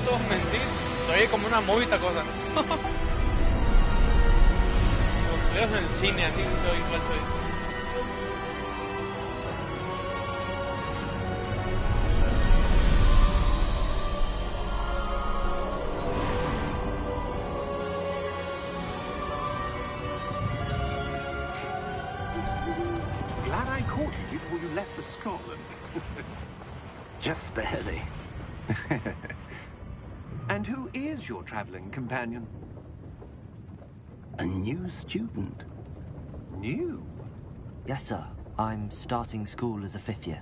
te voy a mentir, se oye como una movie esta cosa. Como si estuvieras en el cine, así soy igual soy. Glad I caught you before you left for Scotland. Just barely. And who is your traveling companion? A new student. New? Yes, sir. I'm starting school as a 5th year.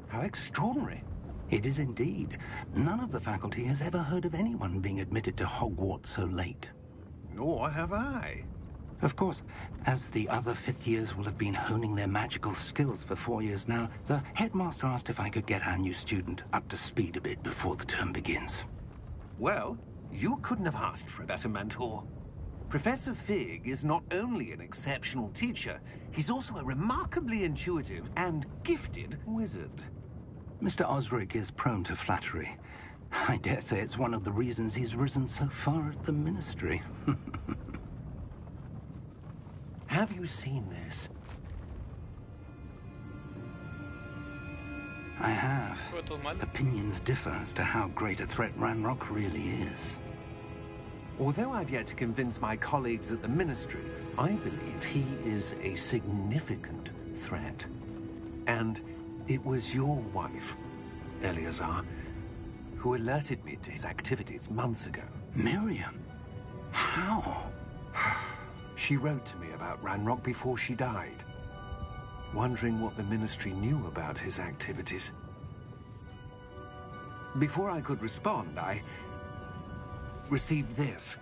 How extraordinary. It is indeed. None of the faculty has ever heard of anyone being admitted to Hogwarts so late. Nor have I. Of course, as the other 5th years will have been honing their magical skills for 4 years now, the headmaster asked if I could get our new student up to speed a bit before the term begins. Well, you couldn't have asked for a better mentor. Professor Fig is not only an exceptional teacher, he's also a remarkably intuitive and gifted wizard. Mr. Osric is prone to flattery. I dare say it's one of the reasons he's risen so far at the Ministry. Have you seen this? I have. Opinions differ as to how great a threat Ranrock really is. Although I've yet to convince my colleagues at the Ministry, I believe he is a significant threat. And it was your wife, Eleazar, who alerted me to his activities months ago. Miriam? How? She wrote to me about Ranrock before she died, wondering what the Ministry knew about his activities. Before I could respond, I received this.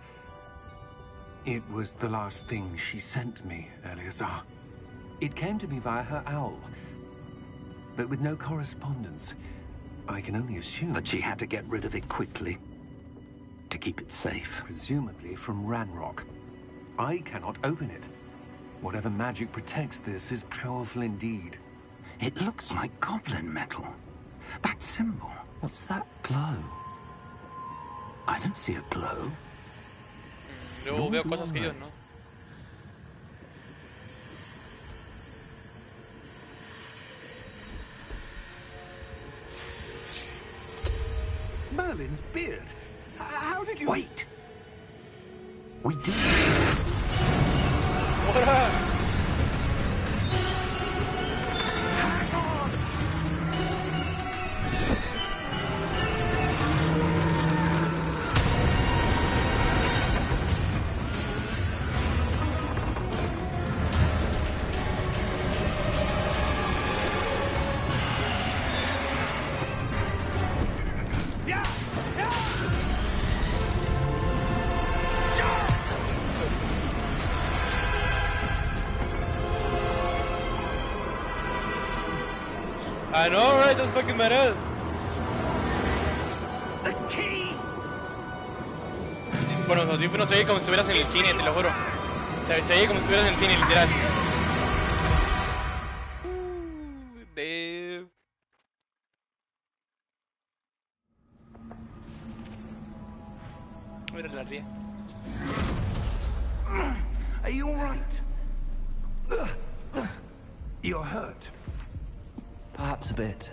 It was the last thing she sent me, Eleazar. It came to me via her owl, but with no correspondence. I can only assume that she had to get rid of it quickly, to keep it safe. Presumably from Ranrock. I cannot open it. Whatever magic protects this is powerful indeed. It looks like goblin metal. That symbol. What's that glow? I don't see a glow. Yo veo cosas que ellos no. Merlin's beard. How did you... Wait! We did. What up? Hang on! I know, right? That's fucking badass. The key. Bueno, los audífonos se oye como si estuvieras en el cine, te lo juro. Se oye como si estuvieras en el cine, literal. Damn. Mira la ría. Are you all right? You're hurt. Perhaps a bit.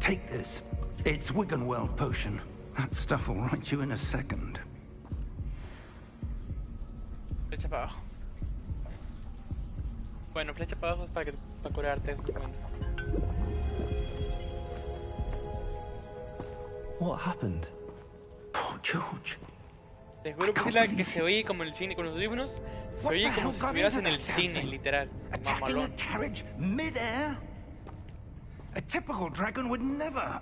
Take this. It's Wiggenweld potion. That stuff will right you in a second. Flecha para abajo. Bueno, flecha para abajo es para curarte. Bueno. What happened? Poor George. Te juro que se oye como en el cine con los audífonos. Se oye como si estuvieras en el cine, literal. Attacking a carriage mid-air? A typical dragon would never.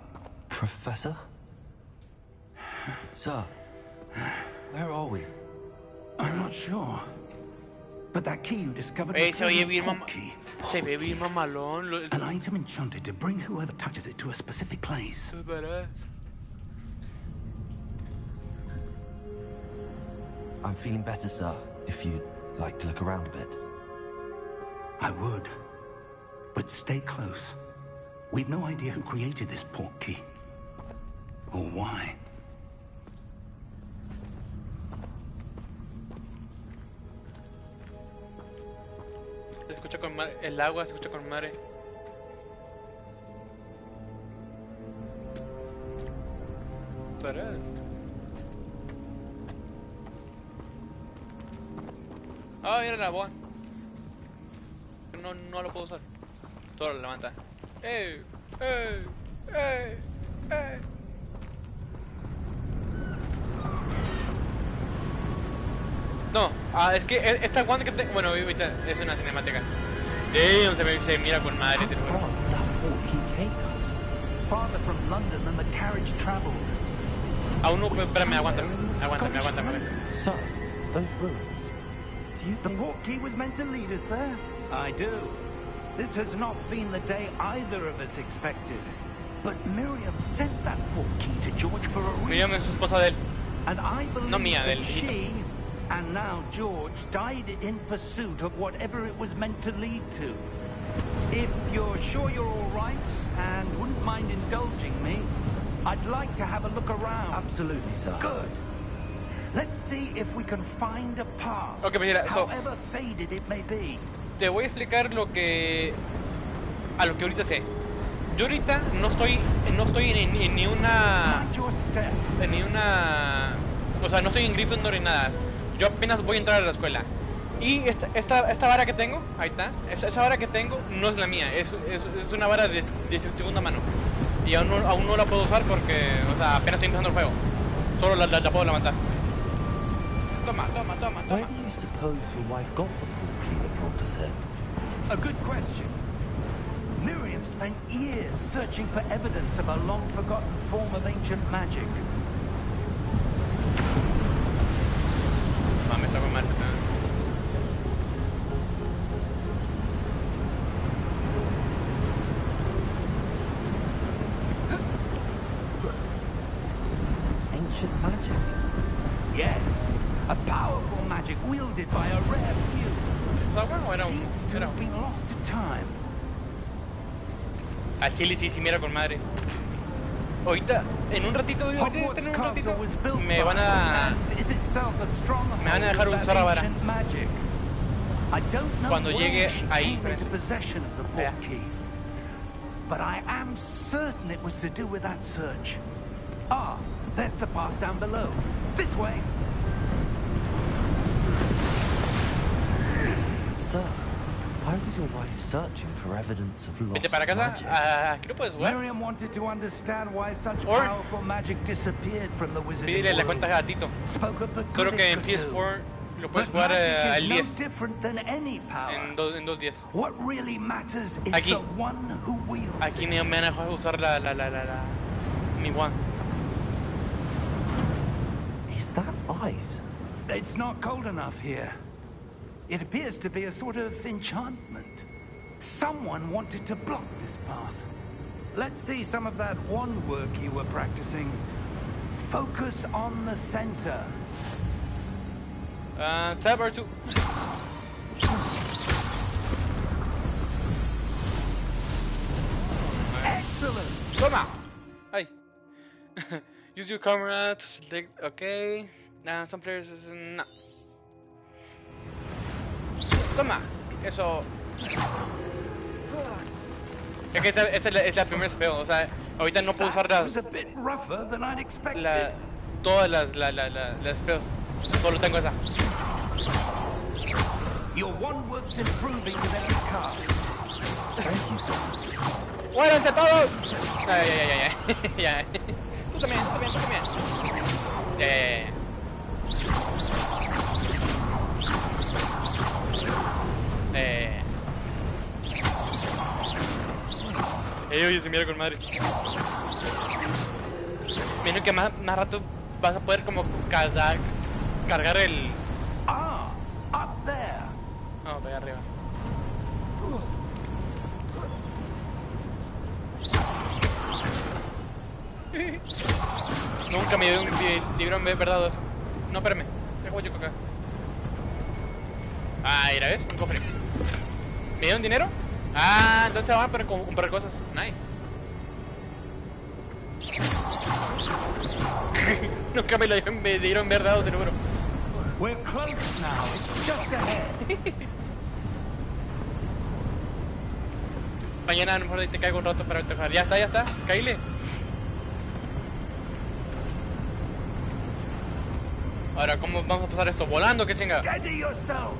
Professor? Sir, where are we? I'm not sure. But that key you discovered Hey, was se oye clearly a bien port key. Se ve bien mamalón. An item enchanted to bring whoever touches it to a specific place. Es badass. I'm feeling better, sir, if you'd like to look around a bit. I would. But stay close. We've no idea who created this port key. or why. Se escucha con madre. El agua se escucha con madre. Para. Ah, mira la boa. No lo puedo usar. Todo lo levanta. ¡Eh! ¡Eh! ¡Eh! ¡Eh! No, es que esta wand que tengo. Bueno, ahorita es una cinemática. Damn, se mira con madre. How far did that portkey take us? Farther from London than the carriage traveled. Aún no, espérame, aguántame. Sir, those ruins. Do you The think... portkey was meant to lead us there? I do. This has not been the day either of us expected. But Miriam sent that portkey to George for a Miriam es reason. su esposa de él. And I believe No mía, that del she, and now George, died in pursuit of whatever it was meant to lead to. If you're sure you're all right, and wouldn't mind indulging me, I'd like to have a look around. Absolutely, sir. Good. Let's see if we can find a path, Okay, mira, so- however faded it may be. Te voy a explicar lo que. A lo que ahorita sé. Yo ahorita no estoy en ni una. Mind your step. Ni una. O sea, no estoy en Gryffindor ni nada. Yo apenas voy a entrar a la escuela. Y esta vara que tengo, ahí está. Esa vara que tengo no es la mía. Es una vara de segunda mano. Y aún no la puedo usar porque, o sea, apenas estoy empezando el juego. Solo la puedo levantar. Toma. Where do you suppose your wife got the portkey that brought us here? A good question. Miriam spent years searching for evidence of a long-forgotten form of ancient magic. Me está con mal. Ancient magic? Yes, a powerful magic wielded by a rare few. Seems to have been lost to time. A Chile sí mira con madre. Ahorita, en un ratito, Hogwarts Castle was built me van by a... and is itself a stronghold me van a dejar of usar la vara. ancient magic. I don't know Cuando llegue where she ahí, came into frente. possession of the Allá. portkey, but I am certain it was to do with that search. Ah, there's the path down below. This way. Sir, why was your wife searching for evidence of Vete lost para casa. magic? Aquí lo puedes jugar. Miriam wanted to understand why such Or- powerful magic disappeared from the wizarding Pídele la cuenta a world. Gatito. Spoke of the Solo good que it en could do. PS4 lo puedes But jugar magic al is no 10. different than any power. En dos días. What really matters is Aquí. the one who wields Aquí it. me van a dejar usar mi wand. Is that ice? It's not cold enough here. It appears to be a sort of enchantment. Someone wanted to block this path. Let's see some of that wand work you were practicing. Focus on the center. Tab R2. Excellent! Toma. Ay. Use your camera to select. Okay. Some players. No. Toma. Eso. Es que esta es la primera spell. O sea, ahorita no puedo usar That was a bit rougher than I'd expected. todas las spells. Solo tengo esa. Your wand works improving with every cast. Thank you, sir. ¡Muéranse todos! Ya. Tú también. Ya. Oye, se mira con madre. Menos que más rato vas a poder como cargar el... Ah, up there. No, para allá arriba. Nunca me dio un librón verdad. No, espérame. Dejo yo acá. Ah, mira, ¿ves? Un cofre. ¿Me dieron dinero? Ah, entonces van para comprar cosas. Nice. Nunca me dieron verdad, te lo juro. We're close now. It's just ahead. Mañana a lo mejor te caigo un rato para tocar. Ya está. Caíle. Ahora, ¿cómo vamos a pasar esto? ¿Volando? ¿Qué chinga? Steady yourself.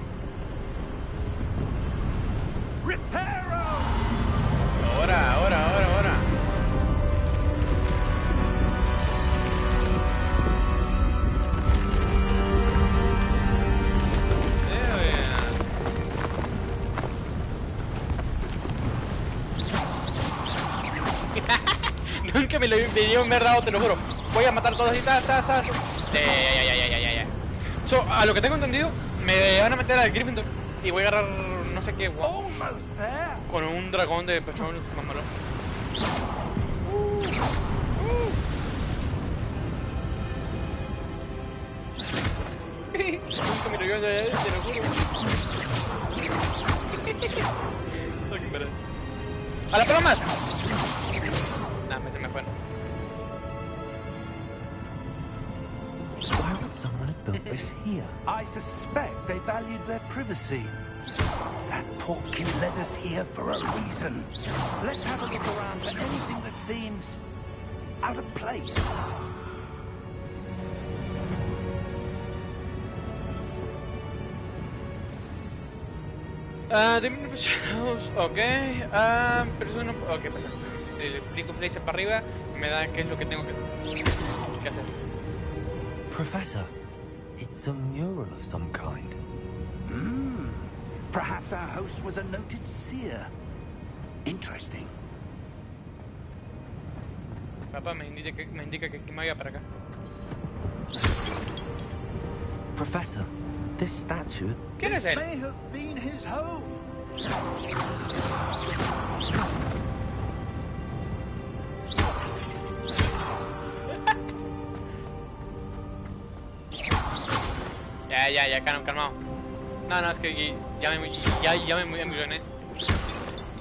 Reparo. Ahora. Nunca me lo dieron verdad, te lo juro. Voy a matar a todos y ya. So, a lo que tengo entendido, me van a meter al Gryffindor y voy a agarrar no sé qué, Almost there. con un dragón de pechón, mamalón. Nunca me lo dieron te lo juro. ¡A la palomas! Nah, se me fue. Why would someone have built this here? I suspect they valued their privacy. That portkey led us here for a reason. Let's have a look around for anything that seems out of place. Ok, pero eso no... Ok, perdón. Si le aplico flecha para arriba, me da qué es lo que tengo que hacer. Professor, it's a mural of some kind. Perhaps our host was a noted seer. Interesting. Papá me indica que me vaya para acá. Professor, this statue... ¿Quién es This él? may have been his home. Ya, calmado. No, es que ya me emocioné.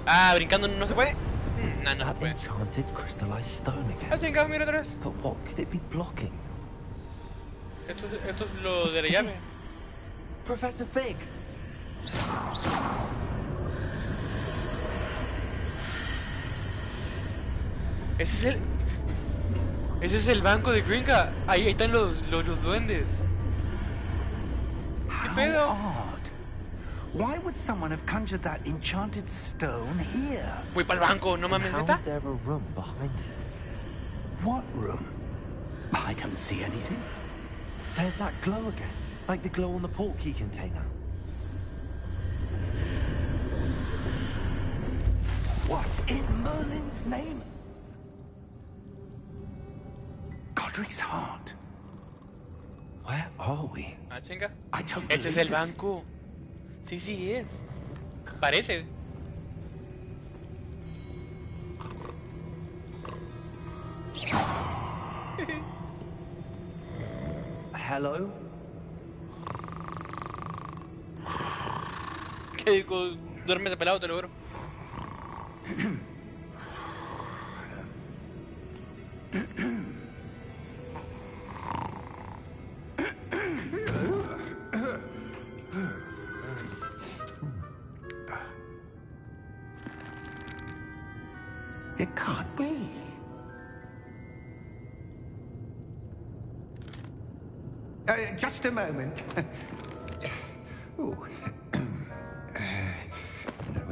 Ah, brincando no se puede. No se That puede. enchanted crystallized stone Ah, again. chingado, mira otra vez. But what could it be blocking? Esto es lo de la What's llave. this? Professor Fig! Ese es el banco de Gringa. Ahí están los duendes. How pedo? odd. Why would someone have conjured that enchanted stone here? Voy para el banco, no mames, How ¿neta? is there a room behind it? What room? I don't see anything. There's that glow again, like the glow on the portkey container. What in Merlin's name? Godric's heart. Where are we? Ah, chinga. I don't Este es believe el it. banco. Sí es. Parece. Hello? ¿Qué digo? Duermes de pelado, te lo juro. It can't be. Just a moment. Oh.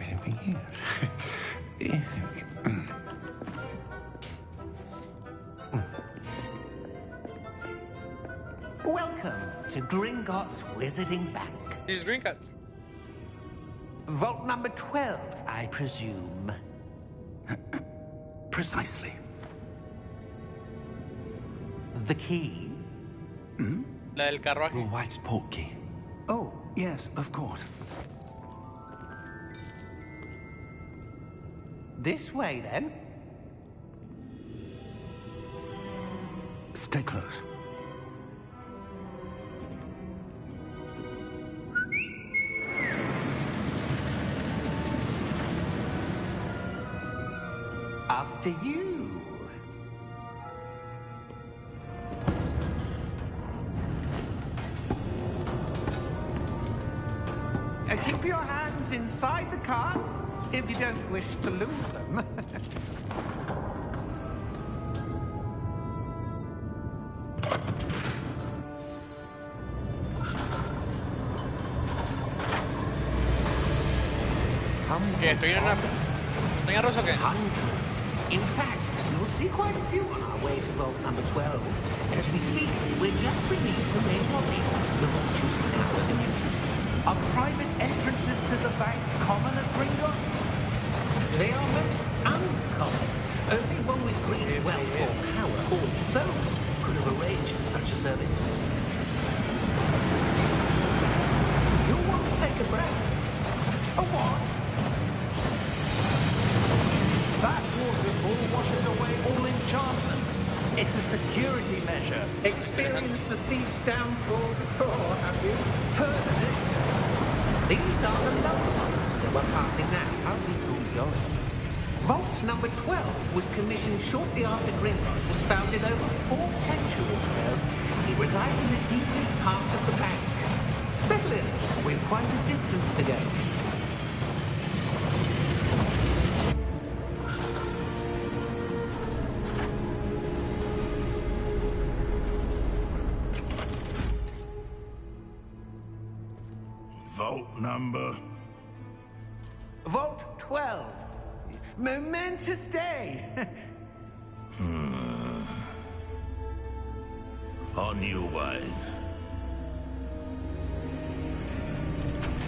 Anything here? Welcome to Gringotts Wizarding Bank. These green cats. Vault number 12, I presume. Precisely. The key? La del carruaje. Your wife's portkey. Oh, yes, of course. This way, then. Stay close. After you. beside the cards, if you don't wish to lose them. ¿Qué? ¿Estoy en una... ¿Estoy en rosa o qué? Hundreds. In fact, you'll see quite a few on our way to vault number 12. As we speak, we're just beneath the main lobby. The vault you see now in the east. Are private entrances to the bank common at Gringotts? They are most uncommon. Only one with great wealth or power, or both, could have arranged for such a service. You'll want to take a breath. A what? That waterfall washes away all enchantments. It's a security measure. Experienced the thief's downfall before, have you? Heard of it? These are the lower vaults that we're passing now. How deep are we going? Vault number 12 was commissioned shortly after Gringotts was founded over 4 centuries ago. It resides in the deepest part of the bank. Settle in. We've quite a distance to go. Vault number? Vault 12. Momentous day. On your way.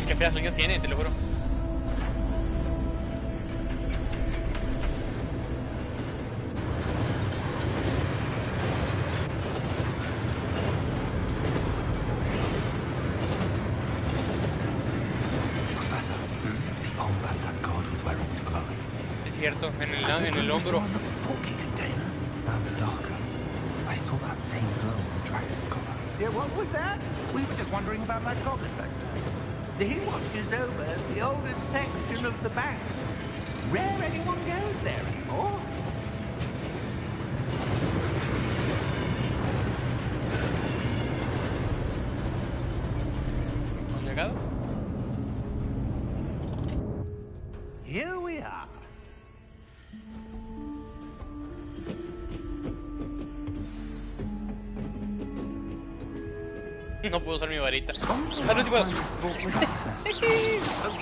Qué feas uñas tiene, te lo juro. Professor, the armband that guard was wearing is glowing. Es cierto, en el hombro. On the porky container. Now darker. I saw that same glow on the dragon's collar. Yeah, what was that? We were just wondering about that goblin back there. He watches over the oldest section of the bank. Rare anyone goes there anymore. ¿Hemos llegado? Here we are. No puedo usar mi varita. Ah, no, sí puedo. A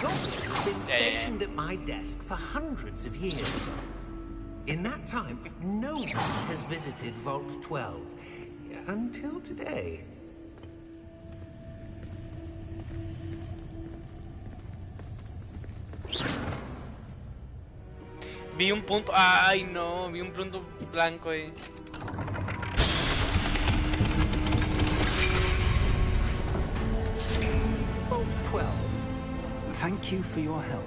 goblin has been stationed at my desk for hundreds of years. In that time, no one has visited Vault 12. Until today. Vi un punto... Ay, no. Vi un punto blanco ahí. Vault 12. Thank you for your help.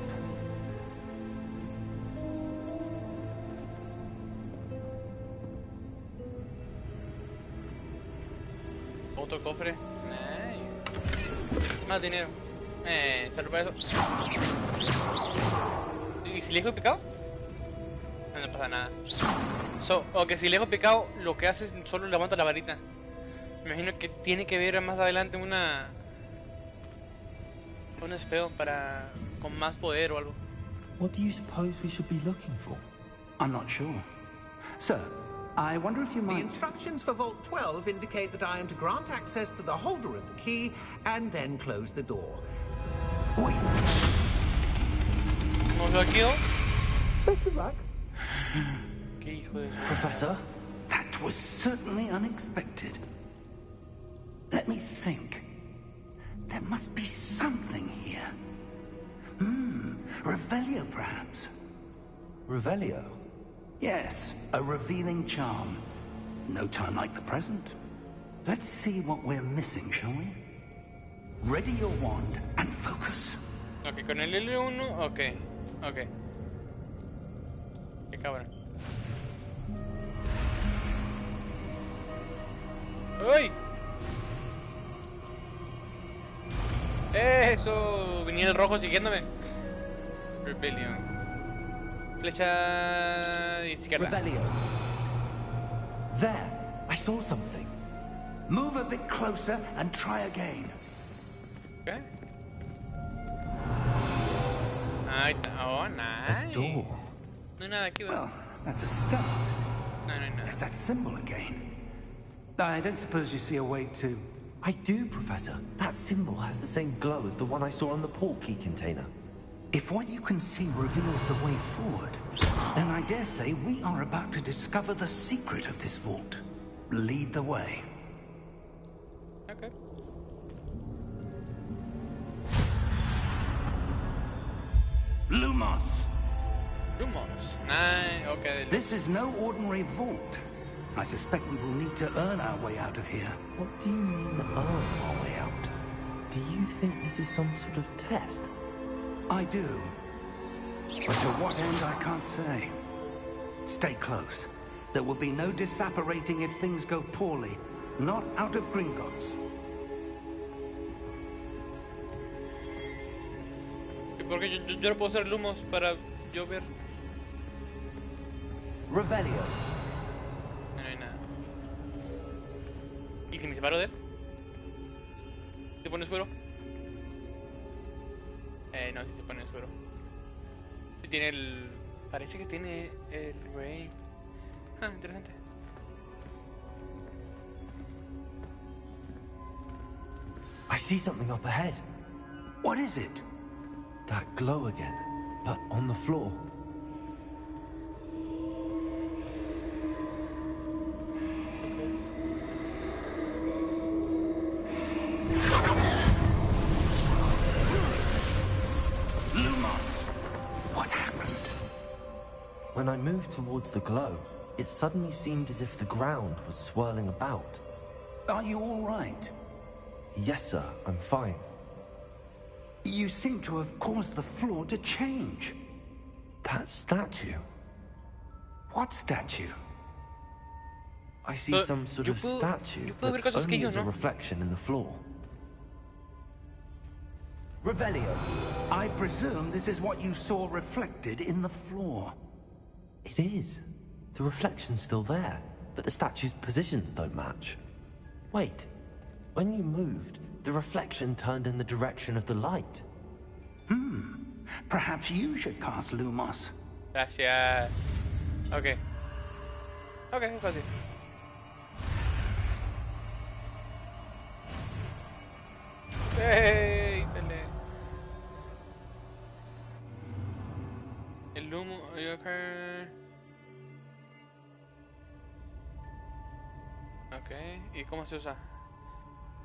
Otro cofre. Nice. Más dinero. Salud para eso. ¿Y si le dejo picado? No, no pasa nada. Ok, si le dejo picado, lo que hace es solo levanta la varita. Me imagino que tiene que ver más adelante un espejo para con más poder o algo. What do you suppose we should be looking for? I'm not sure. Sir, I wonder if you The might... instructions for Vault 12 indicate that I am to grant access to the holder of the key and then close the door. Wait. ¿No lo quedó? Best of luck. ¿Qué hijo de... Professor? That was certainly unexpected. Let me think. There must be something here. Revelio, perhaps. Revelio? Yes, a revealing charm. No time like the present. Let's see what we're missing, shall we? Ready your wand and focus. Ok, con el L1, ok. Qué cabrón. ¡Uy! Eso, venía el rojo siguiéndome. Rebellion. Flecha izquierda. Revelio. There, I saw something. Move a bit closer and try again. ¿Qué? Ahí está. Oh, A nice. door. No hay nada aquí, Well, ¿verdad? that's a start. No, no hay nada. There's that symbol again. I don't suppose you see a way to... I do, Professor. That symbol has the same glow as the one I saw on the port key container. If what you can see reveals the way forward, then I dare say we are about to discover the secret of this vault. Lead the way. Okay. Lumos! Lumos. Nice. Okay. This is no ordinary vault. I suspect we will need to earn our way out of here. What do you mean, earn our way out? Do you think this is some sort of test? I do. But to what end, I can't say. Stay close. There will be no disapparating if things go poorly. Not out of Gringotts. ¿Y por qué yo no puedo hacer lumos para yo ver? Revelio. No hay nada. ¿Y si me separo de él? ¿Se pone suero? No, si se pone suero. Si tiene el... Parece que tiene el rey. Ah, interesante. I see something up ahead. What is it? That glow again, but on the floor. When I moved towards the glow, it suddenly seemed as if the ground was swirling about. Are you all right? Yes, sir, I'm fine. You seem to have caused the floor to change. That statue. What statue? I see some sort of statue, puedo ver but cosas que only yo as a no. reflection in the floor. Revelio. I presume this is what you saw reflected in the floor. It is. The reflection's still there, but the statue's positions don't match. Wait. When you moved, the reflection turned in the direction of the light. Perhaps you should cast Lumos. Gracias. Ok. Ok, es fácil. ¡Ey! Pele. El humo. Ok, ¿y cómo se usa?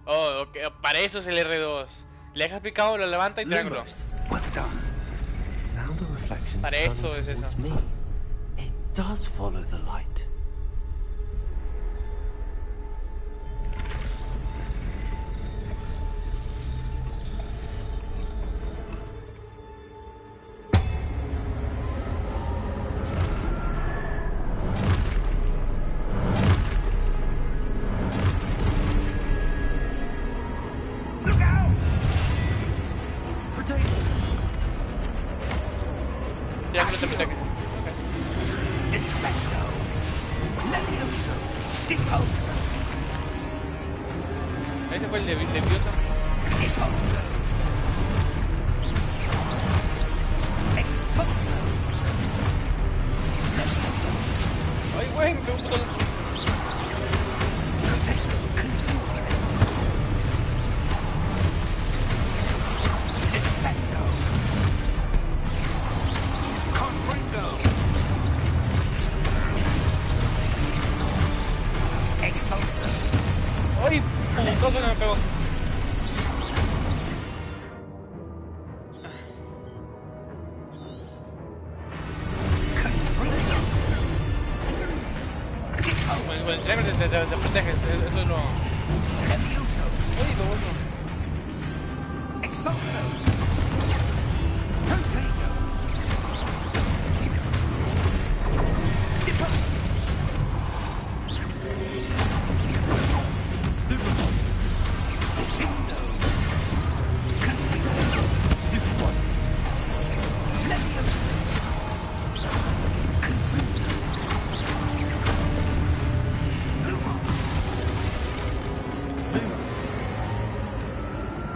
Oh, ok, para eso es el R2. Le dejas picado, lo levanta y triángulo. Lumos. Well done. Now the reflection's Para turning eso es eso. towards me. It does follow the light. Triángulo te ataques. Defecto. Levioso. Deposo. Ahí se fue el levioso. Deposo. Exposo. Ay, güey, me gustó. Defecto. Confringo. Exposo. Ay, putazo que me pegó. Confringo. Con el triángulo te protege, eso es lo... Levioso. Uy, lo bueno. Exposo. Confringo. Deposo.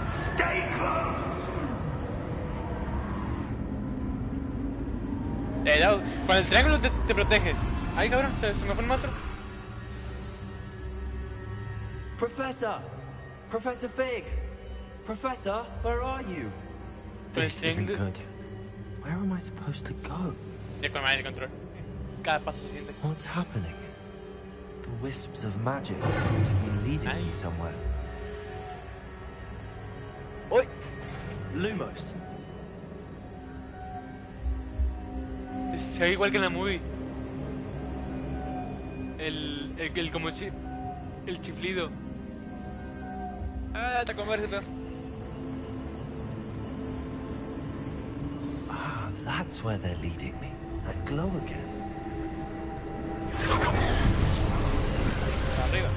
Stay close! Con el triángulo te proteges. Ay, cabrón, se me fue el monstruo. Professor! Professor Fig! Professor, where are you? This isn't good. Where am I supposed to go? Ya con el control. Cada paso se siente. What's happening? The wisps of magic seem to be leading me somewhere. ¡Uy! Lumos! Se ve igual que en la movie. El como el chiflido. Ah, te conversa. Ah, that's where they're leading me. That glow again. Arriba.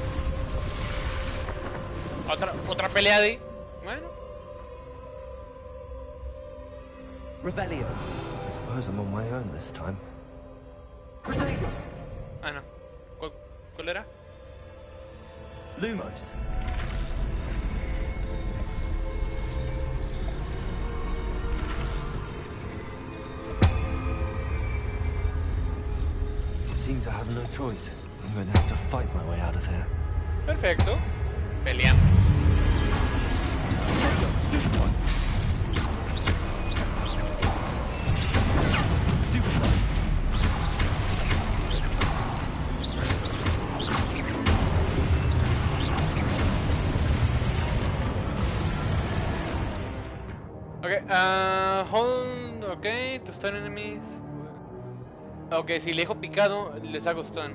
Otra pelea de. Bueno. Revelio. I suppose I'm on my own this time. Protego! Ah, no. ¿Cuál era? Lumos. Seems I have no choice. I'm going to have to fight my way out of here. Perfecto. Peleamos. Stupid one. Stupid one. Okay, hold, okay, to stun enemies. Ok, si le dejo picado, les hago stun.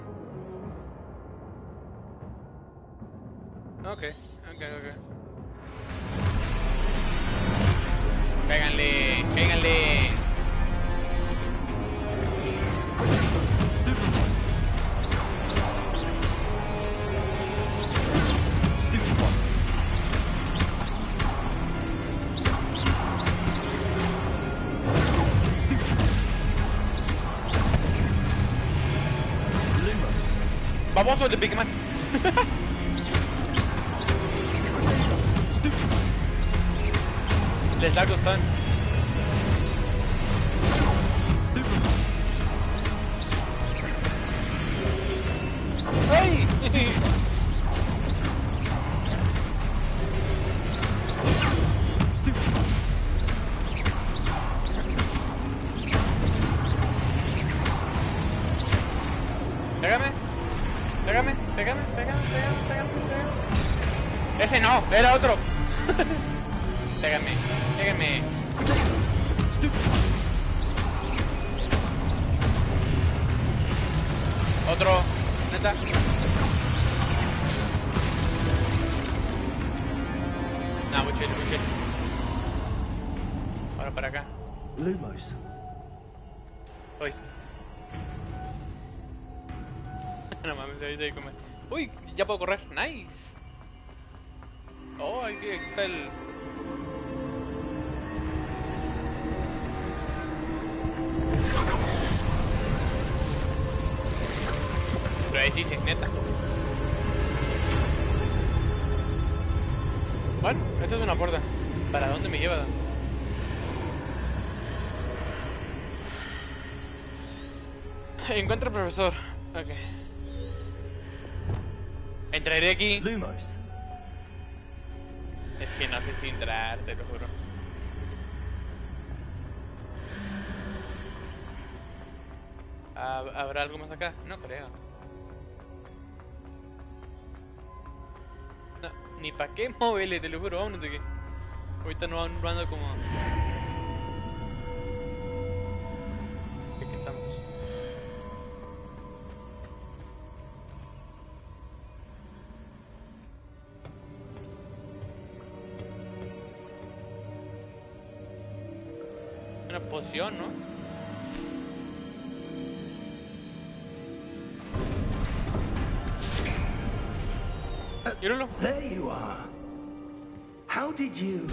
Ok. Péganle, péganle. Baboso de Big Man. Les hago stun. ¡Ay! Pégame. Ese no, era otro. Pégame. Otro, neta. Nah, muy chill. Ahora para acá. Lumos. Uy. No mames, ahí se come. Uy, ya puedo correr. Nice. Oh, aquí está el... Pero hay chiches, neta. Bueno, esto es una puerta. ¿Para dónde me lleva? Encuentra al profesor. Ok. Entraré aquí. Lumos. Es que no sé si entrar, te lo juro. ¿Habrá algo más acá? No creo. No, ni pa' qué moverle, te lo juro, vámonos de aquí. Ahorita no ando como... Aquí estamos. Una poción, ¿no? There you are. How did you...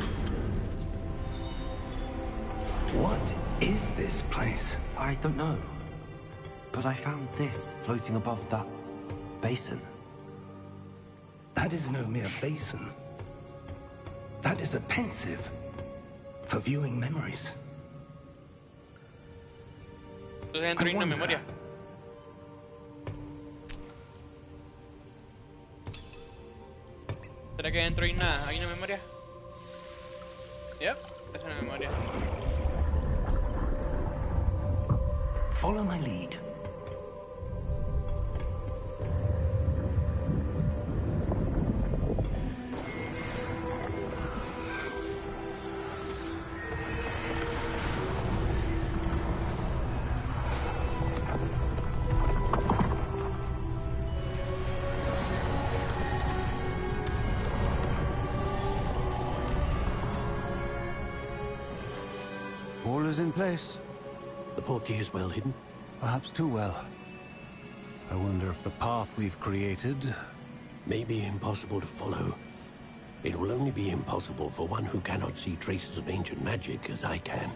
What is this place? I don't know. But I found this floating above that basin. That is no mere basin. That is a pensive for viewing memories. Entonces entro en una memoria. ¿Será que dentro hay una memoria? Yep, es una memoria. Follow my lead. All is in place. The portkey is well hidden. Perhaps too well. I wonder if the path we've created... May be impossible to follow. It will only be impossible for one who cannot see traces of ancient magic as I can.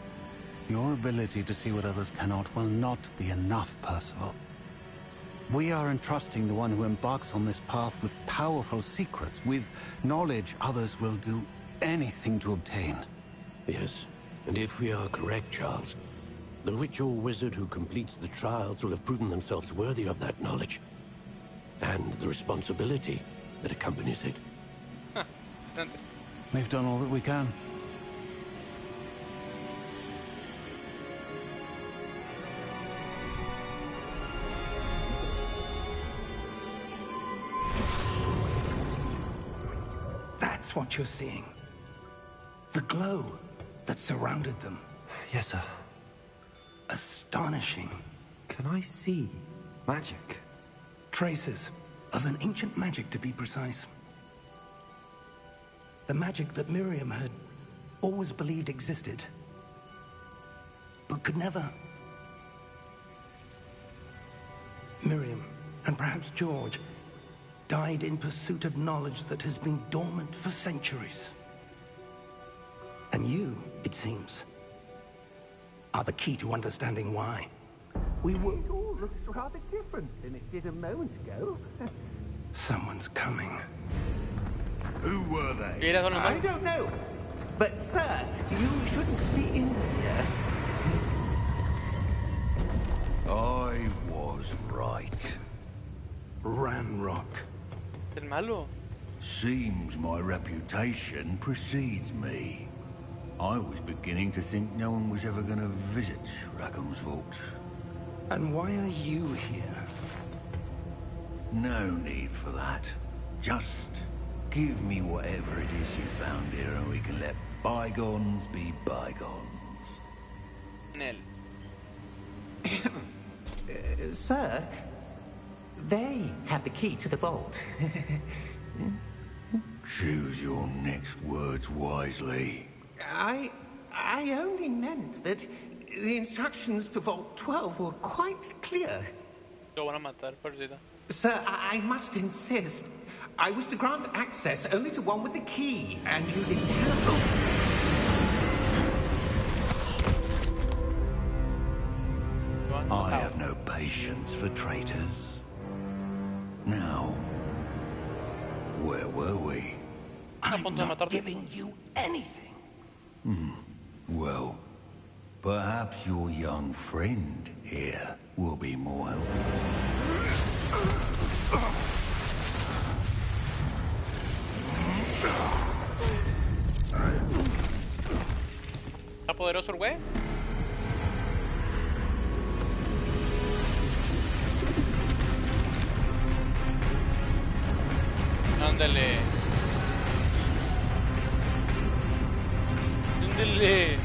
Your ability to see what others cannot will not be enough, Percival. We are entrusting the one who embarks on this path with powerful secrets, with knowledge others will do anything to obtain. Yes, and if we are correct, Charles, the witch or wizard who completes the trials will have proven themselves worthy of that knowledge. And the responsibility that accompanies it. We've done all that we can. That's what you're seeing. The glow that surrounded them. Yes, sir. Astonishing. Can I see magic? Traces of an ancient magic, to be precise. The magic that Miriam had always believed existed, but could never. Miriam, and perhaps George, died in pursuit of knowledge that has been dormant for centuries. And you, it seems, are the key to understanding why. We were... It all looks rather different than it did a moment ago. Someone's coming. Who were they? Mira, son los I malos. don't know. But, sir, you shouldn't be in here. I was right. Ranrock. El malo. Seems my reputation precedes me. I was beginning to think no one was ever going to visit Rackham's vault. And why are you here? No need for that. Just give me whatever it is you found here and we can let bygones be bygones. En él. Sir, they had the key to the vault. Choose your next words wisely. I only meant that the instructions to Vault 12 were quite clear. Lo van a matar, pobrecito. Sir, I must insist. I was to grant access only to one with the key, and you didn't have... I have no patience for traitors. Now, where were we? I'm punto de not matarte. giving you anything. Well, perhaps your young friend here will be more helpful. ¿Está poderoso el güey? Ándale. Ándale.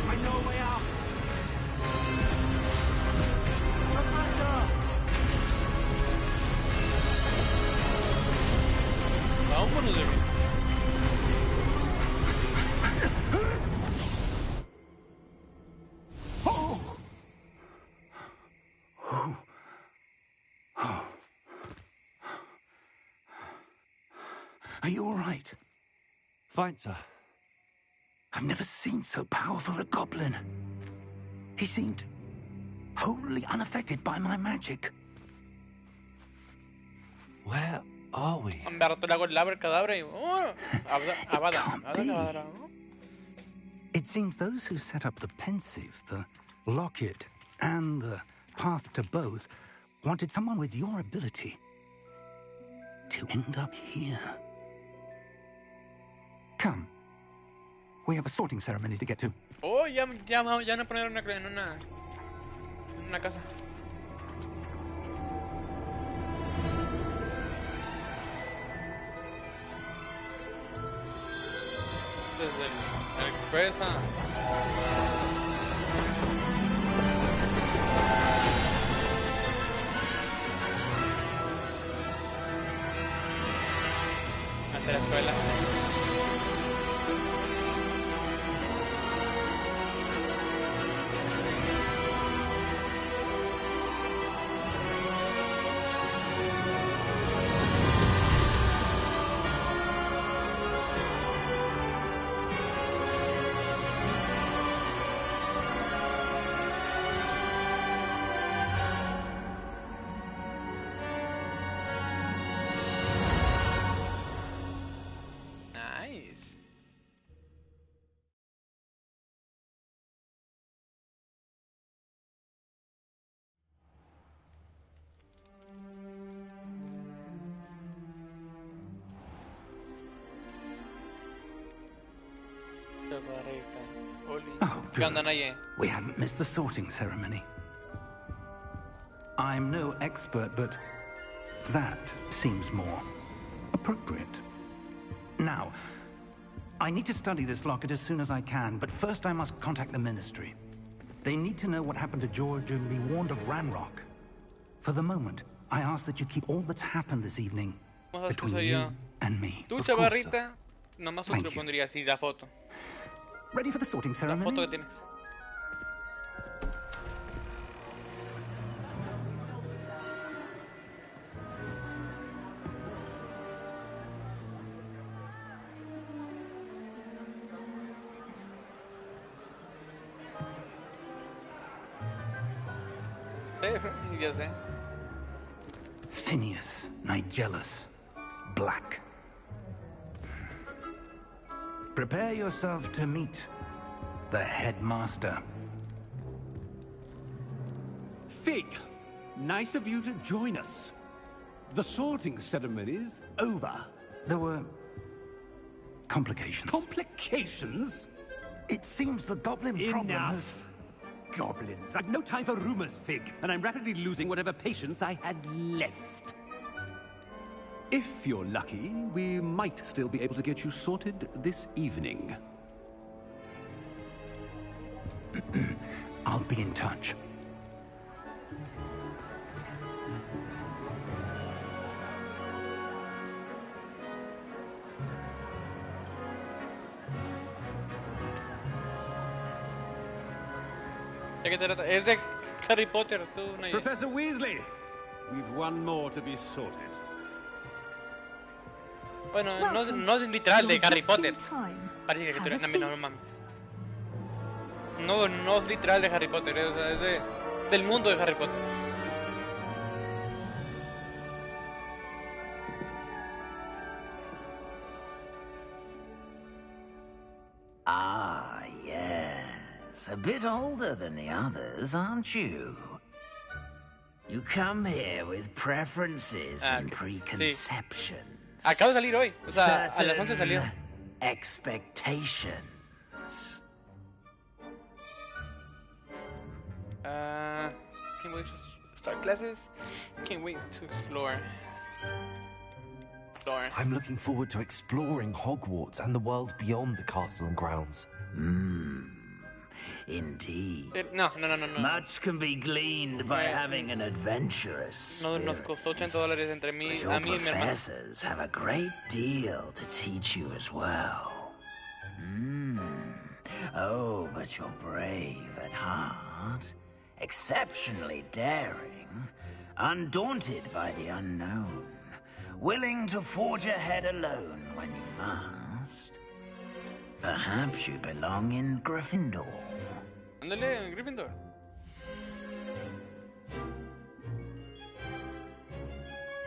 I know a way out. Vámonos de mí. Are you all right? Fine, sir. I've never seen so powerful a goblin. He seemed wholly unaffected by my magic. Where are we? Han barato la con abracadabra y It can't be. It seems those who set up the pensive, the locket, and the path to both wanted someone with your ability to end up here. Come. We have a sorting ceremony to get to. Oh, ya no poner en una casa. Desde el Express, hasta la escuela. Oh, good. We haven't missed the sorting ceremony. I'm no expert, but that seems more appropriate. Now, I need to study this locket as soon as I can, but first I must contact the Ministry. They need to know what happened to George and be warned of Ranrock. For the moment, I ask that you keep all that's happened this evening between you and me. Tu chavarrita, nomás tú te pondría así la foto. Ready for the sorting ceremony? La foto que tienes. Ya sé. Phineas, Nigellus, Black. Prepare yourself to meet the headmaster. Fig, nice of you to join us. The sorting ceremony's over. There were complications. Complications? It seems the goblin problem has... Goblins. I've no time for rumors, Fig, and I'm rapidly losing whatever patience I had left. If you're lucky, we might still be able to get you sorted this evening. I'll be in touch. Es de Harry Potter, tú no. Professor Weasley, we've one more to be sorted. Bueno, no es literal de Harry Potter. Parece que tú eres no es literal de Harry Potter, es del mundo de Harry Potter. Ah, yes. A bit older than the others, aren't you? You come here with preferences and preconceptions. Sí. Acabo de salir hoy, o sea, a las 11 salió. Expectations. Can't wait to start classes. Can't wait to explore. I'm looking forward to exploring Hogwarts and the world beyond the castle and grounds. Indeed. No. Much can be gleaned by having an adventurous spirit. Nos costó $80 entre mí, But a your mí y mi hermano. professors have a great deal to teach you as well. Oh, but you're brave at heart, exceptionally daring, undaunted by the unknown, willing to forge ahead alone when you must. Perhaps you belong in Gryffindor. Ándale, Gryffindor.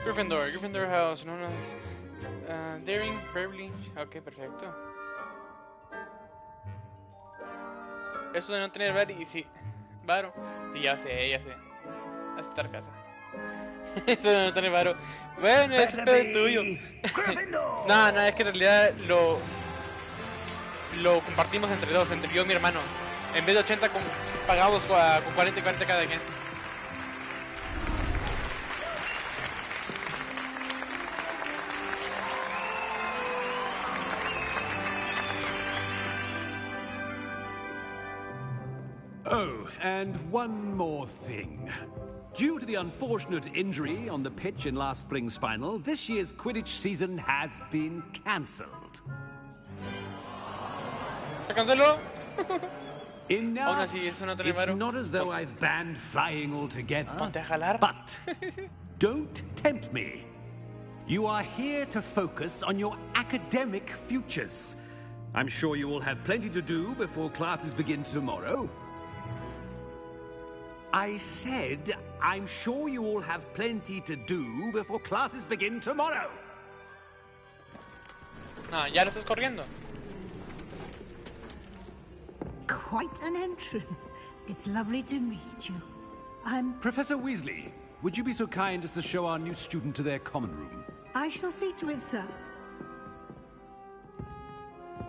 Gryffindor House, known as Daring, Bravely. Ok, perfecto. Eso de no tener varo y sí. Varo. Sí, ya sé. Aceptar casa. Eso de no tener varo. Bueno, es pedo tuyo. No, es que en realidad lo compartimos entre dos, entre yo y mi hermano. En vez de 80 pagamos con 40 y 40 cada quien. Oh, and one more thing. Due to the unfortunate injury on the pitch in last spring's final, this year's Quidditch season has been cancelled. ¿Se canceló? Enough. It's not as though I've banned flying altogether. But don't tempt me. You are here to focus on your academic futures. I'm sure you all have plenty to do before classes begin tomorrow. I said, I'm sure you all have plenty to do before classes begin tomorrow. No, ya lo estás corriendo. Quite an entrance. It's lovely to meet you. I'm... Professor Weasley, would you be so kind as to show our new student to their common room? I shall see to it, sir.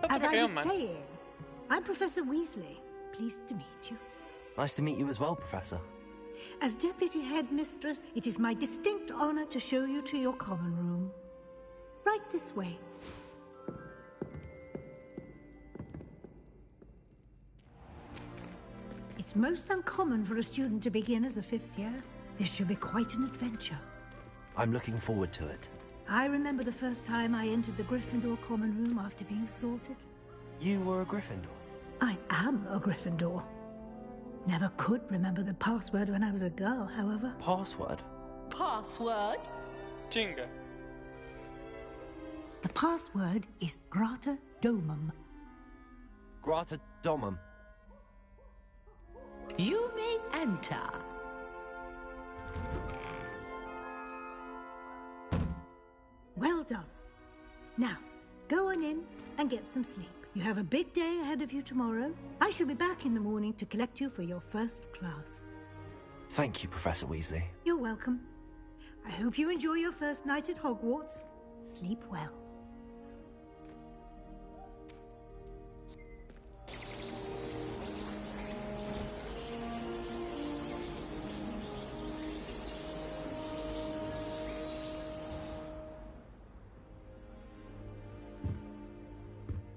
As I was saying, I'm Professor Weasley. Pleased to meet you. Nice to meet you as well, Professor. As Deputy Headmistress, it is my distinct honor to show you to your common room. Right this way. It's most uncommon for a student to begin as a fifth year. This should be quite an adventure. I'm looking forward to it. I remember the first time I entered the Gryffindor common room after being sorted. You were a Gryffindor? I am a Gryffindor. Never could remember the password when I was a girl, however. Password? Password? Chinga. The password is Grata Domum. Grata Domum. You may enter. Well done. Now, go on in and get some sleep. You have a big day ahead of you tomorrow. I shall be back in the morning to collect you for your first class. Thank you, Professor Weasley. You're welcome. I hope you enjoy your first night at Hogwarts. Sleep well.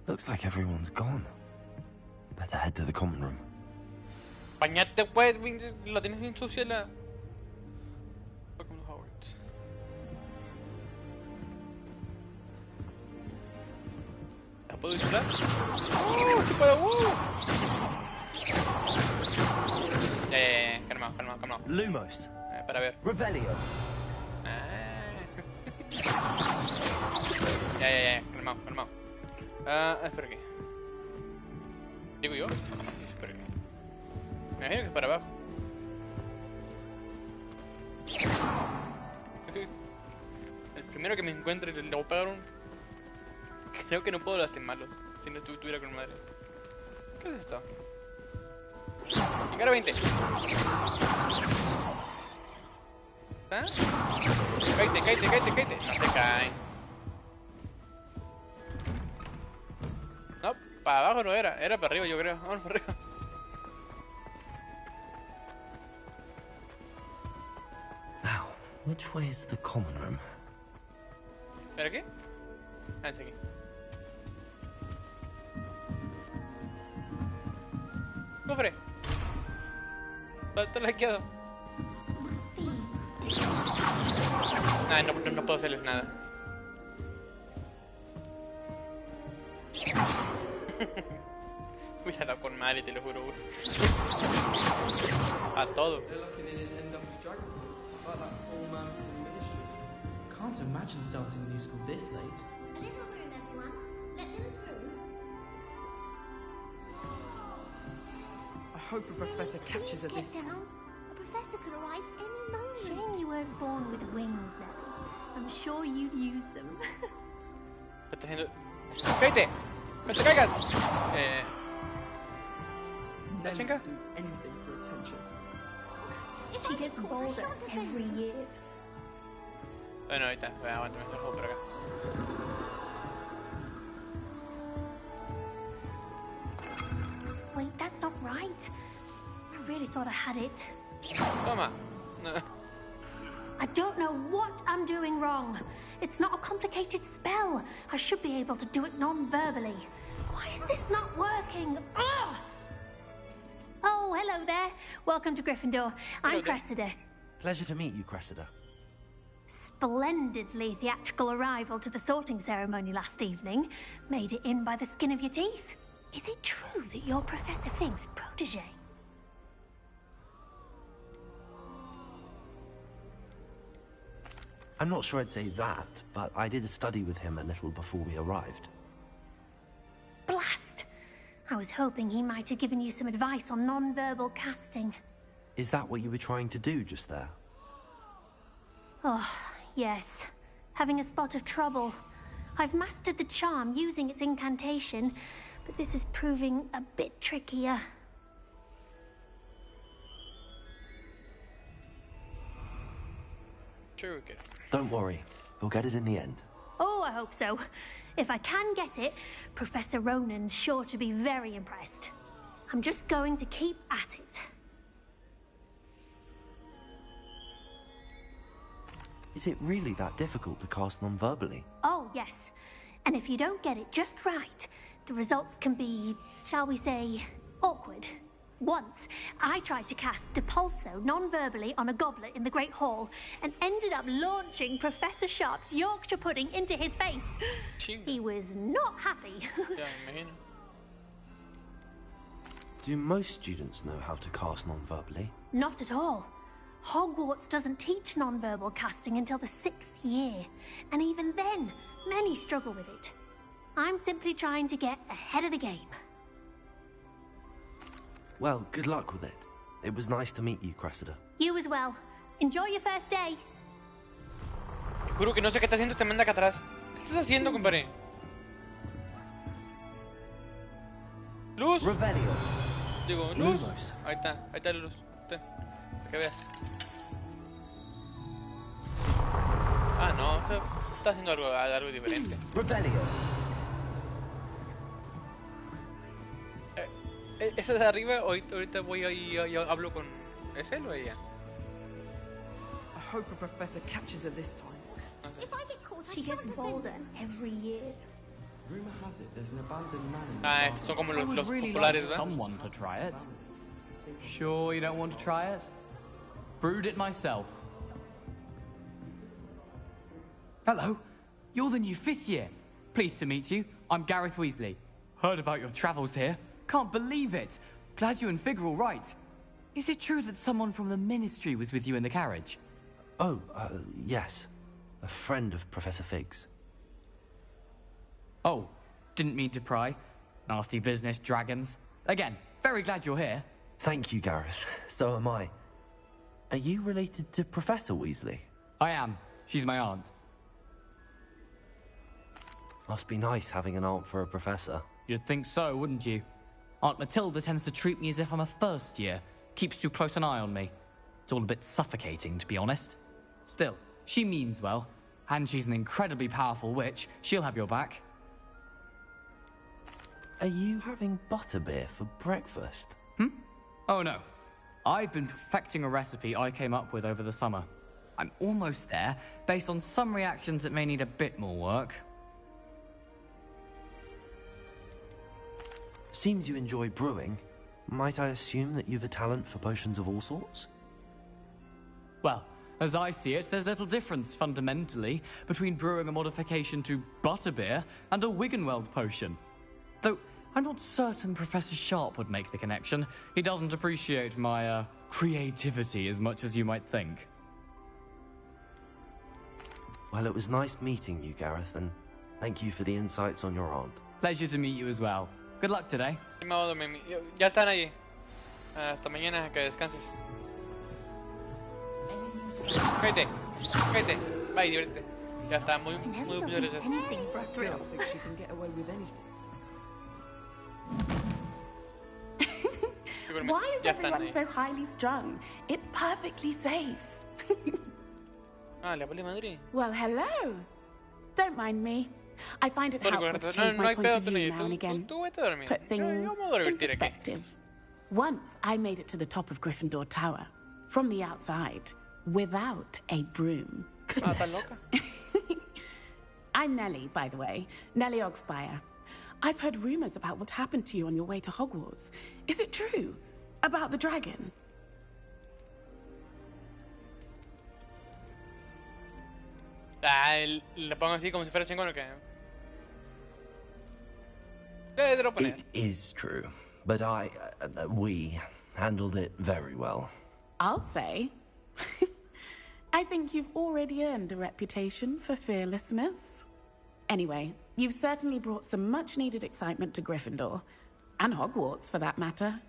Looks like everyone's gone. Better head to the common room. Bañate, pues, la tienes bien sucia la... Welcome to Hogwarts. ¿La puedo disparar? ¡Sí puedo! Ya, calma. Lumos. Para ver. Revelio. Ya, calmado. Espera aquí. ¿Digo yo? Espera aquí. Me imagino que es para abajo. El primero que me encuentre le voy a pagar un... Creo que no puedo lastimarlos si no estuviera con madre. ¿Qué es esto? Encara 20. ¿Ah? Cállate. No te caen. No, para abajo no era para arriba yo creo. Vamos para arriba. Now, which way is the common room? ¿Para qué? Ah, es aquí. ¡Cofre! Está laqueado. Ah, no puedo hacerles nada. Míralo con madre, te lo juro. A todo. Can't imagine starting a new school this late. A little room, everyone. Let them through. hope a professor catches her this time. A professor could arrive any moment. Shame you weren't born with wings, Nelly. I'm sure you'd use them. ¡Cállate! ¡No te caigas! Nelly would do anything for attention. She gets bolder every year. Bueno, ahorita, aguanta, me dejo por acá. Wait, that's not right. I really thought I had it. Toma. No. I don't know what I'm doing wrong. It's not a complicated spell. I should be able to do it non-verbally. Why is this not working? Ugh! Oh, hello there. Welcome to Gryffindor. I'm Cressida. Pleasure to meet you, Cressida. Splendidly theatrical arrival to the sorting ceremony last evening. Made it in by the skin of your teeth. Is it true that you're Professor Fig's protege? I'm not sure I'd say that, but I did study with him a little before we arrived. Blast! I was hoping he might have given you some advice on non-verbal casting. Is that what you were trying to do just there? Oh, yes. Having a spot of trouble. I've mastered the charm using its incantation, but this is proving a bit trickier. Sure we can. Don't worry, we'll get it in the end. Oh, I hope so. If I can get it, Professor Ronan's sure to be very impressed. I'm just going to keep at it. Is it really that difficult to cast non-verbally? Oh, yes. And if you don't get it just right, the results can be, shall we say, awkward. Once, I tried to cast Depulso non-verbally on a goblet in the Great Hall and ended up launching Professor Sharp's Yorkshire pudding into his face. He was not happy. Yeah, man. Do most students know how to cast non-verbally? Not at all. Hogwarts doesn't teach non-verbal casting until the 6th year, and even then, many struggle with it. I'm simply trying to get ahead of the game. Well, good luck with it. It was nice to meet you, Cressida. You as well. Enjoy your first day. Te juro que no sé qué está haciendo este man de acá atrás. ¿Qué estás haciendo, compadre? Luz. Revelio. Digo, luz. Lumos. Ahí está la luz. Para que veas. Ah, no, está haciendo algo diferente. Revelio. Esa de arriba, ahorita voy y hablo con... ¿Es él o ella? I hope a professor catches her this time. If I get caught, she gets bolder every year. Rumor has it there's an abandoned manor. Ah, estos son como los really populares, like ¿verdad? someone to try it. Sure you don't want to try it? Brewed it myself. Hello, you're the new 5th year. Pleased to meet you. I'm Gareth Weasley. Heard about your travels here. Can't believe it. Glad you and Fig are all right. Is it true that someone from the Ministry was with you in the carriage? Oh, yes. A friend of Professor Fig's. Oh, didn't mean to pry. Nasty business, dragons. Again, very glad you're here. Thank you, Gareth. So am I. Are you related to Professor Weasley? I am. She's my aunt. Must be nice having an aunt for a professor. You'd think so, wouldn't you? Aunt Matilda tends to treat me as if I'm a first year. Keeps too close an eye on me. It's all a bit suffocating, to be honest. Still, she means well. And she's an incredibly powerful witch. She'll have your back. Are you having butterbeer for breakfast? Oh no. I've been perfecting a recipe I came up with over the summer. I'm almost there, based on some reactions that may need a bit more work. Seems you enjoy brewing. Might I assume that you've a talent for potions of all sorts? Well, as I see it, there's little difference, fundamentally, between brewing a modification to butterbeer and a Wiggenweld potion. Though, I'm not certain Professor Sharp would make the connection. He doesn't appreciate my, creativity as much as you might think. Well, it was nice meeting you, Gareth, and thank you for the insights on your aunt. Pleasure to meet you as well. Good luck today. Ya están allí. Hasta mañana, que descanses. Cállate, cállate. Bye, diviértete. Ya está, muy muchas gracias. I don't think she can get away with anything. Why is everyone so highly strung? It's perfectly safe. Ah, la vale madre. Well, hello. Don't mind me. I find it helpful to change my point of view now and again. Put things in perspective. Once I made it to the top of Gryffindor Tower, from the outside, without a broom. Goodness. I'm Nellie, by the way. Nellie Ogspire. I've heard rumors about what happened to you on your way to Hogwarts. Is it true? About the dragon? Le pongo así como si fuera chingón o qué. It is true, but we handled it very well. I'll say. I think you've already earned a reputation for fearlessness. Anyway, you've certainly brought some much-needed excitement to Gryffindor. And Hogwarts, for that matter.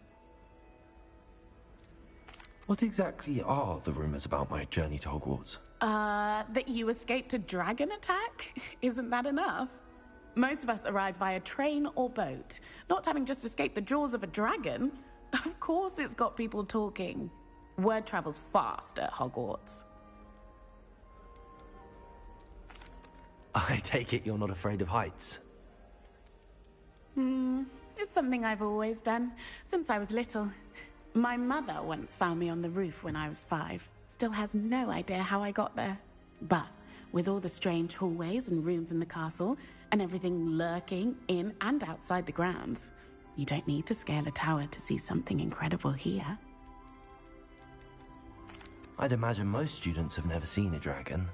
What exactly are the rumors about my journey to Hogwarts? That you escaped a dragon attack? Isn't that enough? Most of us arrive via train or boat, not having just escaped the jaws of a dragon. Of course it's got people talking. Word travels fast at Hogwarts. I take it you're not afraid of heights? It's something I've always done, since I was little. My mother once found me on the roof when I was 5. Still has no idea how I got there. But with all the strange hallways and rooms in the castle, and everything lurking in and outside the grounds, you don't need to scale a tower to see something incredible here. I'd imagine most students have never seen a dragon.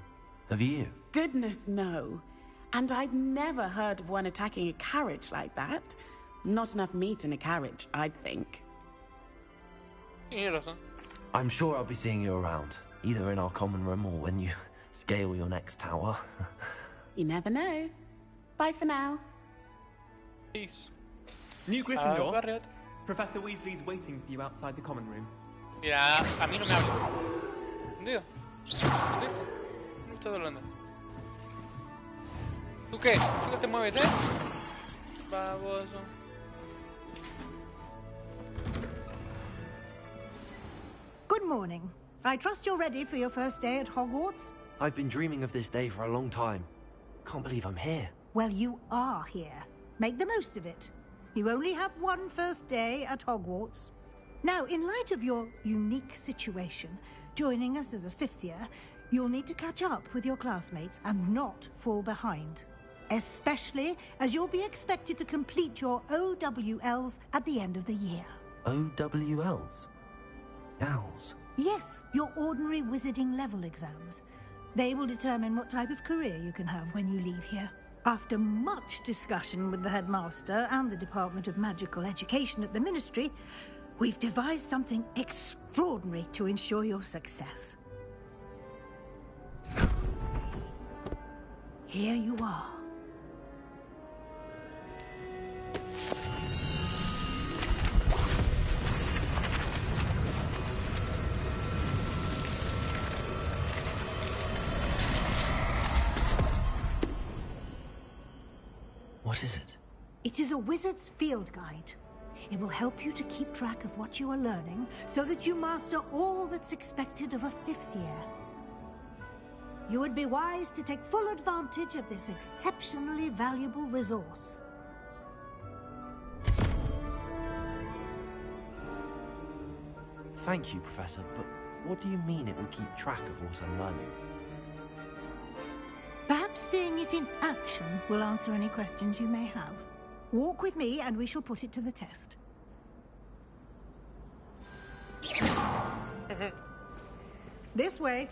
Have you? Goodness, no. And I've never heard of one attacking a carriage like that. Not enough meat in a carriage, I'd think. I'm sure I'll be seeing you around, either in our common room or when you scale your next tower. You never know. Bye for now. Peace. New Gryffindor. Professor Weasley's waiting for you outside the common room. Mira, a mí no me habla. ¿Entendido? ¿Entendiste? No estás hablando. ¿Tú qué? ¿Tú qué te mueves, Baboso. Good morning. I trust you're ready for your first day at Hogwarts? I've been dreaming of this day for a long time. Can't believe I'm here. Well, you are here. Make the most of it. You only have one first day at Hogwarts. Now, in light of your unique situation, joining us as a 5th year, you'll need to catch up with your classmates and not fall behind. Especially as you'll be expected to complete your OWLs at the end of the year. OWLs? Owls? Yes, your ordinary wizarding level exams. They will determine what type of career you can have when you leave here. After much discussion with the headmaster and the Department of Magical Education at the Ministry, we've devised something extraordinary to ensure your success. Here you are. What is it? It is a wizard's field guide. It will help you to keep track of what you are learning so that you master all that's expected of a 5th year. You would be wise to take full advantage of this exceptionally valuable resource. Thank you, Professor, but what do you mean it will keep track of what I'm learning? Perhaps seeing it in action will answer any questions you may have. Walk with me and we shall put it to the test. This way.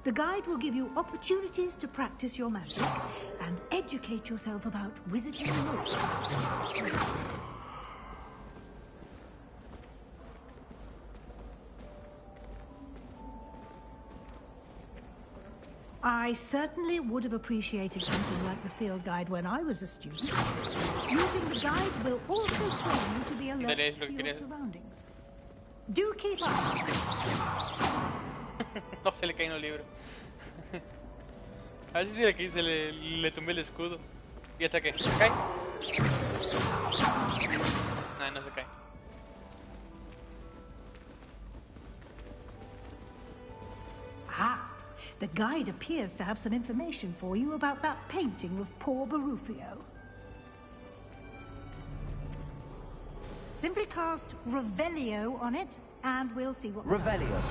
The guide will give you opportunities to practice your magic and educate yourself about wizarding law. I certainly would have appreciated something like the field guide when I was a student. Using the guide will also train you to be alert to your surroundings. Do keep up. No se le caen los libros. A ver si aquí se le tumbé el escudo. ¿Y hasta qué? ¿Se cae? No, no se cae. Ah, the guide appears to have some information for you about that painting of poor Barufio. Simply cast Revelio on it, and we'll see what... Revelio.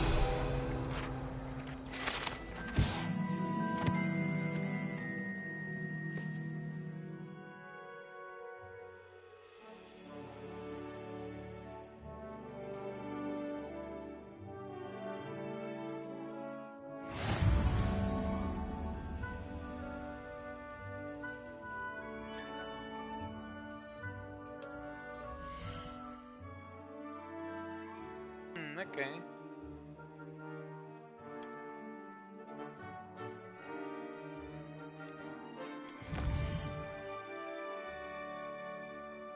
Okay.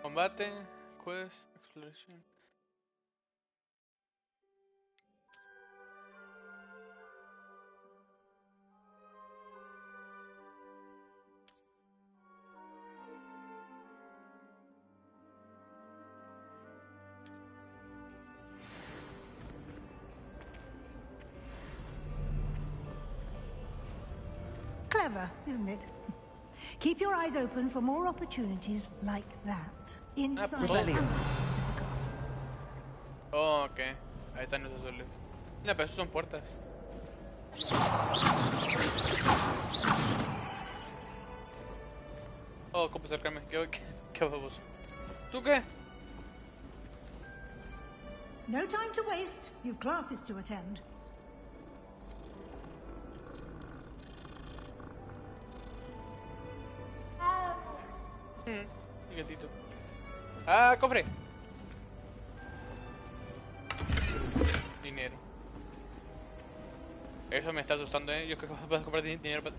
Combate, quest, exploration. Clever, isn't it? Keep your eyes open for more opportunities like that. Inside and outside of the castle. Oh, ok. Ahí están los azules. No, pero esos son puertas. Oh, ¿cómo acercarme? ¿Qué baboso? ¿Tú qué? No time to waste. You've classes to attend. Mi gatito. ¡Ah, cofre! Dinero. Eso me está asustando, Yo creo que puedo comprar dinero para...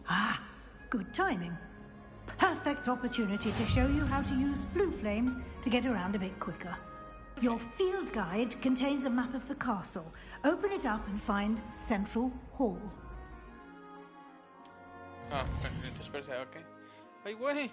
Ah, good timing. Perfect opportunity to show you how to use flue flames to get around a bit quicker. Your field guide contains a map of the castle. Open it up and find Central Hall. Ah, espérese, ok. ¡Ay, güey!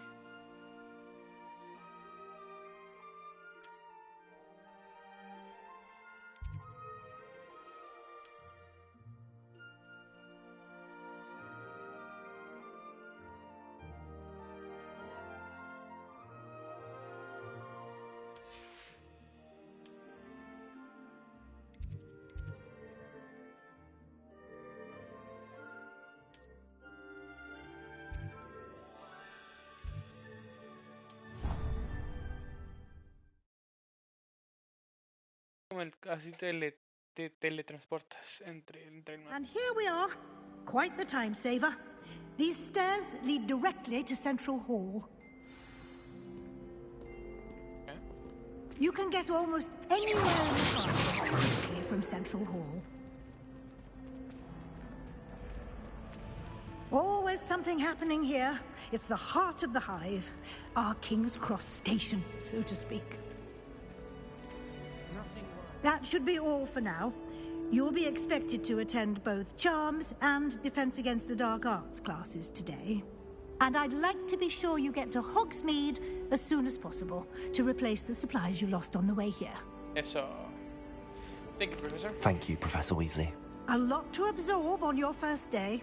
Así te teletransportas entre And here we are. Quite the time saver. These stairs lead directly to Central Hall. Okay. You can get almost anywhere in the castle from Central Hall. Always something happening here. It's the heart of the hive. Our King's Cross station, so to speak. That should be all for now. You'll be expected to attend both Charms and Defense Against the Dark Arts classes today. And I'd like to be sure you get to Hogsmeade as soon as possible to replace the supplies you lost on the way here. Eso. Thank you, Professor. Thank you, Professor Weasley. A lot to absorb on your first day,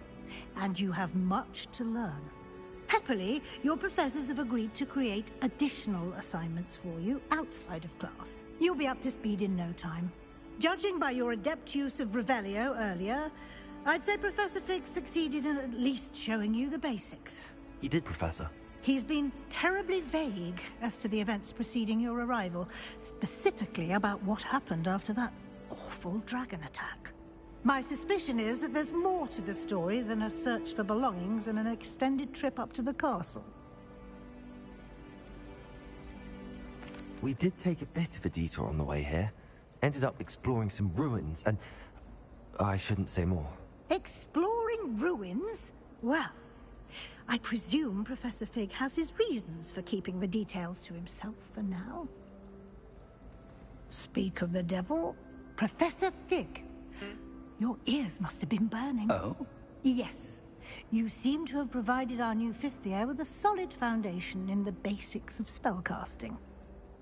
and you have much to learn. Happily, your professors have agreed to create additional assignments for you outside of class. You'll be up to speed in no time. Judging by your adept use of Revelio earlier, I'd say Professor Fig succeeded in at least showing you the basics. He did, Professor. He's been terribly vague as to the events preceding your arrival, specifically about what happened after that awful dragon attack. My suspicion is that there's more to the story than a search for belongings and an extended trip up to the castle. we did take a bit of a detour on the way here. Ended up exploring some ruins, and I shouldn't say more. Exploring ruins? Well, I presume Professor Fig has his reasons for keeping the details to himself for now. Speak of the devil, Professor Fig. Your ears must have been burning. Oh? Yes. You seem to have provided our new fifth year with a solid foundation in the basics of spellcasting.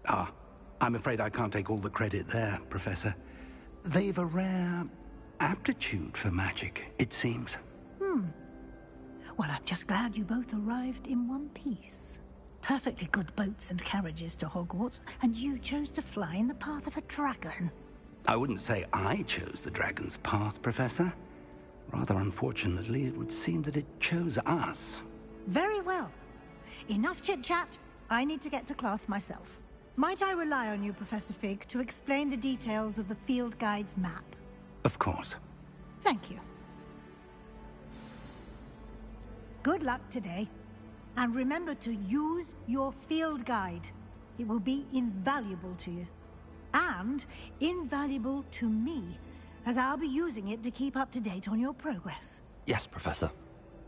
Ah, I'm afraid I can't take all the credit there, Professor. They've a rare aptitude for magic, it seems. Well, I'm just glad you both arrived in one piece. Perfectly good boats and carriages to Hogwarts, and you chose to fly in the path of a dragon. I wouldn't say I chose the dragon's path, Professor. Rather unfortunately, it would seem that it chose us. Very well. Enough chit-chat. I need to get to class myself. Might I rely on you, Professor Fig, to explain the details of the field guide's map? Of course. Thank you. Good luck today. And remember to use your field guide. It will be invaluable to you. And invaluable to me, as I'll be using it to keep up to date on your progress. Yes, Professor.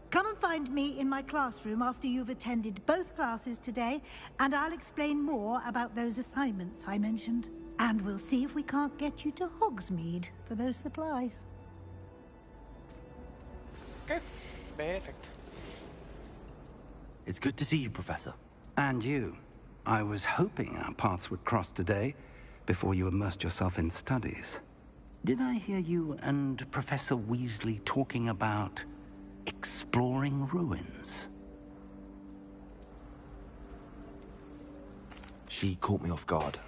Come and find me in my classroom after you've attended both classes today, and I'll explain more about those assignments I mentioned. And we'll see if we can't get you to Hogsmeade for those supplies. Okay, perfect. It's good to see you, Professor. And you. I was hoping our paths would cross today, before you immersed yourself in studies. Did I hear you and Professor Weasley talking about exploring ruins? She caught me off guard.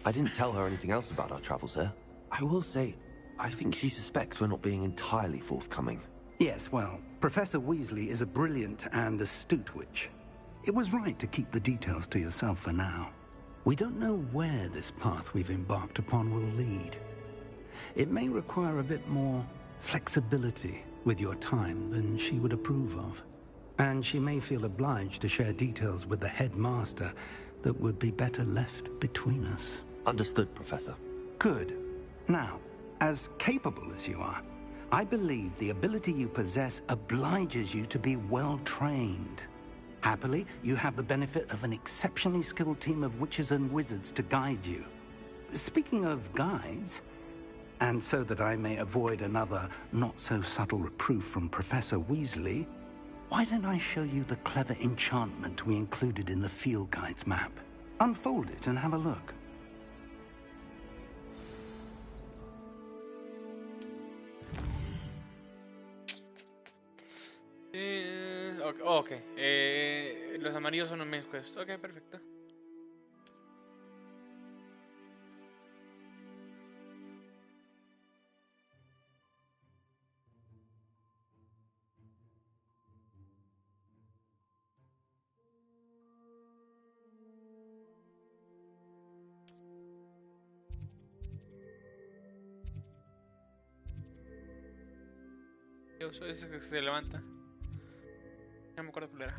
I didn't tell her anything else about our travels here. I will say, I think she suspects we're not being entirely forthcoming. Yes, well, Professor Weasley is a brilliant and astute witch. It was right to keep the details to yourself for now. We don't know where this path we've embarked upon will lead. It may require a bit more flexibility with your time than she would approve of. And she may feel obliged to share details with the headmaster that would be better left between us. Understood, Professor. Good. Now, as capable as you are, I believe the ability you possess obliges you to be well-trained. Happily, you have the benefit of an exceptionally skilled team of witches and wizards to guide you. Speaking of guides, and so that I may avoid another not-so-subtle reproof from Professor Weasley, why don't I show you the clever enchantment we included in the field guide's map? Unfold it and have a look. Ok. Los amarillos son los main quests. Ok, perfecto. Yo soy ese que se levanta. No me acuerdo cuál era.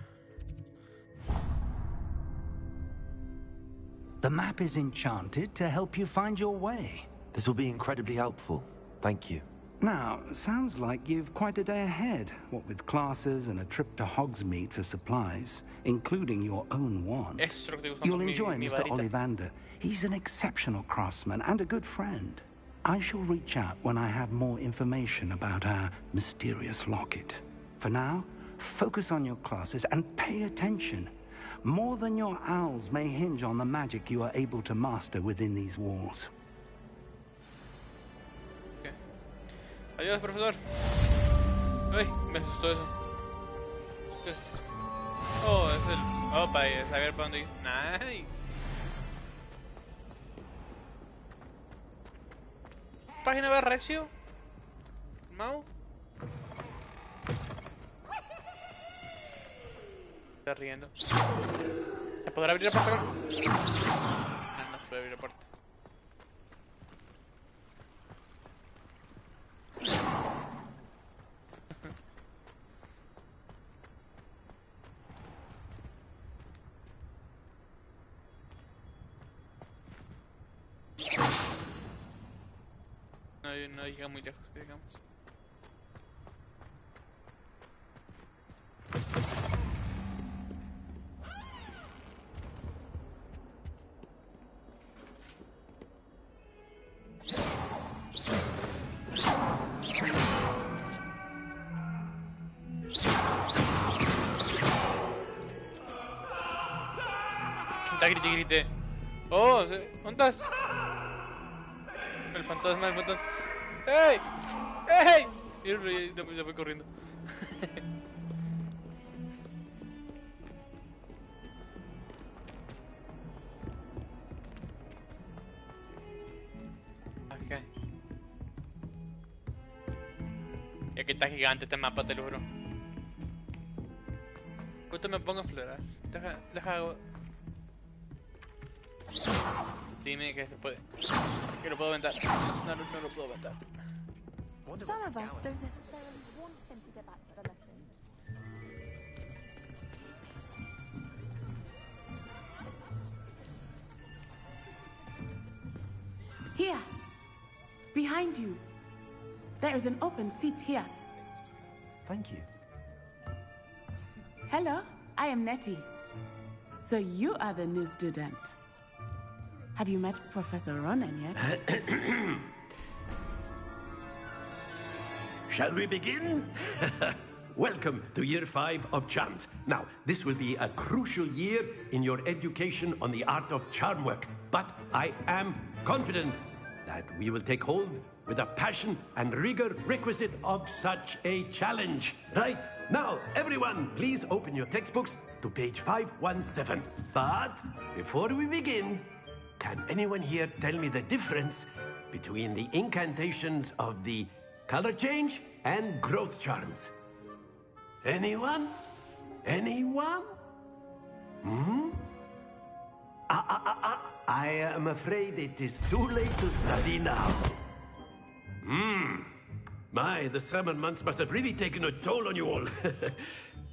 The map is enchanted to help you find your way. This will be incredibly helpful. Thank you. Now, sounds like you've quite a day ahead, what with classes and a trip to Hogsmeade for supplies, including your own wand. You'll enjoy Mr. Ollivander. He's an exceptional craftsman and a good friend. I shall reach out when I have more information about our mysterious locket. For now, focus on your classes and pay attention. More than your owls may hinge on the magic you are able to master within these walls. Okay. Adiós, profesor. Uy, me asustó eso. Oh, es el... Oh, para saber para dónde ir. Nice. Página de recio. Mau. Está riendo. ¿Se podrá abrir la puerta? No, no se puede abrir la puerta. no llega muy lejos, digamos. Grite. Oh, ¿dónde estás? El fantasma. ¡Hey! ¡Hey! Y ya voy corriendo. Ok. Ya que está gigante este mapa, te lo juro. Justo me pongo a explorar. Deja. Dime que se puede. Que lo puedo aventar. No lo puedo aventar. Some of us don't necessarily want him to get back to the lesson. Here. Behind you. There is an open seat here. Thank you. Hello, I am Nettie. So you are the new student. Have you met Professor Ronan yet? Shall we begin? Welcome to Year 5 of Charms. Now, this will be a crucial year in your education on the art of charm work. But I am confident that we will take hold with the passion and rigor requisite of such a challenge. Right, now, everyone, please open your textbooks to page 517. But before we begin, can anyone here tell me the difference between the incantations of the color change and growth charms? Anyone? Anyone? I am afraid it is too late to study now. My, the summer months must have really taken a toll on you all.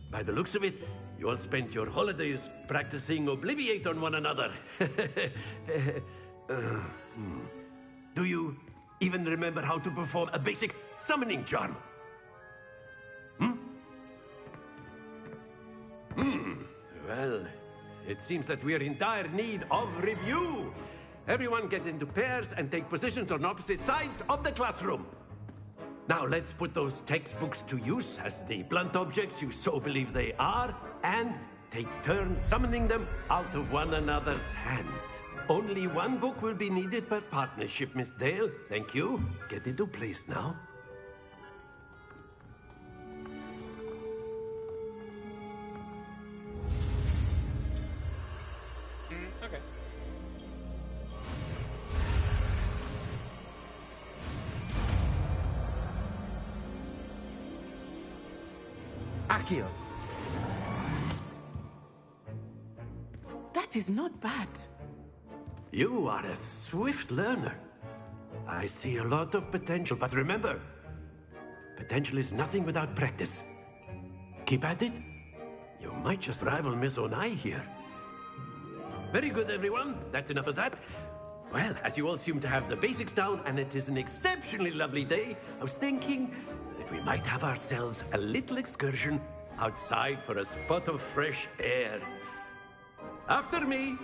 By the looks of it, you all spent your holidays practicing Obliviate on one another. Do you even remember how to perform a basic summoning charm? Well, it seems that we are in dire need of review. Everyone get into pairs and take positions on opposite sides of the classroom. Now let's put those textbooks to use as the blunt objects you so believe they are, and take turns summoning them out of one another's hands. Only one book will be needed per partnership, Miss Dale. Thank you. Get into place now. Okay. Accio. That is not bad. You are a swift learner. I see a lot of potential, but remember, potential is nothing without practice. Keep at it. You might just rival Miss Onai here. Very good, everyone. That's enough of that. Well, as you all seem to have the basics down, and it is an exceptionally lovely day, I was thinking that we might have ourselves a little excursion outside for a spot of fresh air. After me.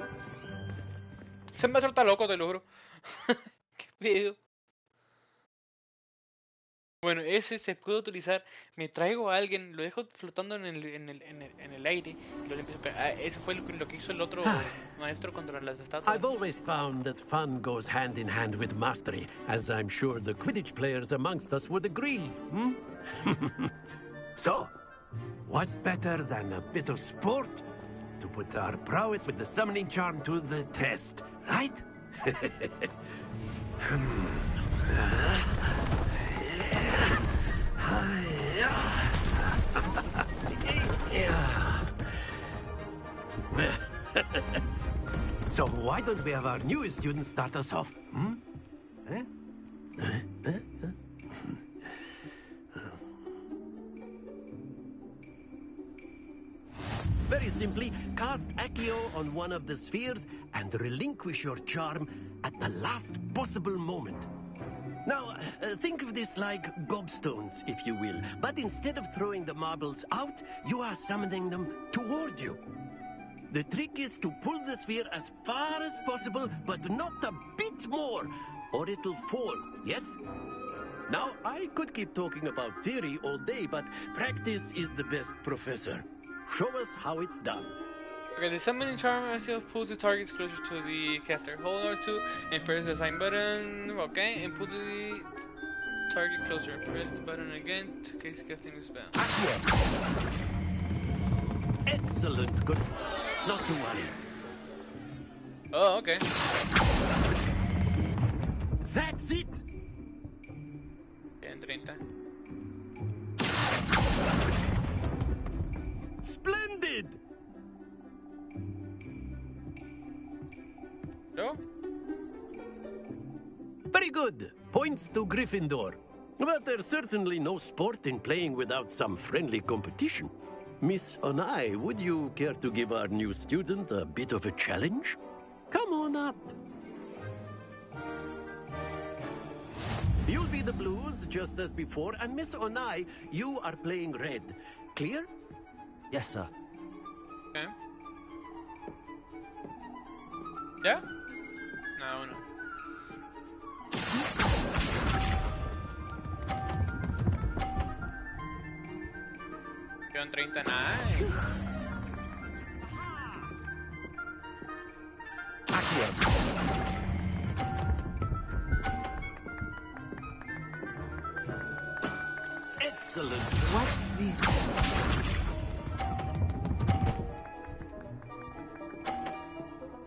Se me suelta loco, te lo juro. Qué pedo. Bueno, ese se puede utilizar. Me traigo a alguien, lo dejo flotando en el aire y lo empiezo a... Eso fue lo que hizo el otro maestro contra las estatuas. I've always found that fun goes hand in hand with mastery, as I'm sure the Quidditch players amongst us would agree. So, what better than a bit of sport to put our prowess with the summoning charm to the test, right? So why don't we have our newest student start us off? Very simply, cast Accio on one of the spheres and relinquish your charm at the last possible moment. Now, think of this like gobstones, if you will. But instead of throwing the marbles out, you are summoning them toward you. The trick is to pull the sphere as far as possible, but not a bit more, or it'll fall, yes? Now, I could keep talking about theory all day, but practice is the best professor. Show us how it's done. Okay, the summoning charm itself pulls the targets closer to the caster. Hold R2 and press the sign button. Okay, and pull the target closer. Press the button again to case casting the spell. Excellent. Good. Not to worry. Oh, okay. That's it. En 30. Splendid. No? Very good. Points to Gryffindor. But there's certainly no sport in playing without some friendly competition. Miss Onai, would you care to give our new student a bit of a challenge? Come on up. You'll be the blues, just as before, and Miss Onai, you are playing red. Clear? Yes, sir. Okay. Yeah? No, no. Quedan 30, nice. Excellent. Watch this.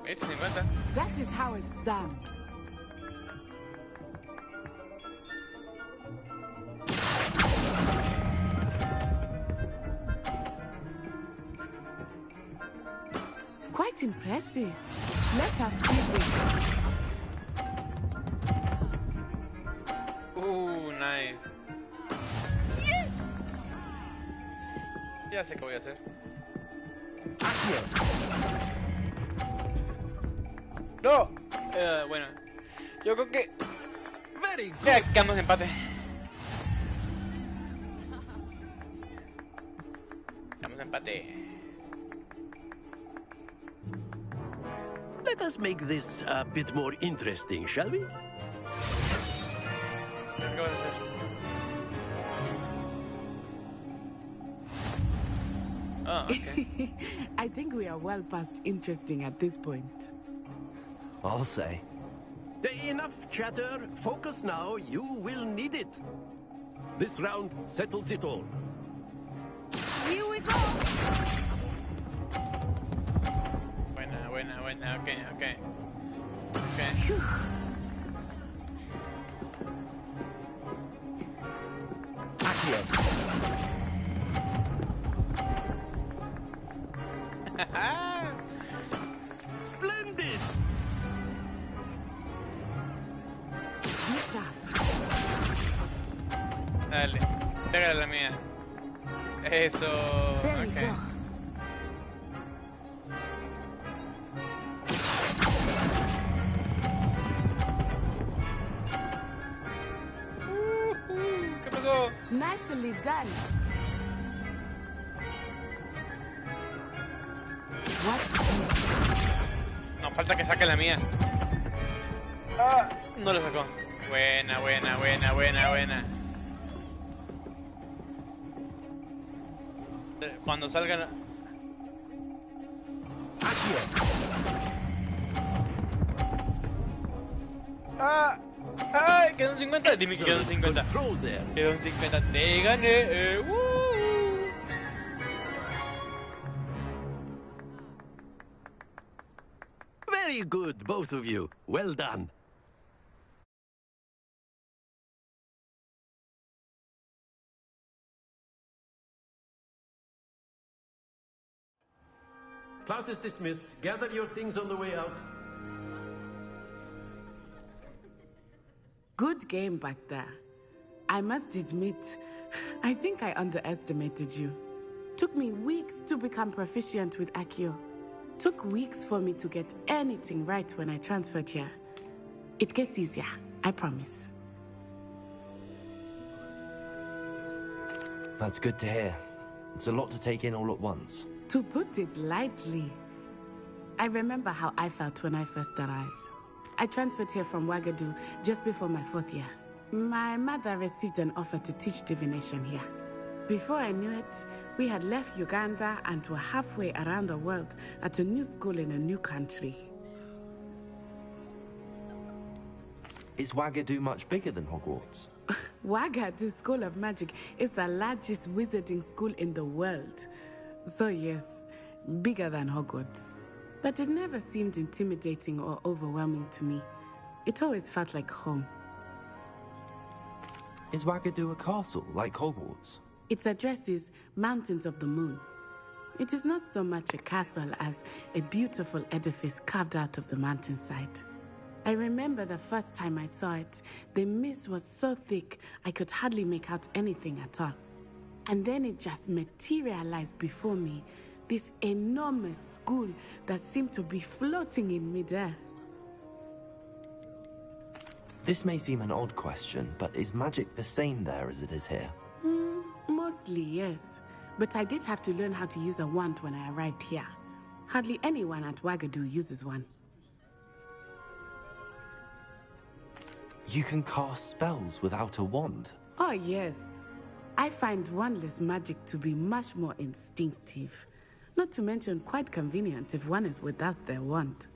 It's 50. That is how it's done. Quite impressive. Let us see this. Ooh, nice. Yes! Ya sé qué voy a hacer. No. Bueno, yo creo que ya quedamos en empate. Quedamos en empate. Let us make this a bit more interesting, shall we? ¿Qué vas a hacer? Oh, okay. I think we are well past interesting at this point. I'll say. Enough chatter. Focus now. You will need it. This round settles it all. Here we go. Buena. Okay. Splendid. Dale, pégale la mía. Eso. Okay. ¿Qué pasó? Nicely done. No, falta que saque la mía. Ah, no lo sacó. Buena. Cuando salga la... ¡Ay! Quedó un 50. Dime que quedó un 50. Quedó un 50. Te gané. Very good, both of you. Well done. Class is dismissed. Gather your things on the way out. Good game back there. I must admit, I think I underestimated you. Took me weeks to become proficient with Accio. Took weeks for me to get anything right when I transferred here. It gets easier, I promise. That's good to hear. It's a lot to take in all at once. To put it lightly, I remember how I felt when I first arrived. I transferred here from Wagadu just before my 4th year. My mother received an offer to teach divination here. Before I knew it, we had left Uganda and were halfway around the world at a new school in a new country. Is Wagadu much bigger than Hogwarts? Wagadu School of Magic is the largest wizarding school in the world. So yes, bigger than Hogwarts. But it never seemed intimidating or overwhelming to me. It always felt like home. Is Wagadu a castle, like Hogwarts? Its address is Mountains of the Moon. It is not so much a castle as a beautiful edifice carved out of the mountainside. I remember the first time I saw it, the mist was so thick I could hardly make out anything at all. And then it just materialized before me, this enormous school that seemed to be floating in midair. This may seem an odd question, but is magic the same there as it is here? Mostly, yes. But I did have to learn how to use a wand when I arrived here. Hardly anyone at Wagadu uses one. You can cast spells without a wand? Oh, yes. I find wandless magic to be much more instinctive. Not to mention quite convenient if one is without their wand.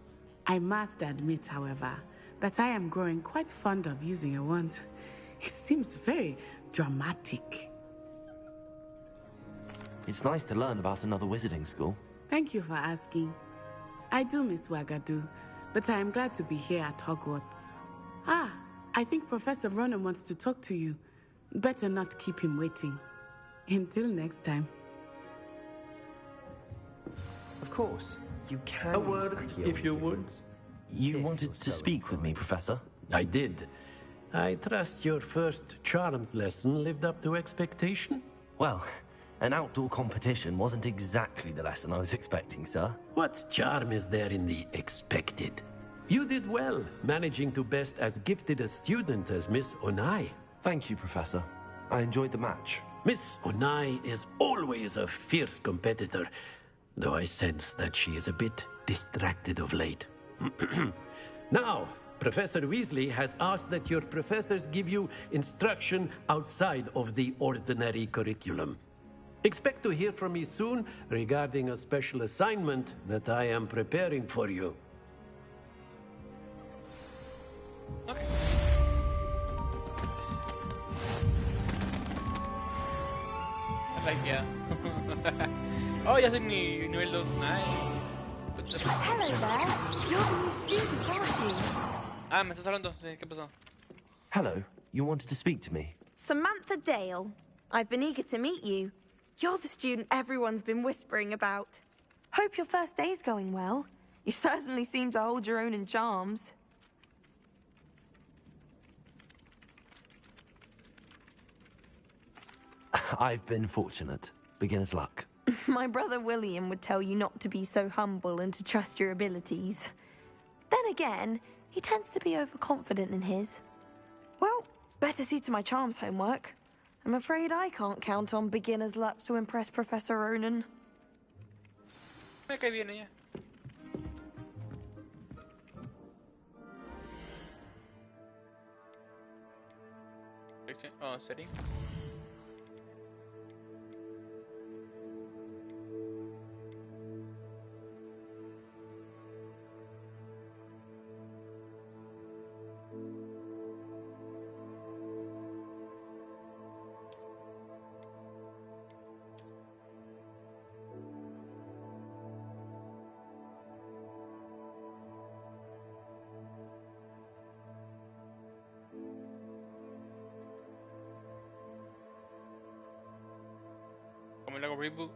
I must admit, however, that I am growing quite fond of using a wand. It seems very dramatic. It's nice to learn about another wizarding school. Thank you for asking. I do miss Wagadu, but I am glad to be here at Hogwarts. I think Professor Ronan wants to talk to you. Better not keep him waiting. Until next time. Of course, you can. A word, if you would. You wanted to speak with me, Professor? I did. I trust your first charms lesson lived up to expectation? Well, an outdoor competition wasn't exactly the lesson I was expecting, sir. What charm is there in the expected? You did well, managing to best as gifted a student as Miss Onai. Thank you, Professor. I enjoyed the match. Miss Onai is always a fierce competitor, though I sense that she is a bit distracted of late. Now, Professor Weasley has asked that your professors give you instruction outside of the ordinary curriculum. Expect to hear from me soon regarding a special assignment that I am preparing for you. Okay. Ya. Oh, ya soy nivel 2. Nice. Hello there. You're the new student, aren't you? Me estás hablando. Sí, ¿qué pasó? Hello. You wanted to speak to me? Samantha Dale. I've been eager to meet you. You're the student everyone's been whispering about. Hope your first day's going well. You certainly seem to hold your own in charms. I've been fortunate. Beginner's luck. My brother William would tell you not to be so humble and to trust your abilities. Then again, he tends to be overconfident in his. Well, better see to my charms homework. I'm afraid I can't count on beginner's luck to impress Professor Ronan. Me cae bien ella. Oh, ¿serio? ¿Cómo le hago reboot?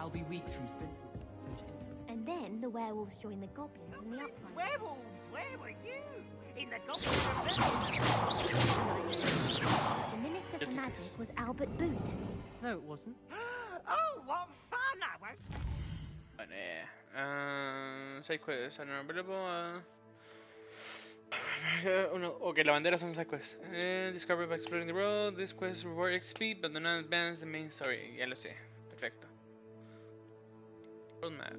I'll be weeks from And then the werewolves join the goblins in the uprising. Werewolves, where were you? In the goblins. The Minister for Magic was Albert Boot. No, it wasn't. Oh, what fun! I won't. Side quests are available. Okay, la bandera son side quests. Discover by exploring the world. This quest reward XP, but do not advance the main story. Ya lo sé. Perfecto. World map.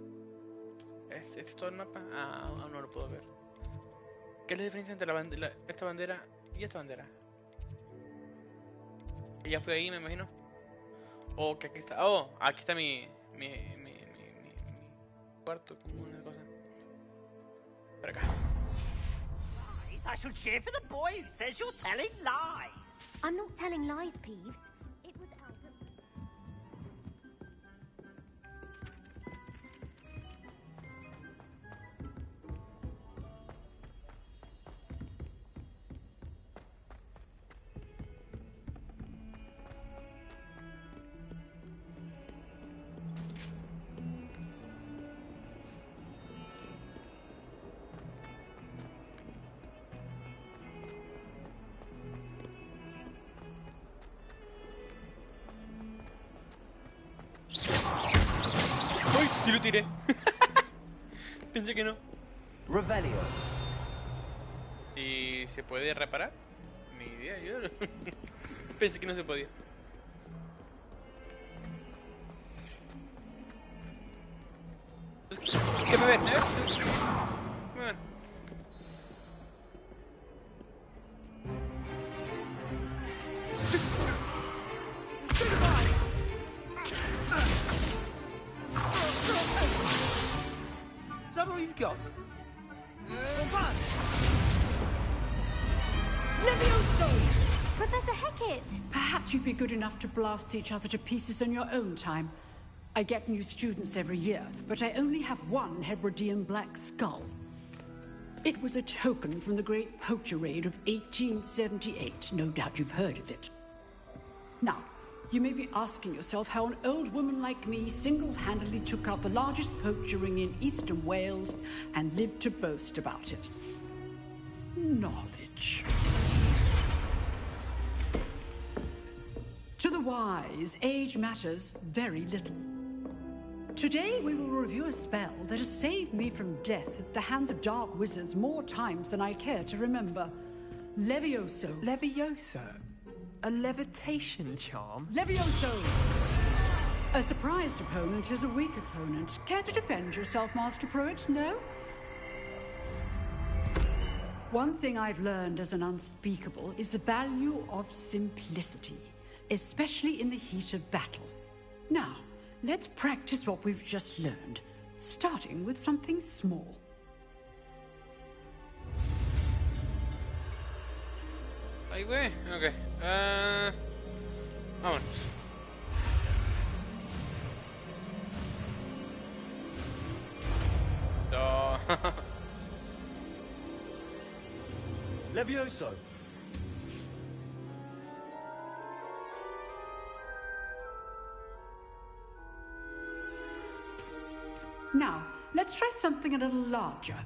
¿Este es todo el mapa? Aún no lo puedo ver. ¿Qué es la diferencia entre esta bandera y esta bandera? Ya fui ahí, me imagino. Oh, que aquí está. Oh, aquí está mi cuarto, como una cosa. Para acá. I shall cheer for the boy who says you're telling lies. I'm not telling lies, Peeves. It was Albert. Sí lo tiré. Pensé que no. Revelio. ¿Y se puede reparar? Ni idea, yo pensé que no se podía. ¿Qué me ven? Me ven. Is that all you've got? Levioso! Professor Hecat! Perhaps you'd be good enough to blast each other to pieces on your own time. I get new students every year, but I only have one Hebridean black skull. It was a token from the Great Poacher Raid of 1878. No doubt you've heard of it. Now, you may be asking yourself how an old woman like me single-handedly took out the largest poacher ring in eastern Wales and lived to boast about it. Knowledge. To the wise, age matters very little. Today we will review a spell that has saved me from death at the hands of dark wizards more times than I care to remember. Levioso. Levioso? A levitation charm? Levioso! A surprised opponent is a weak opponent. Care to defend yourself, Master Pruitt? No? One thing I've learned as an unspeakable is the value of simplicity, especially in the heat of battle. Now, let's practice what we've just learned, starting with something small. Ahí, güey. Ok. Vámonos. No. Levioso. Now, let's try something a little larger.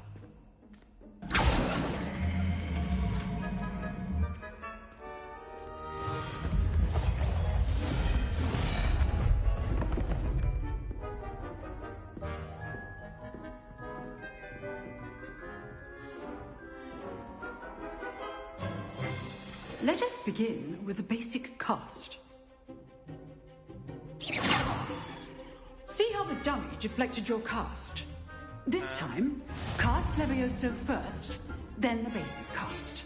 Let us begin with a basic cast. See how the dummy deflected your cast? This time, cast Levioso first, then the basic cast.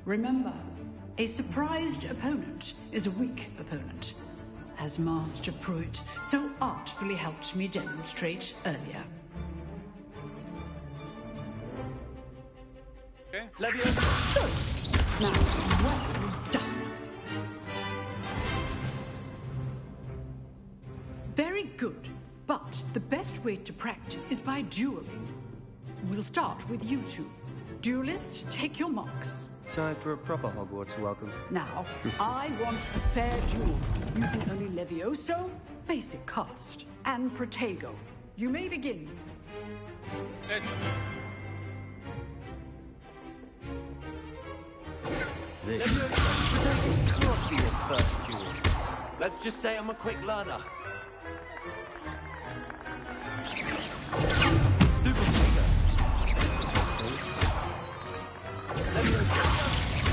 Remember, a surprised opponent is a weak opponent, as Master Pruitt so artfully helped me demonstrate earlier. Okay. Levioso! Good! Now, well done. Very good, but the best way to practice is by dueling. We'll start with you two. Duelists, take your marks. Time for a proper Hogwarts welcome. Now, I want a fair duel, using only Levioso basic cast and Protego. You may begin. Let's just say I'm a quick learner.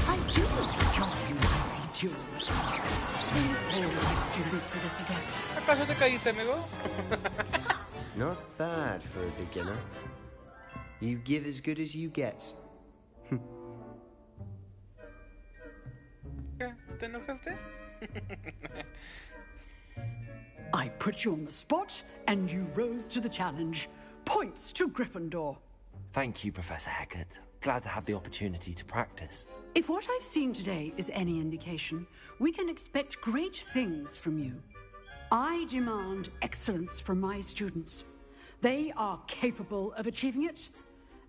I do enjoy my duels. All the students for this again. ¿Acaso te caíste, amigo? Not bad for a beginner. You give as good as you get. ¿Te enojaste? I put you on the spot, and you rose to the challenge. Points to Gryffindor. Thank you, Professor Hecat. Glad to have the opportunity to practice. If what I've seen today is any indication, we can expect great things from you. I demand excellence from my students. They are capable of achieving it,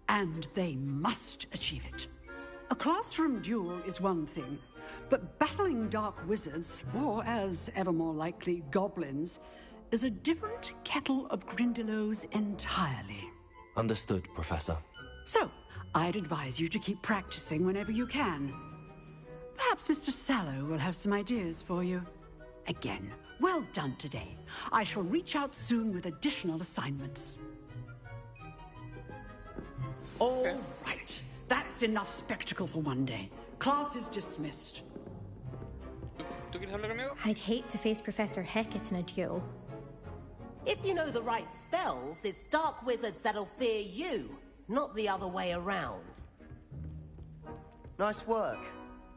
and they must achieve it. A classroom duel is one thing, but battling dark wizards, or as ever more likely, goblins, is a different kettle of Grindylows entirely. Understood, Professor. So, I'd advise you to keep practicing whenever you can. Perhaps Mr. Sallow will have some ideas for you. Again, well done today. I shall reach out soon with additional assignments. All right. That's enough spectacle for one day. Class is dismissed. ¿Tú quieres hablar conmigo? I'd hate to face Professor Hecat in a duel. If you know the right spells, it's dark wizards that'll fear you, not the other way around. Nice work.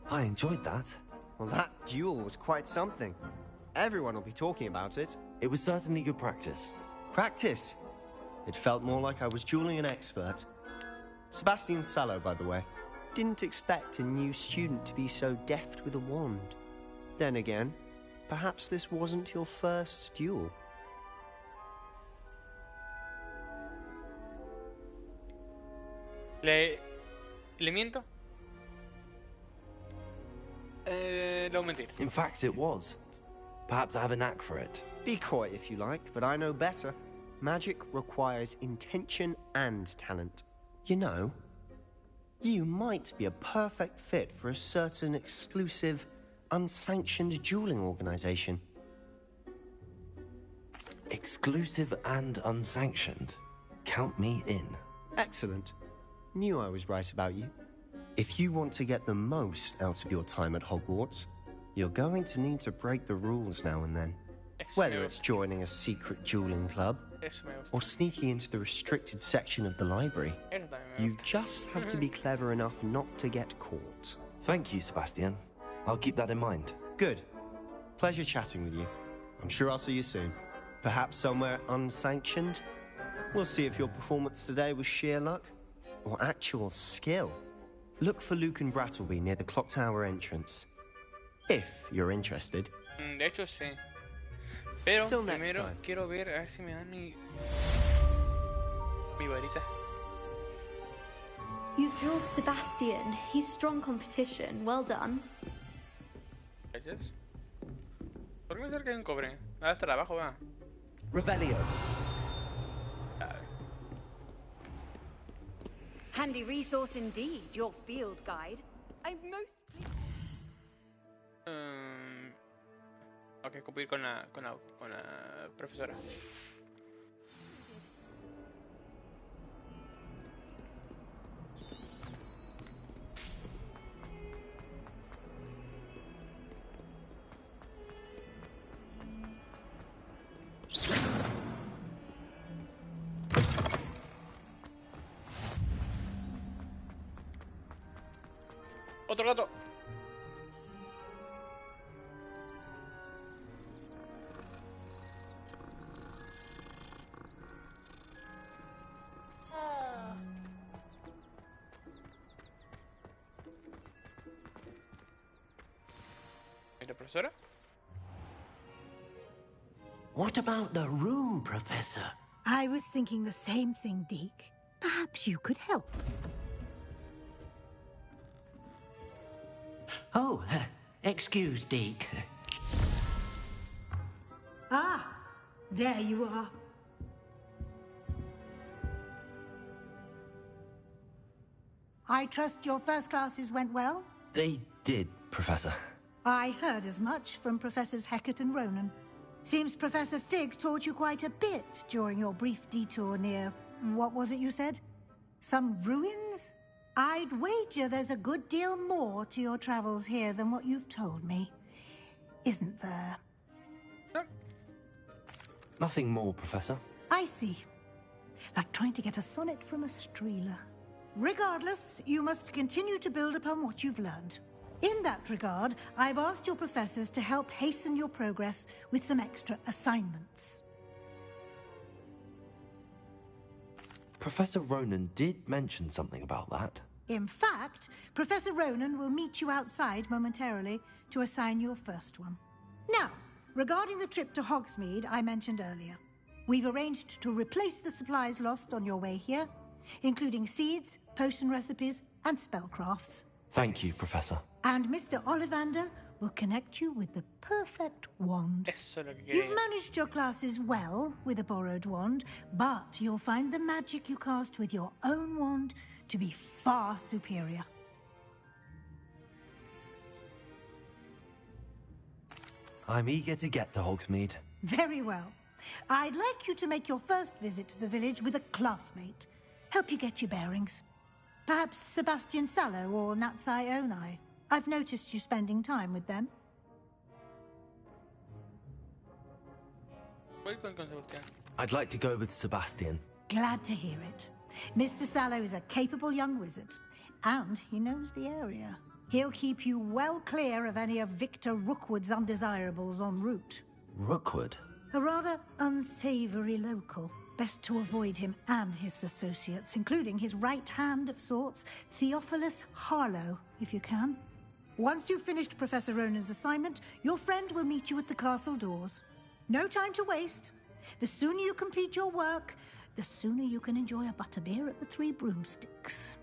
I enjoyed that. Well, that duel was quite something. Everyone will be talking about it. It was certainly good practice. Practice? It felt more like I was dueling an expert. Sebastian Sallow, by the way. Didn't expect a new student to be so deft with a wand. Then again, perhaps this wasn't your first duel. ¿Le miento? Le voy a mentir. In fact, it was. Perhaps I have a knack for it. Be coy if you like, but I know better. Magic requires intention and talent. You know, you might be a perfect fit for a certain exclusive, unsanctioned dueling organization. Exclusive and unsanctioned? Count me in. Excellent. Knew I was right about you. If you want to get the most out of your time at Hogwarts, you're going to need to break the rules now and then. Whether it's joining a secret dueling club, or sneaking into the restricted section of the library, you just have to be clever enough not to get caught. Thank you, Sebastian. I'll keep that in mind. Good. Pleasure chatting with you. I'm sure I'll see you soon. Perhaps somewhere unsanctioned? We'll see if your performance today was sheer luck or actual skill. Look for Luke and Brattleby near the clock tower entrance. If you're interested. De hecho, sí. Pero Till next primero time. quiero ver a ver si me dan mi varita. You drilled Sebastian. He's strong competition. Well done. Gracias. ¿Por qué me acerca un cobre? Ah, hasta abajo va. Revelio. Handy resource indeed, your field guide. I'm most pleased. Ok, cumplir con la profesora. Otro gato. ¿Y la profesora? What about the room, Professor? I was thinking the same thing, Deke. Perhaps you could help. Oh, excuse, Deke. Ah, There you are. I trust your first classes went well? They did, Professor. I heard as much from Professors Hecat and Ronan. Seems Professor Fig taught you quite a bit during your brief detour near... what was it you said? Some ruins? I'd wager there's a good deal more to your travels here than what you've told me. Isn't there? Nothing more, Professor. I see. Like trying to get a sonnet from a streeler. Regardless, you must continue to build upon what you've learned. In that regard, I've asked your professors to help hasten your progress with some extra assignments. Professor Ronan did mention something about that. In fact, Professor Ronan will meet you outside momentarily to assign your first one. Now, regarding the trip to Hogsmeade I mentioned earlier, we've arranged to replace the supplies lost on your way here, including seeds, potion recipes, and spellcrafts. Thank you, Professor. And Mr. Ollivander will connect you with the perfect wand. You've managed your classes well with a borrowed wand, but you'll find the magic you cast with your own wand to be far superior. I'm eager to get to Hogsmeade. Very well. I'd like you to make your first visit to the village with a classmate. Help you get your bearings. Perhaps Sebastian Sallow or Natsai Onai. I've noticed you spending time with them. I'd like to go with Sebastian. Glad to hear it. Mr. Sallow is a capable young wizard, and he knows the area. He'll keep you well clear of any of Victor Rookwood's undesirables en route. Rookwood? A rather unsavory local. Best to avoid him and his associates, including his right hand of sorts, Theophilus Harlow, if you can. Once you've finished Professor Ronan's assignment, your friend will meet you at the castle doors. No time to waste. The sooner you complete your work, the sooner you can enjoy a butterbeer at the Three Broomsticks.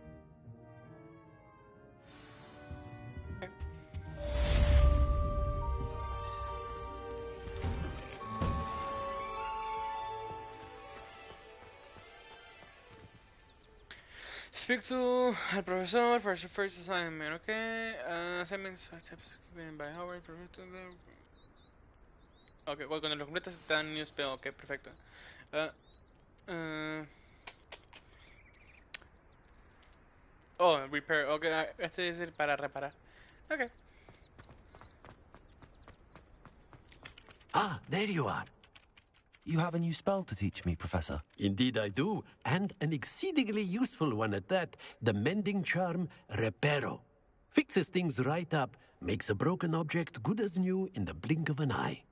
Speak to al profesor for your first assignment, okay? Assignments by Howard. Ok, bueno, cuando lo completas te dan new spell, ok, perfecto. Oh, repair, ok, este es el para reparar. Ok. Ah, there you are. You have a new spell to teach me, Professor. Indeed I do, and an exceedingly useful one at that. The mending charm, Reparo. Fixes things right up, makes a broken object good as new in the blink of an eye.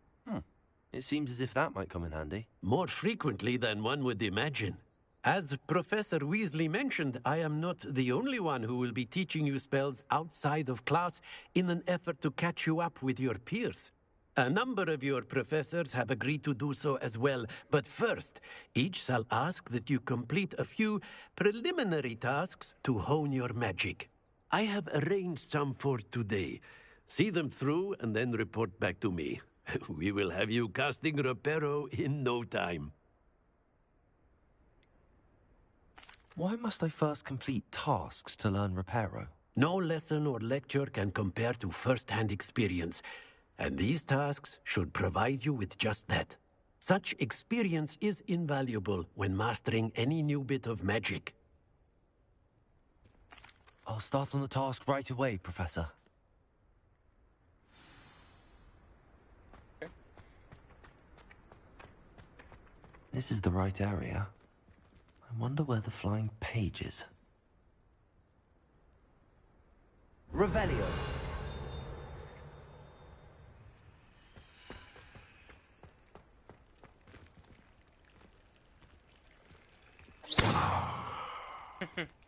It seems as if that might come in handy. More frequently than one would imagine. As Professor Weasley mentioned, I am not the only one who will be teaching you spells outside of class in an effort to catch you up with your peers. A number of your professors have agreed to do so as well, but first, each shall ask that you complete a few preliminary tasks to hone your magic. I have arranged some for today. See them through and then report back to me. We will have you casting Reparo in no time. Why must I first complete tasks to learn Reparo? No lesson or lecture can compare to first-hand experience. And these tasks should provide you with just that. Such experience is invaluable when mastering any new bit of magic. I'll start on the task right away, Professor. This is the right area. I wonder where the flying page is. Revelio.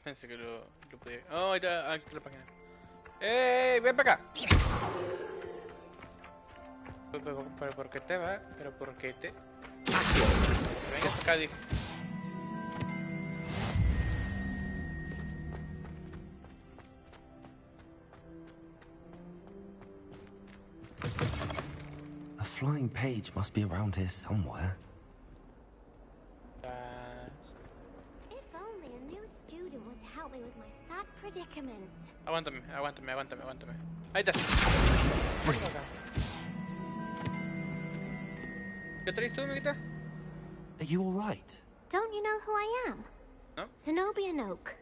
Pensé que lo podía... Oh, ahí está la página. ¡Ey! ¡Ven para acá! ¿Pero por qué te va? ¿Pero por qué te...? Venga acá, dije. A flying page must be around here somewhere. help me with my sad predicament. Aguántame. Ahí está. ¿Qué traes tú, amiguita? Are you alright? Don't you know who I am? No? Zenobia Noak,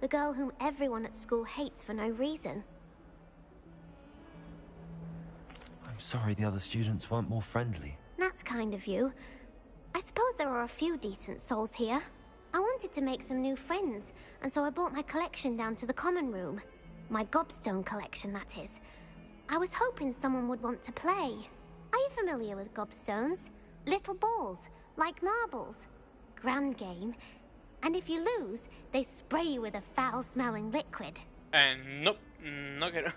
the girl whom everyone at school hates for no reason. I'm sorry the other students weren't more friendly. That's kind of you. I suppose there are a few decent souls here. I wanted to make some new friends, and so I brought my collection down to the common room. My gobstone collection, that is. I was hoping someone would want to play. Are you familiar with gobstones? Little balls, like marbles. Grand game. And if you lose, they spray you with a foul-smelling liquid. Nope. No quiero.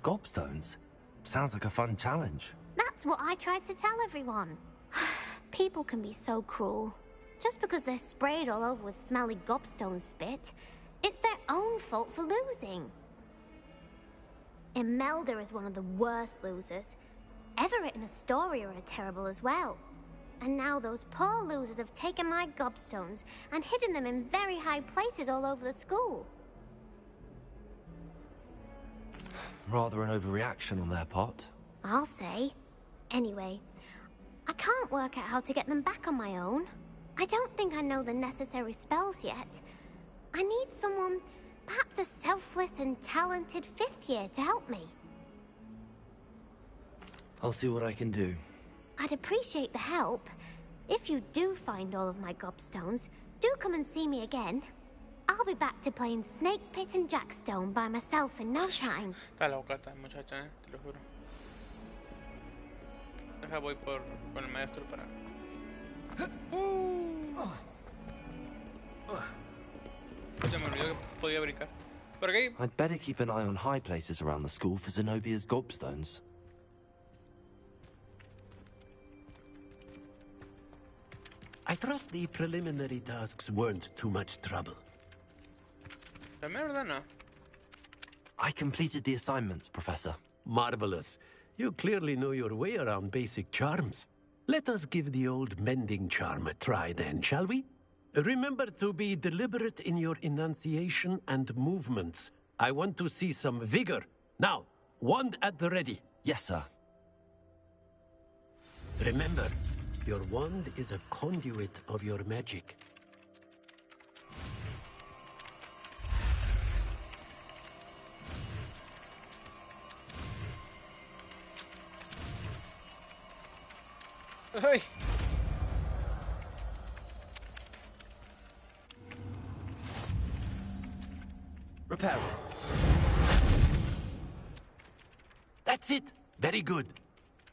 Gobstones? Sounds like a fun challenge. That's what I tried to tell everyone. People can be so cruel. Just because they're sprayed all over with smelly gobstone spit, it's their own fault for losing. Imelda is one of the worst losers. Everett and Astoria are terrible as well. And now those poor losers have taken my gobstones and hidden them in very high places all over the school. Rather an overreaction on their part. I'll say. Anyway, I can't work out how to get them back on my own. I don't think I know the necessary spells yet. I need someone, perhaps a selfless and talented 5th year to help me. I'll see what I can do. I'd appreciate the help. If you do find all of my gobstones, do come and see me again. I'll be back to playing Snake Pit and Jackstone by myself in no time. Está loca esta muchacha, te lo juro. Deja, voy con el maestro para... Se me olvidó que podía brincar. ¿Por qué? I'd better keep an eye on high places around the school for Zenobia's gobstones. I trust the preliminary tasks weren't too much trouble. La mierda no. I completed the assignments, Professor. Marvelous. You clearly know your way around basic charms. Let us give the old mending charm a try then, shall we? Remember to be deliberate in your enunciation and movements. I want to see some vigor. Now, wand at the ready. Yes, sir. Remember, your wand is a conduit of your magic. Hey. Repair. That's it. Very good.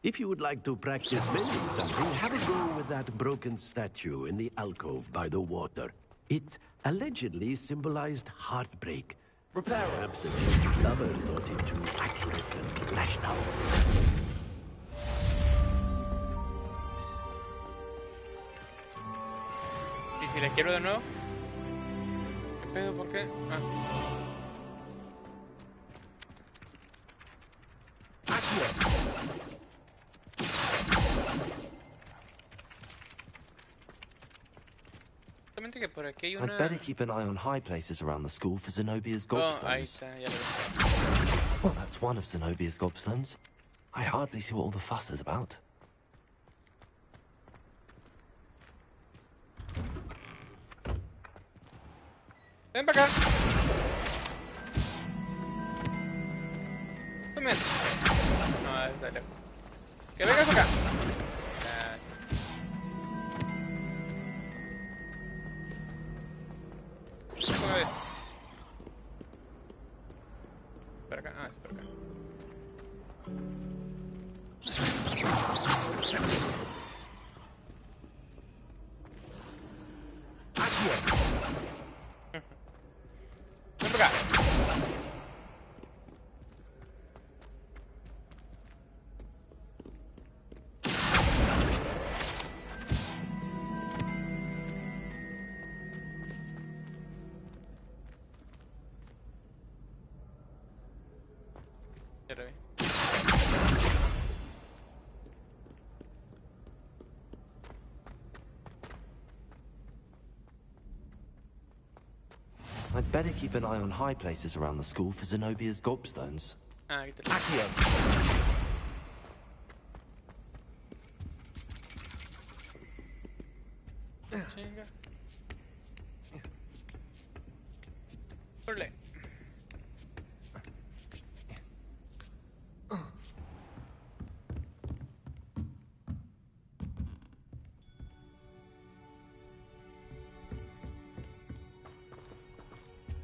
If you would like to practice mending something, have a go with that broken statue in the alcove by the water. It allegedly symbolized heartbreak. Repair. Perhaps a guilty lover thought it too accurate and lashed out. ¿Y si la quiero de nuevo? ¿Qué pedo? ¿Por qué? Ah. Solamente que por aquí hay una... I'd better keep an eye on high places around the school for Zenobia's gobstones. Oh, ahí está, ya lo veo. Well, that's one of Zenobia's gobstones. I hardly see what all the fuss is about. Ven para acá. Tome. No, está lejos. Que vengas acá. Una vez. Para acá. Ah, es para acá. Ven para acá. Ya lo vi. I'd better keep an eye on high places around the school for Zenobia's gobstones. Accio. Órale.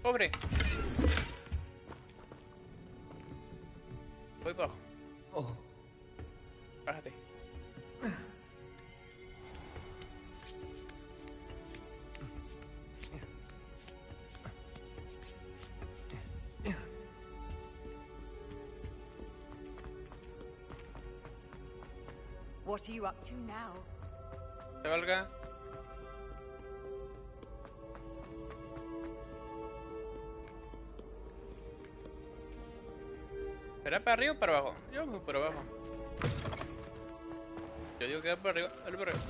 Pobre. Voy bajo. Oh. Bájate. What are you up to now? Se valga. ¿Será para arriba o para abajo? Yo voy para abajo. Yo digo que va para arriba, dale para arriba.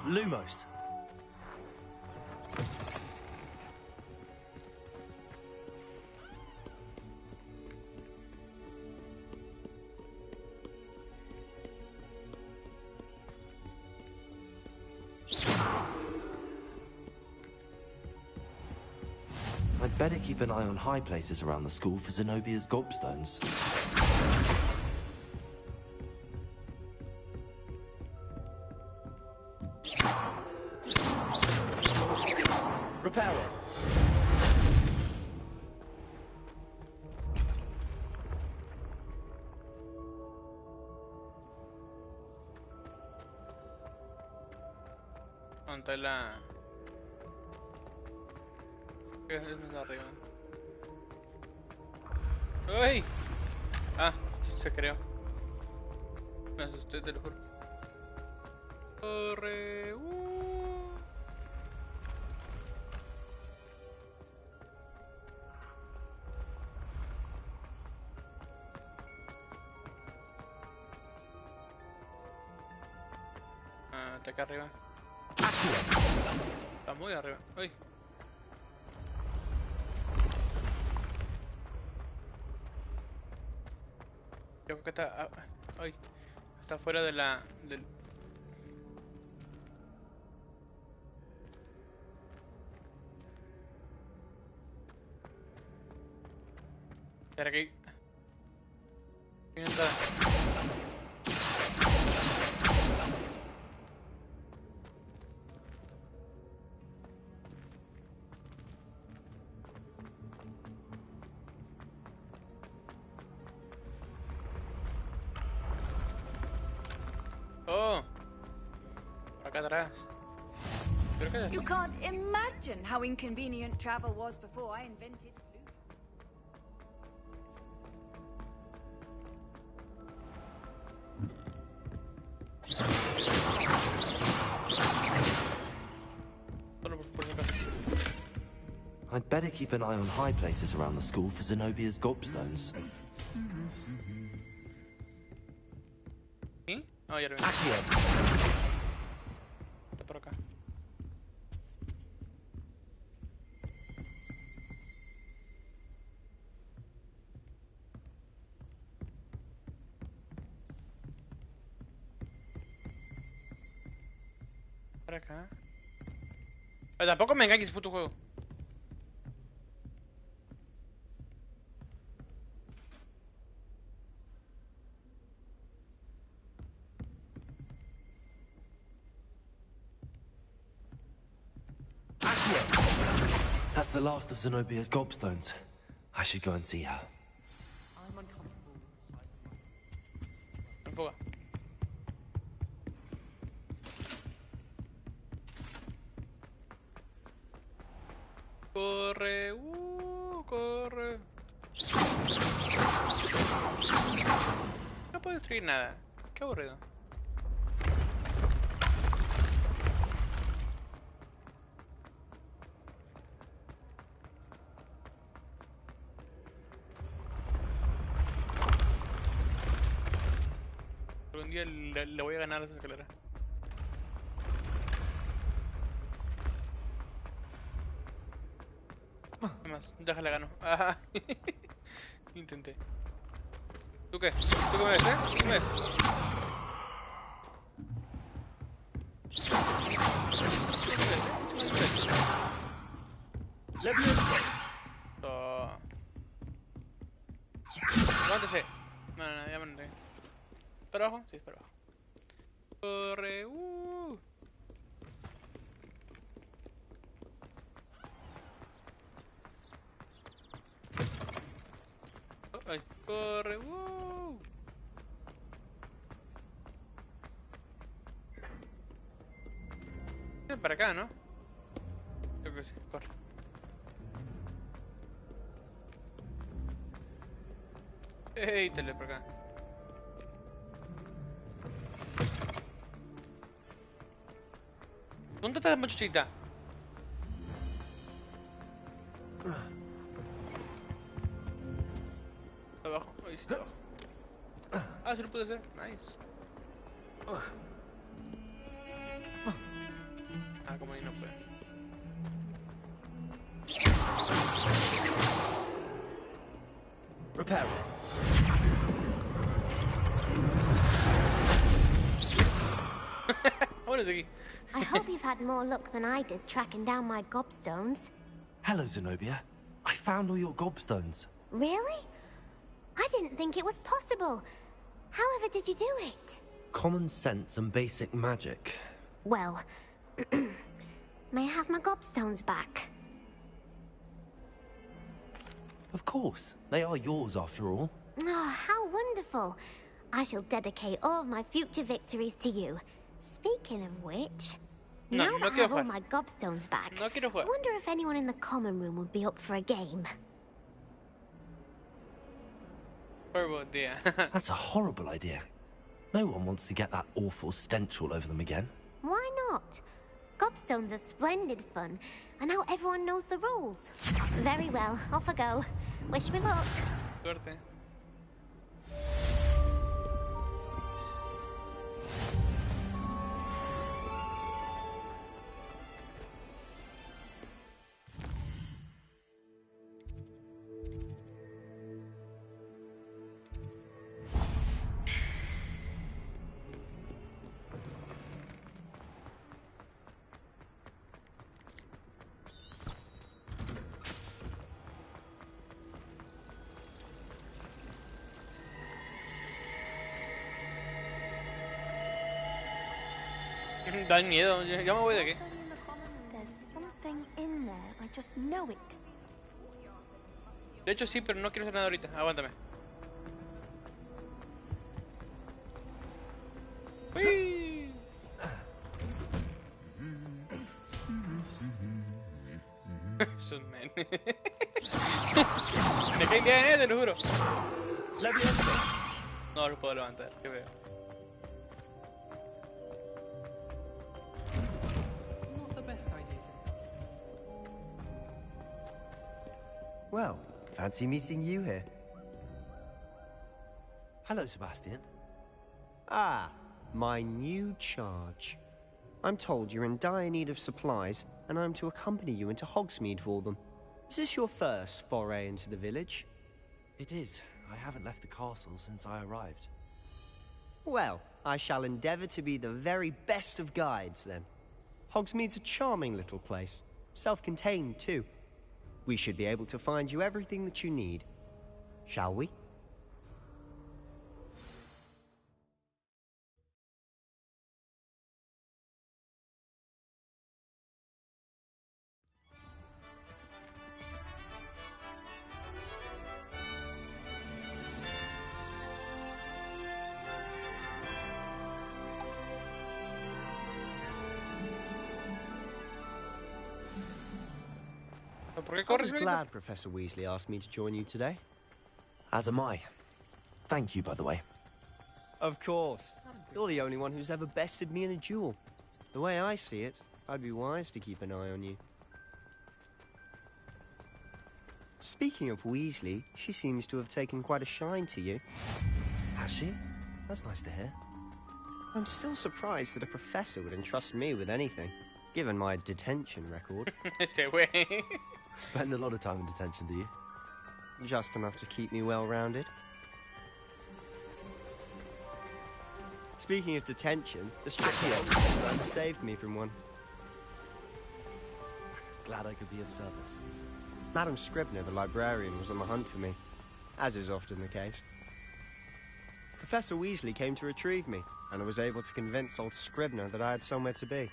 Lumos. I'd better keep an eye on high places around the school for Zenobia's gobstones. Repair it. Ponte la... ¿Qué es eso arriba? ¡Uy! Ah, se creó. Me asusté, te lo juro. Corre. Ah, está acá arriba. Está muy arriba. Uy. Yo creo que está... Ay, está fuera de la... del... ¿Será que hay una entrada? Oh, acá atrás. Creo que You can't imagine how inconvenient travel was before I invented flu. I'd better keep an eye on high places around the school for Zenobia's gobstones. ¿Sí? Oh, ya lo vi. Está por acá. Por acá. Pero tampoco me engañes, puto juego. That's the last of Zenobia's gobstones. I should go and see her. I'm uncomfortable. Empuja. Corre, corre. No puedo destruir nada. Qué aburrido. algún día le voy a ganar a esa escalera. Más, déjala gano. Ajá. Intenté. ¿Tú qué? ¿Tú qué me ves, ¿Tú me ves? Aguántese. No, ya me noté. ¿Para abajo? Sí, es para abajo. Corre, Ay, corre, Es para acá, ¿no? Creo que sí, corre. Ey, tele para acá. ¿Dónde está la muchachita? Abajo, ahí sí, abajo. Ah, sí lo pude hacer, nice. Ah, como ahí no puede. Repair. What is it? I hope you've had more luck than I did tracking down my gobstones. Hello, Zenobia. I found all your gobstones. Really? I didn't think it was possible. However did you do it? Common sense and basic magic. Well, may I have my gobstones back? Of course. They are yours after all. Oh, how wonderful. I shall dedicate all of my future victories to you. Speaking of which, now that I have all my gobstones back, I wonder if anyone in the common room would be up for a game. Horrible idea. That's a horrible idea. No one wants to get that awful stench all over them again. Why not? Gobstones are splendid fun, and now everyone knows the rules. Very well, off I go. Wish me luck. Suerte. Da miedo, ya me voy de aquí. There's something in there. I just know it. De hecho sí, pero no quiero hacer nada ahorita. Aguántame. ¡Uy! Me caen bien, te lo juro. No lo puedo levantar, qué veo. Well, fancy meeting you here. Hello, Sebastian. Ah, my new charge. I'm told you're in dire need of supplies, and I'm to accompany you into Hogsmeade for them. Is this your first foray into the village? It is. I haven't left the castle since I arrived. Well, I shall endeavour to be the very best of guides, then. Hogsmeade's a charming little place. Self-contained, too. We should be able to find you everything that you need. Shall we? I was glad Professor Weasley asked me to join you today. As am I. Thank you, by the way. Of course. You're the only one who's ever bested me in a duel. The way I see it, I'd be wise to keep an eye on you. Speaking of Weasley, she seems to have taken quite a shine to you. Has she? That's nice to hear. I'm still surprised that a professor would entrust me with anything, given my detention record. Spend a lot of time in detention, do you? Just enough to keep me well-rounded. Speaking of detention, the strictly old saved me from one. Glad I could be of service. Madam Scribner, the librarian, was on the hunt for me, as is often the case. Professor Weasley came to retrieve me, and I was able to convince old Scribner that I had somewhere to be.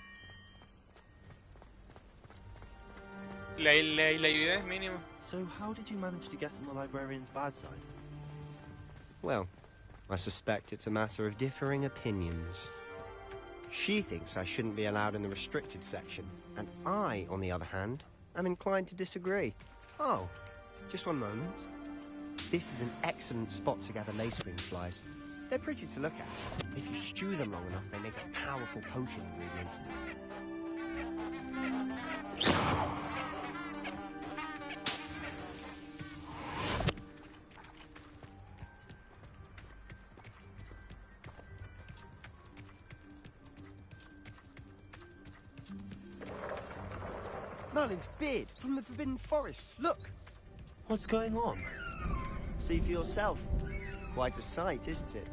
La ayuda es mínima. So how did you manage to get on the librarian's bad side? Well, I suspect it's a matter of differing opinions. She thinks I shouldn't be allowed in the restricted section, and I, on the other hand, am inclined to disagree. Oh, just one moment. This is an excellent spot to gather lacewing flies. They're pretty to look at. If you stew them long enough, they make a powerful potion ingredient. Merlin's beard from the Forbidden Forest. Look! What's going on? See for yourself. Quite a sight, isn't it?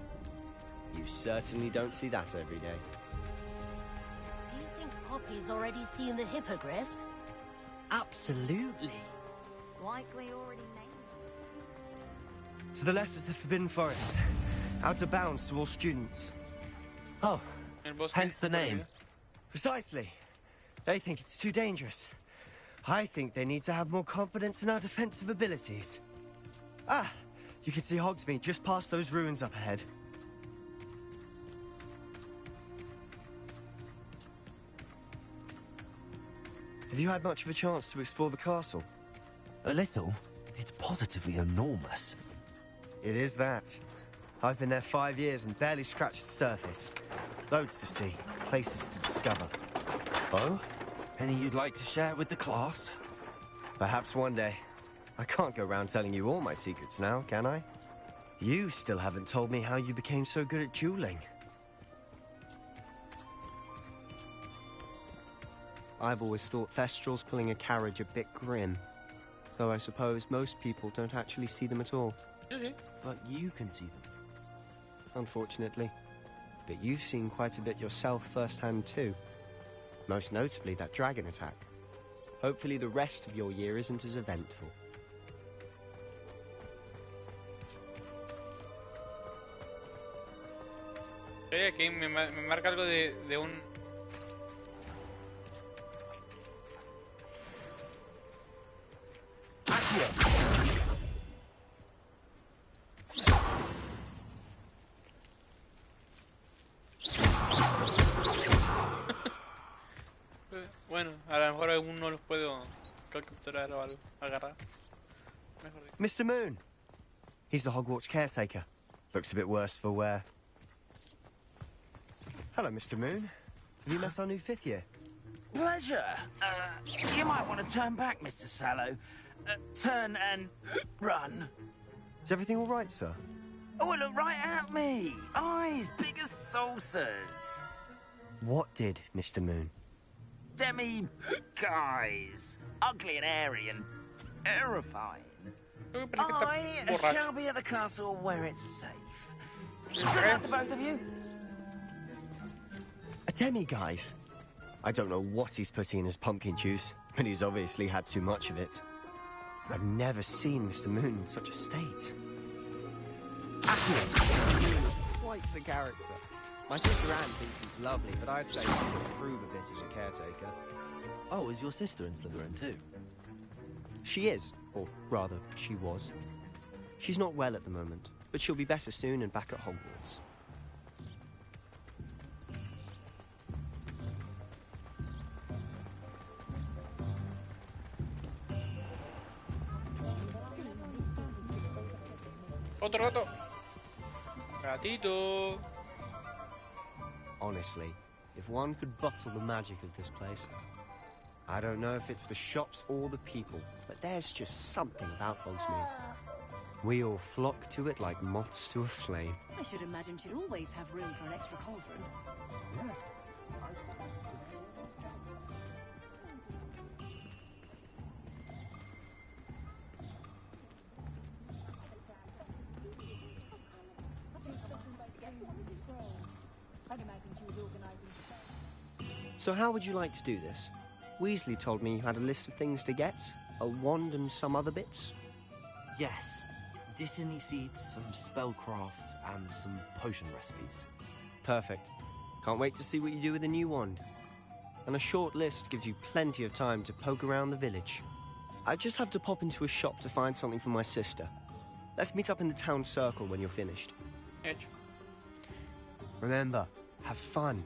You certainly don't see that every day. Do you think Poppy's already seen the hippogriffs? Absolutely. Like we already named. To the left is the Forbidden Forest. Out of bounds to all students. Oh, hence the name. Precisely. They think it's too dangerous. I think they need to have more confidence in our defensive abilities. Ah, you can see Hogsmeade just past those ruins up ahead. Have you had much of a chance to explore the castle? A little. It's positively enormous. It is that. I've been there 5 years and barely scratched the surface. Loads to see, places to discover. Oh? Any you'd like to share with the class? Perhaps one day. I can't go around telling you all my secrets now, can I? You still haven't told me how you became so good at dueling. I've always thought Thestrals pulling a carriage a bit grim. Though I suppose most people don't actually see them at all. But you can see them. Unfortunately. But you've seen quite a bit yourself firsthand too. Most notably that dragon attack. Hopefully the rest of your year isn't as eventful. Aquí me marca algo de un... Bueno, a lo mejor alguno los puedo capturar o algo, agarrar. Mr. Moon! He's the Hogwarts caretaker. Looks a bit worse for wear. Hello, Mr. Moon. Have you met our new 5th year? Pleasure. You might want to turn back, Mr. Sallow. Turn and run. Is everything all right, sir? Oh, look right at me. Eyes big as saucers. What did, Mr. Moon? Demi-guys. Ugly and airy and terrifying. I shall be at the castle where it's safe. Good luck to both of you. A demi-guise? I don't know what he's putting in his pumpkin juice, but he's obviously had too much of it. I've never seen Mr. Moon in such a state. Mr. Moon is quite the character. My sister Anne thinks he's lovely, but I'd say he could improve a bit as a caretaker. Oh, is your sister in Slytherin too? She is, or rather, she was. She's not well at the moment, but she'll be better soon and back at Hogwarts. Otro gato. Gatito. Honestly, if one could bottle the magic of this place. I don't know if it's the shops or the people, but there's just something about Hogsmeade. We all flock to it like moths to a flame. I should imagine she'd always have room for an extra cauldron. So how would you like to do this? Weasley told me you had a list of things to get, a wand and some other bits. Yes. Dittany seeds, some spellcrafts, and some potion recipes. Perfect. Can't wait to see what you do with the new wand. And a short list gives you plenty of time to poke around the village. I just have to pop into a shop to find something for my sister. Let's meet up in the town circle when you're finished. Hecho. Remember, have fun.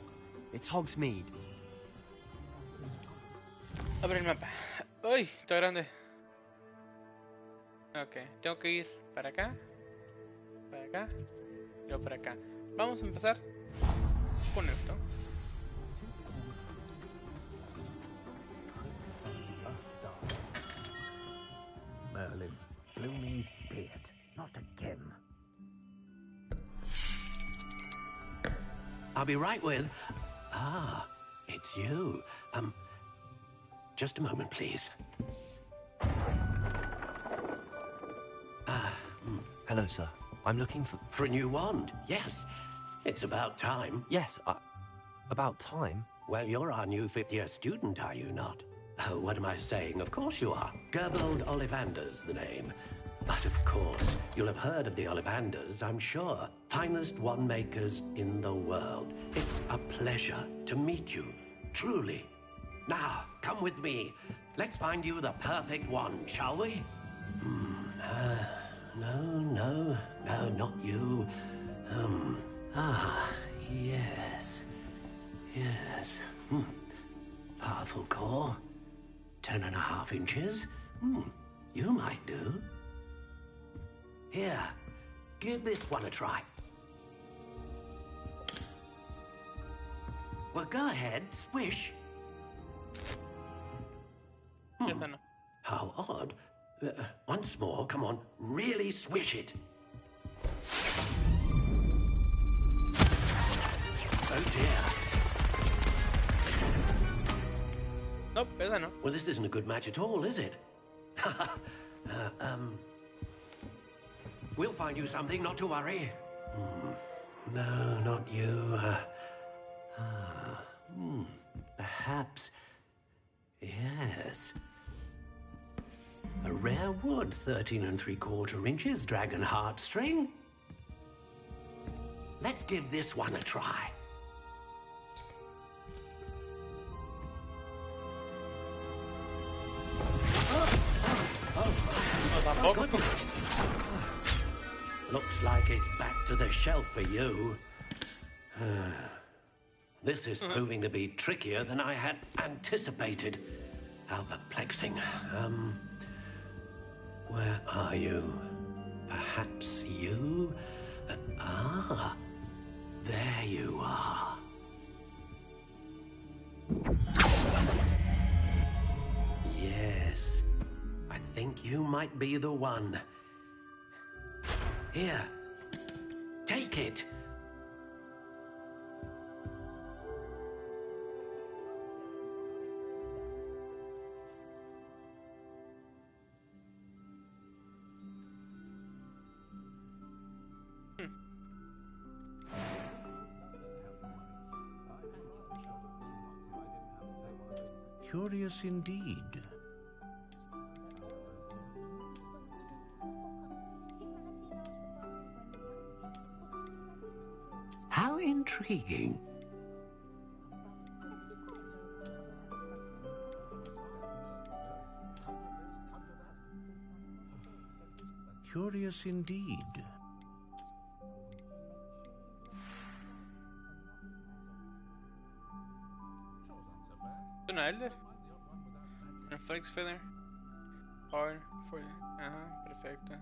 It's Hogsmeade. Abre el mapa. ¡Uy! Está grande. Ok, tengo que ir para acá, y luego para acá. Vamos a empezar con esto. Merlin, gloomy beard, not again. I'll be right with... Ah, it's you. Just a moment, please. Hello, sir. I'm looking for a new wand, yes. It's about time. Yes, about time? Well, you're our new fifth-year student, are you not? Oh, what am I saying? Of course you are. Gerbold Ollivander's the name. But of course, you'll have heard of the Ollivanders, I'm sure. Finest wand makers in the world. It's a pleasure to meet you, truly. Now, come with me. Let's find you the perfect wand, shall we? No, not you. Yes. Powerful core. 10.5 inches. You might do. Here, give this one a try. Well, go ahead, swish. How odd. Once more, come on, really swish it. Oh dear. Nope, esa no. Well, this isn't a good match at all, is it? We'll find you something, not to worry. No, not you. Perhaps. Yes. A rare wood, 13 3/4 inches, dragon heartstring. Let's give this one a try. Oh, goodness. Looks like it's back to the shelf for you. This is proving to be trickier than I had anticipated. How perplexing. Where are you? Perhaps you? There you are. Yes, I think you might be the one. Here, take it. Curious indeed. How intriguing. Curious indeed. ¿Una Elder? ¿Una Felix Feather? Power for... Ajá, perfecto.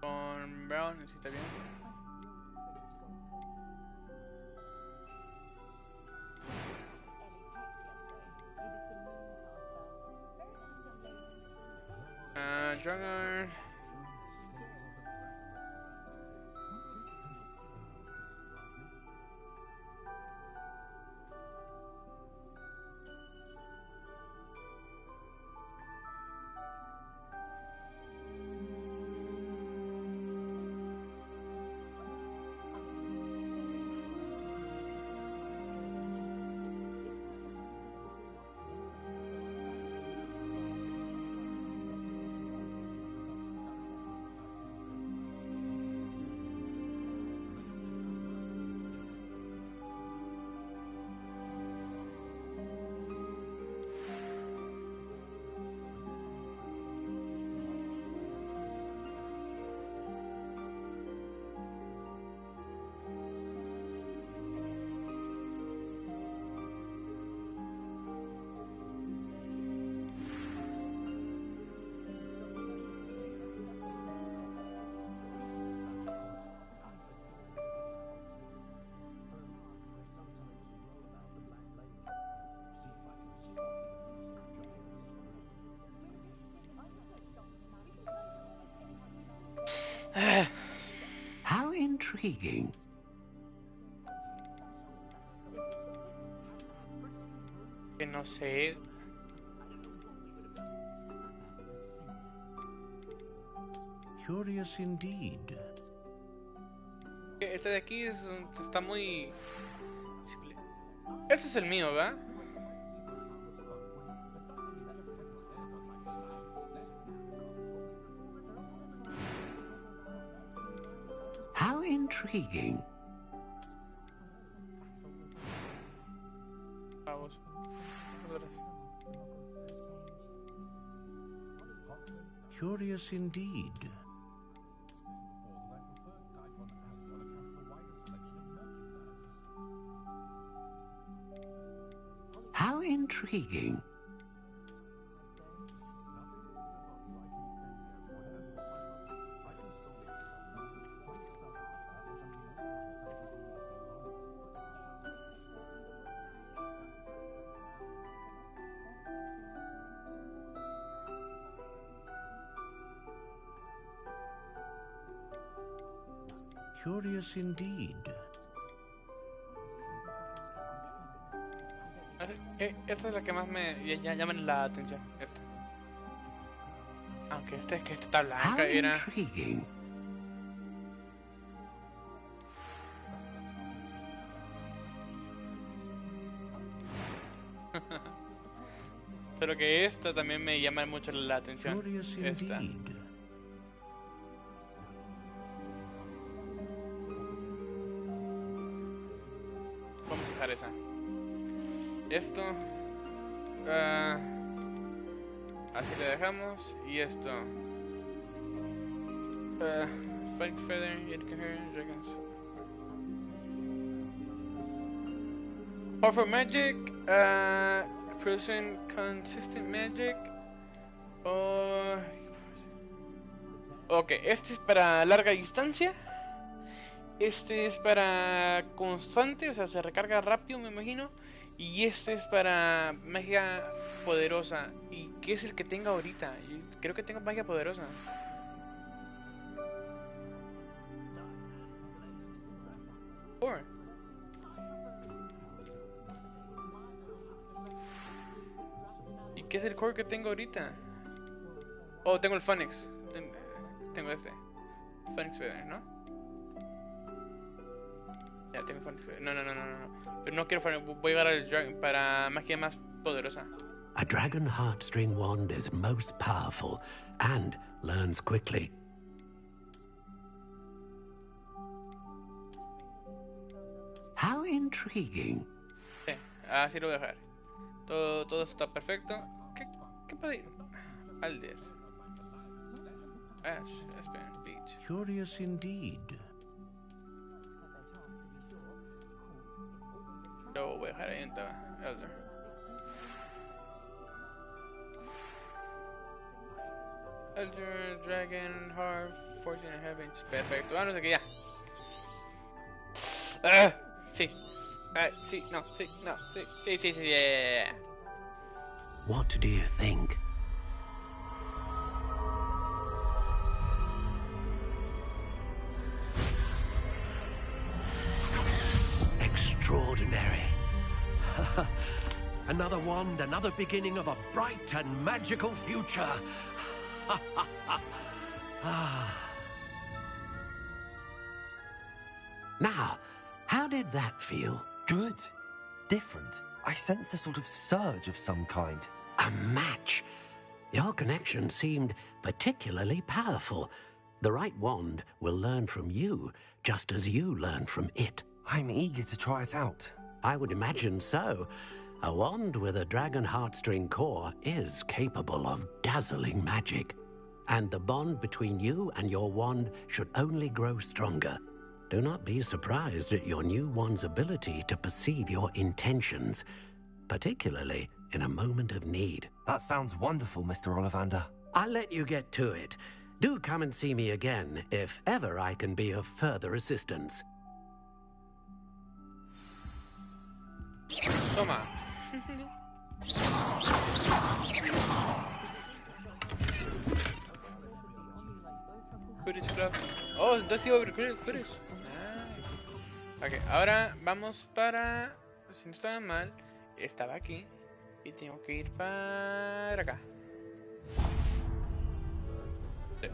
Con Brown, si está bien. Dragon. How intriguing. Que no sé. Curious indeed. Este de aquí está muy... Este es el mío, ¿verdad? How intriguing. Vamos. Curious indeed. How intriguing. Curious indeed. Esta es la que más me llama la atención. Esta. Aunque este está blanca, era. Intriguing. Pero que esta también me llama mucho la atención. Curious Esta. indeed. Vamos a dejar esa. Esto. Así le dejamos. Y esto. Phoenix Feather, Incoherent Dragons. Powerful Magic. Producing Consistent Magic. Ok, este es para larga distancia. Este es para constante, o sea, se recarga rápido, me imagino. Y este es para magia poderosa. ¿Y qué es el que tengo ahorita? Yo creo que tengo magia poderosa. ¿Y qué es el core que tengo ahorita? Oh, tengo el Phoenix. Tengo este. Phoenix Feather, ¿no? Ya tengo Phoenix Feather. No. Pero no quiero Phoenix. Voy a llegar al Dragon para magia más poderosa. A dragon heartstring wand is most powerful and learns quickly. How intriguing. Sí, así lo voy a dejar. Todo está perfecto. ¿Qué puede ir? Alder. Ash, Aspen, Beach. Curious indeed. Lo voy a dejar ahí en Elder. Elder, Dragon, Harp, 14.5 inch. Perfecto. Ah, no sé qué, ya. Sí. Sí, no, sí, yeah. What do you think? Another wand, another beginning of a bright and magical future. Now, how did that feel? Good. Different. I sensed a sort of surge of some kind. A match. Your connection seemed particularly powerful. The right wand will learn from you, just as you learn from it. I'm eager to try it out. I would imagine so. A wand with a dragon heartstring core is capable of dazzling magic. And the bond between you and your wand should only grow stronger. Do not be surprised at your new wand's ability to perceive your intentions, particularly in a moment of need. That sounds wonderful, Mr. Ollivander. I'll let you get to it. Do come and see me again if ever I can be of further assistance. Toma. Oh, entonces iba a ver Quidditch. Ok, ahora vamos para... Si no estaba mal, estaba aquí. Y tengo que ir para acá. Sí.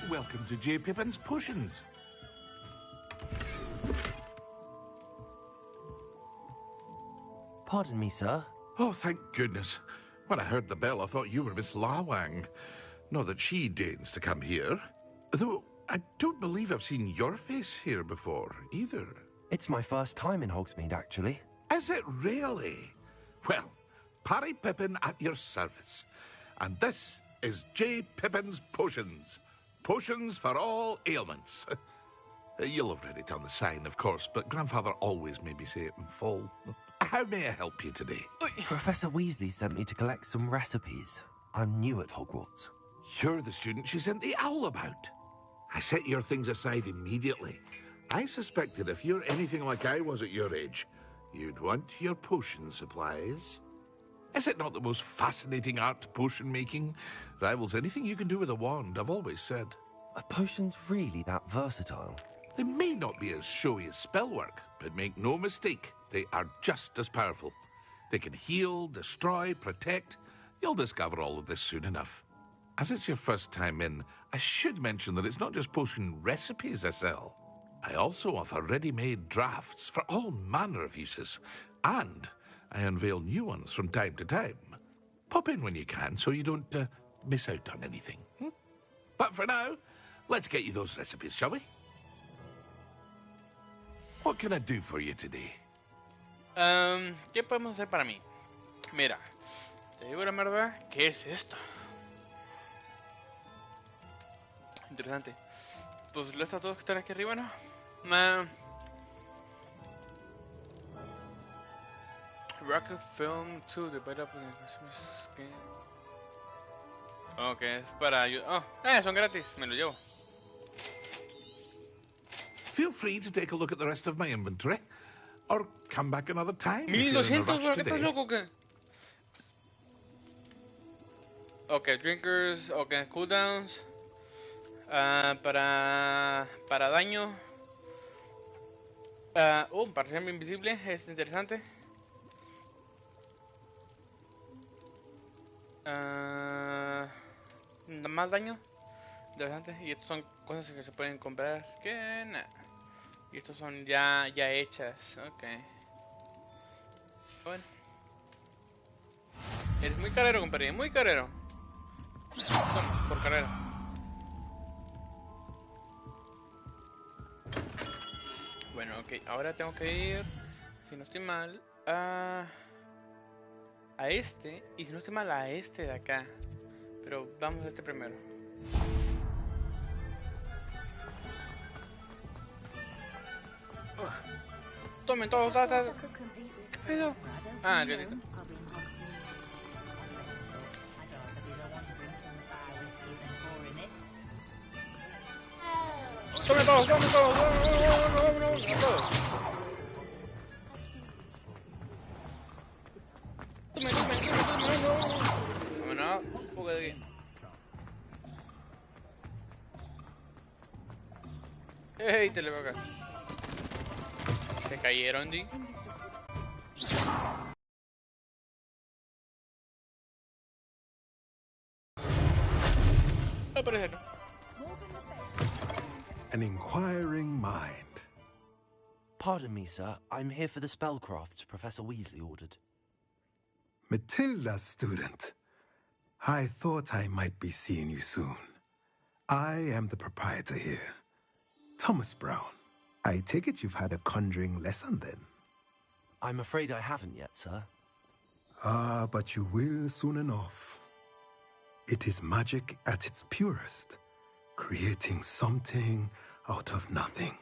Welcome to J. Pippin's Potions. Pardon me, sir. Oh, thank goodness. When I heard the bell, I thought you were Miss Lawang. Not that she deigns to come here. Though, I don't believe I've seen your face here before, either. It's my first time in Hogsmeade, actually. Is it really? Well, Parry Pippin at your service. And this is J. Pippin's Potions. Potions for all ailments. You'll have read it on the sign, of course, but Grandfather always made me say it in full. How may I help you today? Professor Weasley sent me to collect some recipes. I'm new at Hogwarts. You're the student she sent the owl about. I set your things aside immediately. I suspected if you're anything like I was at your age, you'd want your potion supplies. Is it not the most fascinating art, potion making? Rivals anything you can do with a wand, I've always said. Are potions really that versatile? They may not be as showy as spellwork, but make no mistake, they are just as powerful. They can heal, destroy, protect. You'll discover all of this soon enough. As it's your first time in, I should mention that it's not just potion recipes I sell. I also offer ready-made drafts for all manner of uses, and I unveil new ones from time to time. Pop in when you can so you don't miss out on anything. But for now, let's get you those recipes, shall we? What can I do for you today? ¿Qué podemos hacer para mí? Mira, te digo la verdad, ¿qué es esto? Interesante. Pues lo está todos que están aquí arriba, ¿no? Rocket Film 2, the beta for the Christmas game. Ok, es para ayudar. Oh, son gratis, me lo llevo. Feel free to take a look at the rest of my inventory, or come back another time. 1200, ¿qué estás loco qué? Ok, drinkers, ok, cooldowns. Para daño. Para ser invisible, es interesante. Más daño. Interesante. Y estos son cosas que se pueden comprar. Que nada. Y estos son ya hechas. Ok. Bueno. Eres muy carero, compadre. Muy carero. Toma, por carrera. Bueno, ok. Ahora tengo que ir, si no estoy mal, a este. Y si no estoy mal, a este de acá. Pero vamos a este primero. Tomen todos. ¿Qué pedo? Ah, el gatito. Tomen todos. ¡Ey! Te le veo acá. Se cayeron, Di. No, parece no. An inquiring mind. Pardon me, sir. I'm here for the spellcrafts Professor Weasley ordered. Matilda's student. I thought I might be seeing you soon. I am the proprietor here, Thomas Brown. I take it you've had a conjuring lesson then? I'm afraid I haven't yet, sir. Ah, but you will soon enough. It is magic at its purest, creating something out of nothing.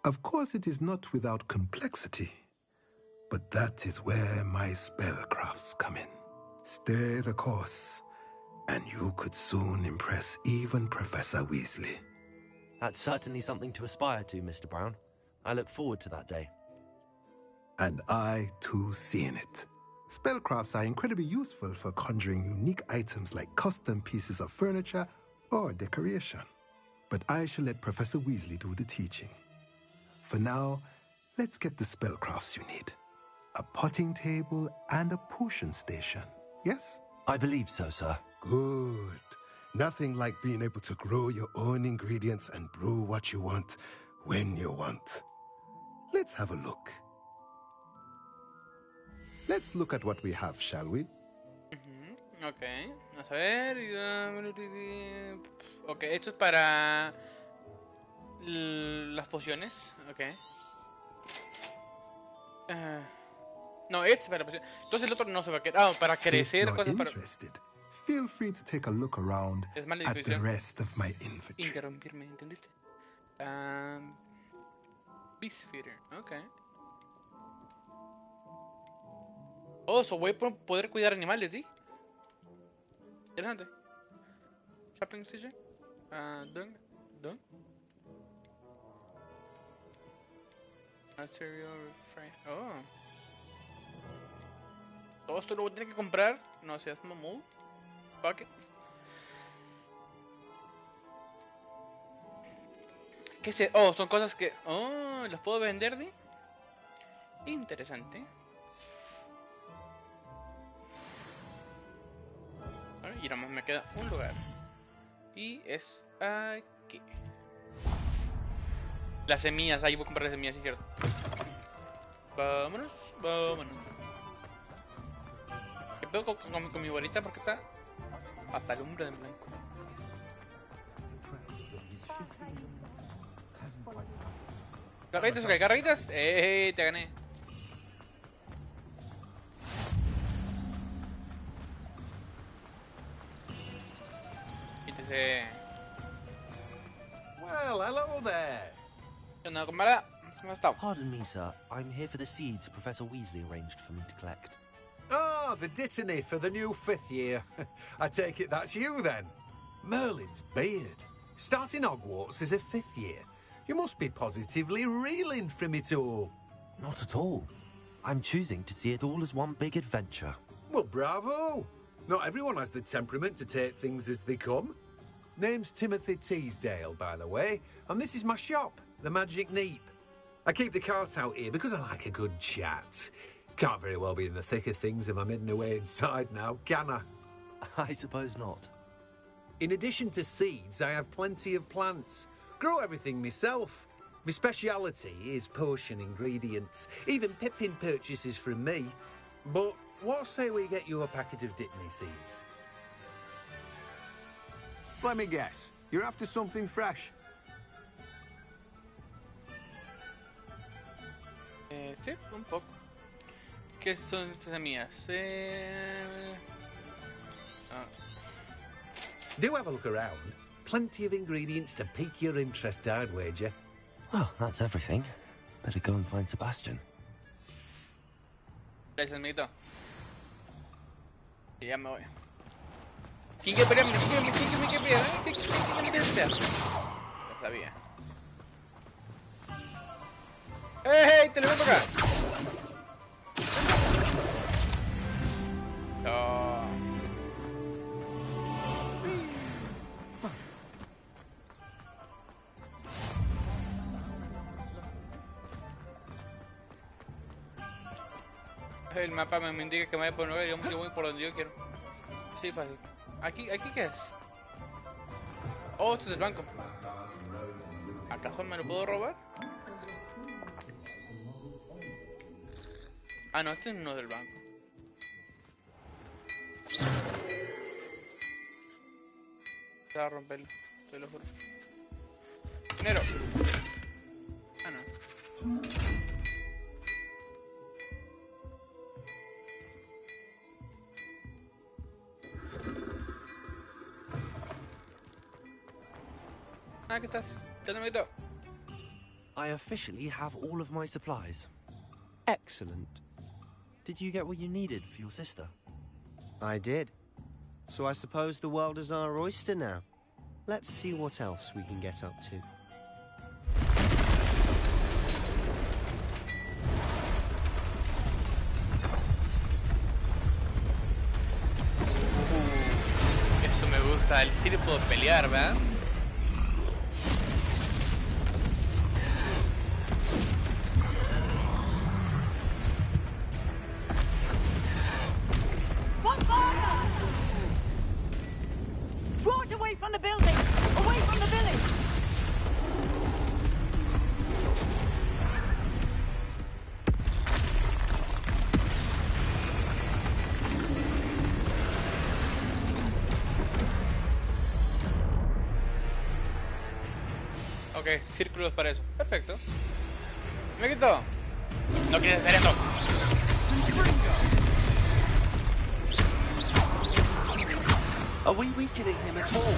Of course, it is not without complexity, but that is where my spellcrafts come in. Stay the course, and you could soon impress even Professor Weasley. That's certainly something to aspire to, Mr. Brown. I look forward to that day. And I, too, seeing it. Spellcrafts are incredibly useful for conjuring unique items like custom pieces of furniture or decoration. But I shall let Professor Weasley do the teaching. For now, let's get the spellcrafts you need. A potting table and a potion station, yes? I believe so, sir. Good. Nothing like being able to grow your own ingredients and brew what you want when you want. Let's have a look. Let's look at what we have, shall we? Ok, vamos a ver. Ok, esto es para las pociones. Ok. No, este es para pociones. Entonces el otro no se va a quedar. Para crecer cosas para. Feel free to take a look around at the rest of my inventory. Interrumpirme, ¿entendiste? Beast Feeder, ok. Oh, so voy a poder cuidar animales, ¿sí? Interesante. Shopping station. Done. Material refrain. Oh. Todo esto lo voy a tener que comprar. No seas mamón. Bucket. ¿Qué sé? Oh, son cosas que. Oh, las puedo vender, ¿sí? Interesante. Y nada más me queda un lugar. Y es aquí. Las semillas, ahí voy a comprar las semillas, sí, cierto. Vámonos. ¿Qué pedo con mi bolita? Porque está hasta el umbra de blanco. Carritas, ok, carritas. Te gané. Well, hello there. No, camarada. ¿Cómo está? Pardon me, sir. I'm here for the seeds Professor Weasley arranged for me to collect. Ah, the dittany for the new 5th year. I take it that's you, then. Merlin's beard. Starting Hogwarts as a 5th year. You must be positively reeling from it all. Not at all. I'm choosing to see it all as one big adventure. Well, bravo. Not everyone has the temperament to take things as they come. Name's Timothy Teasdale, by the way, and this is my shop, the Magic Neep. I keep the cart out here because I like a good chat. Can't very well be in the thick of things if I'm hidden away inside now, can I? I suppose not. In addition to seeds, I have plenty of plants. Grow everything myself. My speciality is potion ingredients. Even Pippin purchases from me. But what say we get you a packet of Dittany seeds? Let me guess. You're after something fresh. Sí, un poco. ¿Qué son estas semillas? Do have a look around. Plenty of ingredients to pique your interest, I'd wager. Well, that's everything. Better go and find Sebastian. Gracias, amiguito. Y ya me voy. ¿Quién quiere pelear? ¿Quién quiere pelear? ¿Quién quiere pelear? Lo sabía. ¡Hey! ¡Te lo voy a tocar! No. El mapa me indica que me voy por un lugar y yo voy por donde yo quiero. Sí, fácil. ¿Aquí qué es? Oh, este es el banco. ¿Acaso me lo puedo robar? Ah, no, este no es del banco. Se va a romperlo, te lo juro. Dinero. Ah, no. Ah, ¿qué estás? Ya te meto. I officially have all of my supplies. Excellent. Did you get what you needed for your sister? I did. So I suppose the world is our oyster now. Let's see what else we can get up to. Eso me gusta. El sí le puedo pelear, ¿verdad? Draw it away from the building! Away from the village! Ok, círculos para eso. Perfecto. Me quito. No quieres hacer eso. Are we weakening him at all?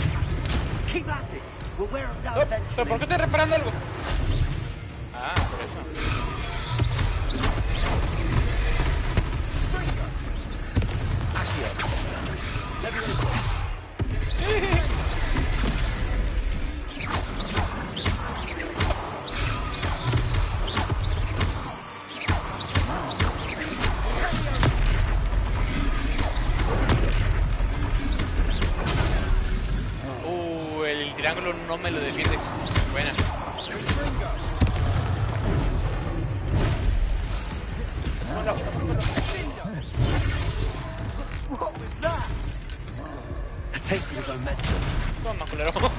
Keep at it. We'll wear him down eventually. ¿Pero por qué estoy reparando algo? Ah, por eso. El triángulo no me lo defiende. Buena. What was that? A taste of his own medicine. Toma, culero. Toma.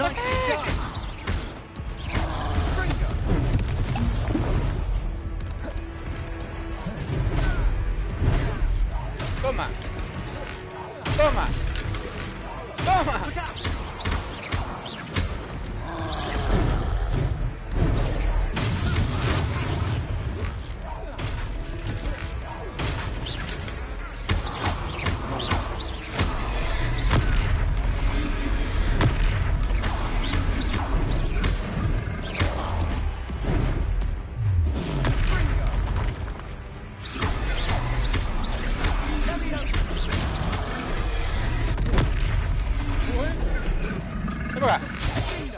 Toma. Toma.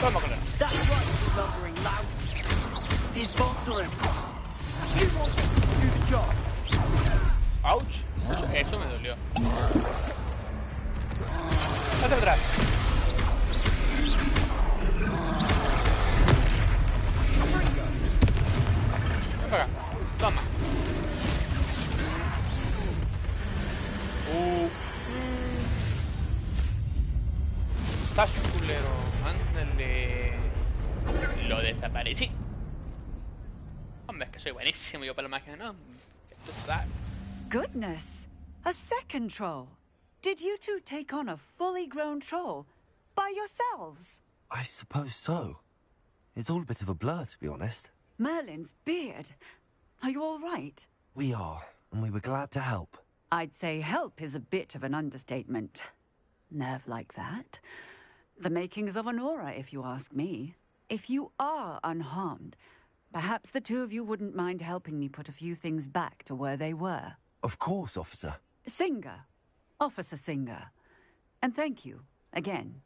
Toma, culero. That's right, you lumbering lout. He's faltering. You want to do the job. Ouch. Eso me dolió. Hacia atrás. Ven para acá. Toma. Estás culero. Ándale. Lo desaparecí. Hombre, es que soy buenísimo yo para la magia, ¿no? Esto está... Goodness! A second troll. Did you two take on a fully grown troll by yourselves? I suppose so. It's all a bit of a blur, to be honest. Merlin's beard. Are you all right? We are, and we were glad to help. I'd say help is a bit of an understatement. Nerve like that. The makings of an aura, if you ask me. If you are unharmed, perhaps the two of you wouldn't mind helping me put a few things back to where they were. Of course, officer. Singer. Officer Singer. And thank you, again.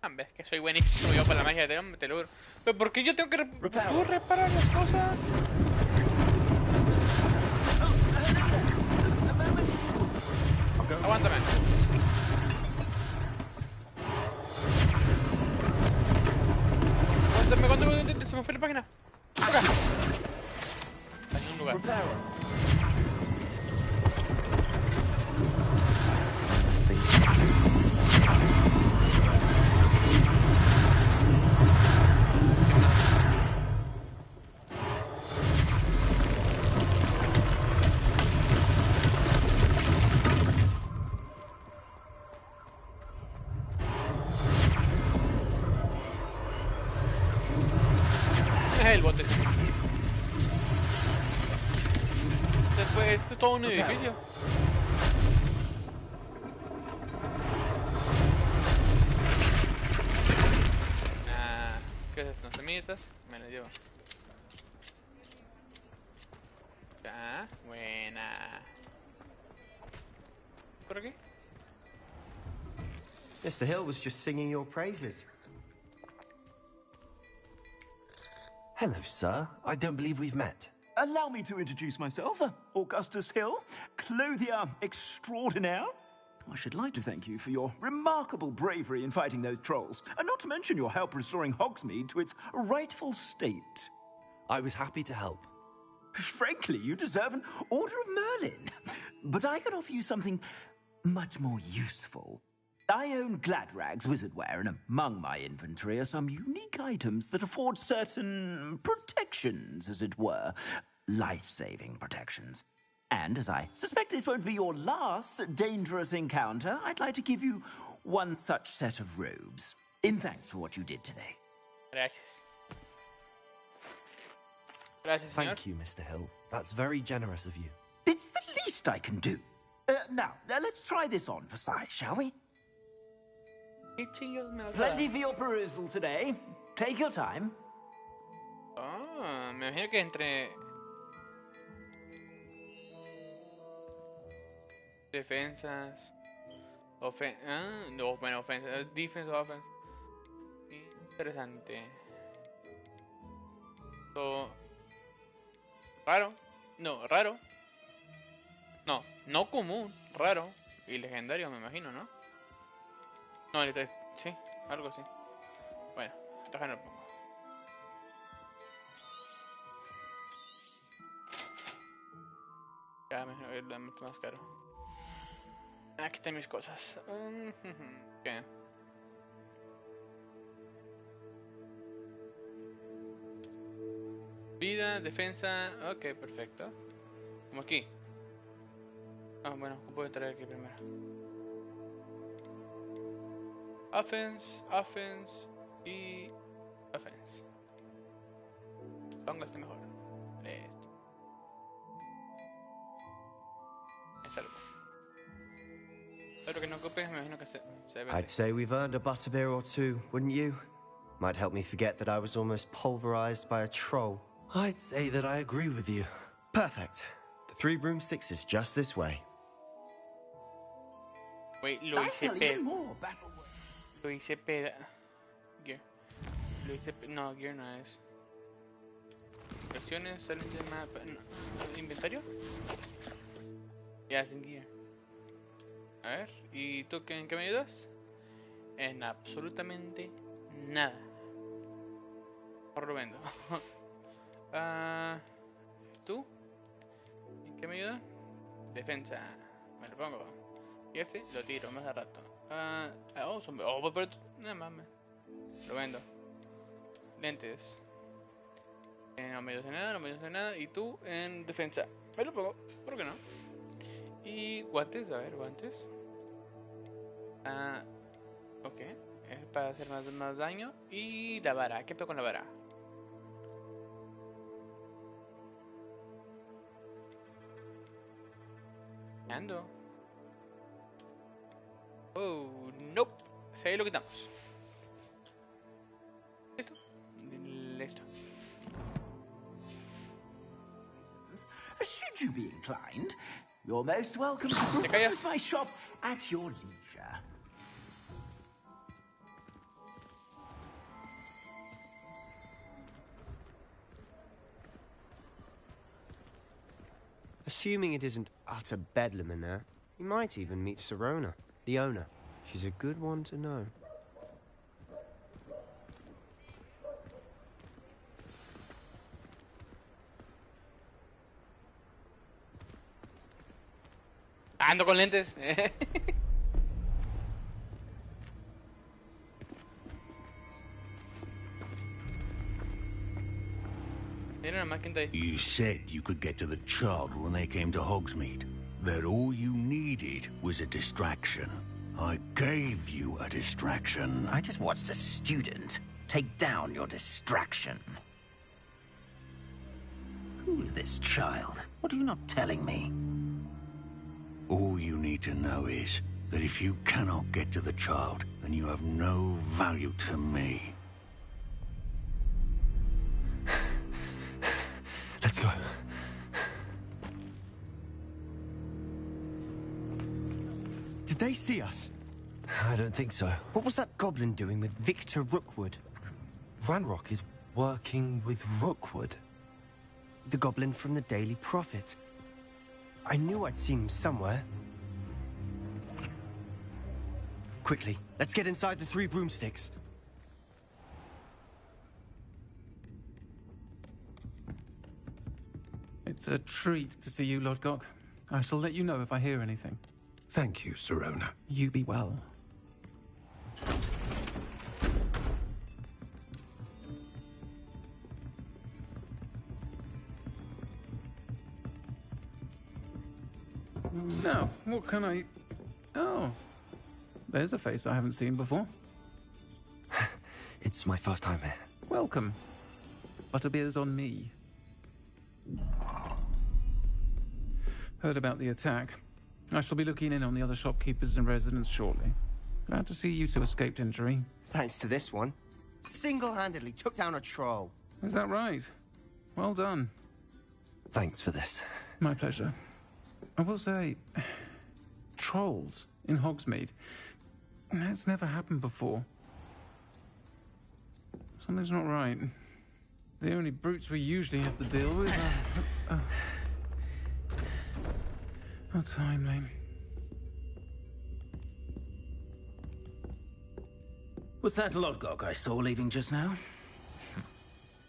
Hombre, es que soy buenísimo yo para la magia, te lo juro. Pero ¿por qué yo tengo que ¿puedo reparar las cosas? Aguántame. Aguántame, se me fue la página. Acá. Hay un lugar. pues esto es todo un edificio. ¿Qué es esto? Semillitas, me las llevo. Ya, buena. ¿Por aquí? Mr. Hill was just singing your praises. Hello, sir. I don't believe we've met. Allow me to introduce myself, Augustus Hill, clothier extraordinaire. I should like to thank you for your remarkable bravery in fighting those trolls, and not to mention your help restoring Hogsmeade to its rightful state. I was happy to help. Frankly, you deserve an Order of Merlin. But I can offer you something much more useful. I own Gladrag's wizardware, and among my inventory are some unique items that afford certain protections, as it were. Life-saving protections. And as I suspect this won't be your last dangerous encounter, I'd like to give you one such set of robes, in thanks for what you did today. Gracias. Gracias, señor. Thank you, Mr. Hill. That's very generous of you. It's the least I can do. Now, let's try this on for size, shall we? Plenty for your perusal today. Take your time. Ah, me imagino que entre defensas, no, bueno, ofensas, defense, offense. Interesante. Raro. No, raro. No, no común, raro y legendario, me imagino, ¿no? No, sí, algo así. Bueno, está ganando un poco. Ya me voy a ir más caro. Aquí están mis cosas. ¿Qué? Vida, defensa. Ok, perfecto. Como aquí. Ah, bueno, puedo traer aquí primero. Offense, offense y offense. Pongo este mejor. Listo. Es algo. Espero que no ocupes, me imagino que se ve. I'd say we've earned a butterbeer or two, wouldn't you? Might help me forget that I was almost pulverized by a troll. I'd say that I agree with you. Perfect. The 3 broomsticks is just this way. Wait, lo hice Lo hice Gear. Lo hice no, Gear no es. Versiones salen de mapa. No. ¿Inventario? Ya, sin Gear. A ver, ¿y tú en qué me ayudas? En absolutamente nada. Por lo vendo. ¿Tú? ¿En qué me ayuda? Defensa. Me lo pongo. Y este lo tiro más a rato. Pero no mames. Lo vendo. Lentes. No me ayudas en nada, no me ayudas en nada. Y tú en defensa. Me lo pongo. ¿Por qué no? Y guantes, a ver, guantes. Ok. Es para hacer más daño. Y la vara. ¿Qué pedo con la vara? Ando. Oh, nope. Si ahí lo quitamos. ¿Listo? Listo. Should you be inclined, you're most welcome to peruse my shop at your leisure. Assuming it isn't utter bedlam in there, you might even meet Sirona, the owner. She's a good one to know. Ando con lentes. You said you could get to the child when they came to Hogsmeade. That all you needed was a distraction. I gave you a distraction. I just watched a student take down your distraction. Who's this child? What are you not telling me? All you need to know is that if you cannot get to the child, then you have no value to me. Let's go. Did they see us? I don't think so. What was that goblin doing with Victor Rookwood? Ranrock is working with Rookwood. The goblin from the Daily Prophet. I knew I'd seen him somewhere. Quickly, let's get inside the 3 broomsticks. It's a treat to see you, Lodgok. I shall let you know if I hear anything. Thank you, Sirona. You be well. Now, what can I... Oh, there's a face I haven't seen before. It's my first time here. Welcome. Butterbeer's on me. Heard about the attack. I shall be looking in on the other shopkeepers and residents shortly. Glad to see you two escaped injury. Thanks to this one. Single-handedly took down a troll. Is that right? Well done. Thanks for this. My pleasure. I will say, trolls in Hogsmeade. That's never happened before. Something's not right. The only brutes we usually have to deal with are... How timely. Was that Lodgok I saw leaving just now?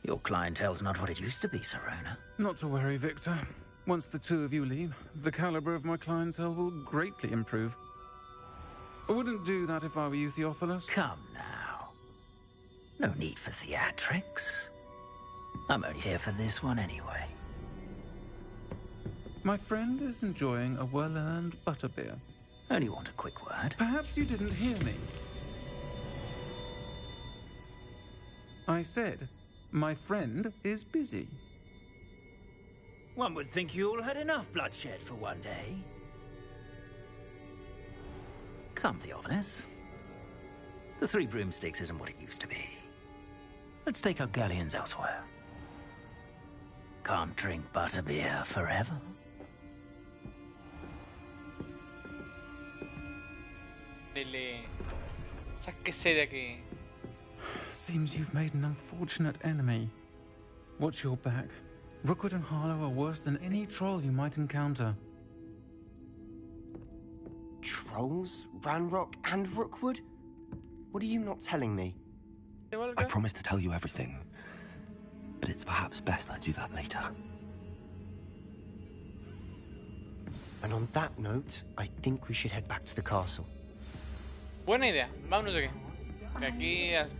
Your clientele's not what it used to be, Sirona. Not to worry, Victor. Once the two of you leave, the caliber of my clientele will greatly improve. I wouldn't do that if I were you, Theophilus. Come now. No need for theatrics. I'm only here for this one anyway. My friend is enjoying a well-earned butterbeer. Only want a quick word. Perhaps you didn't hear me. I said, my friend is busy. One would think you all had enough bloodshed for one day. Come, Theophilus. The 3 broomsticks isn't what it used to be. Let's take our galleons elsewhere. Can't drink butterbeer forever. Dile. Sáquese de aquí. Seems you've made an unfortunate enemy. Watch your back. Rookwood and Harlow are worse than any troll you might encounter. Trolls? Ranrock and Rookwood? What are you not telling me? I promise to tell you everything, but it's perhaps best I do that later. And on that note, I think we should head back to the castle. Buena idea. Vámonos de aquí. De aquí hasta...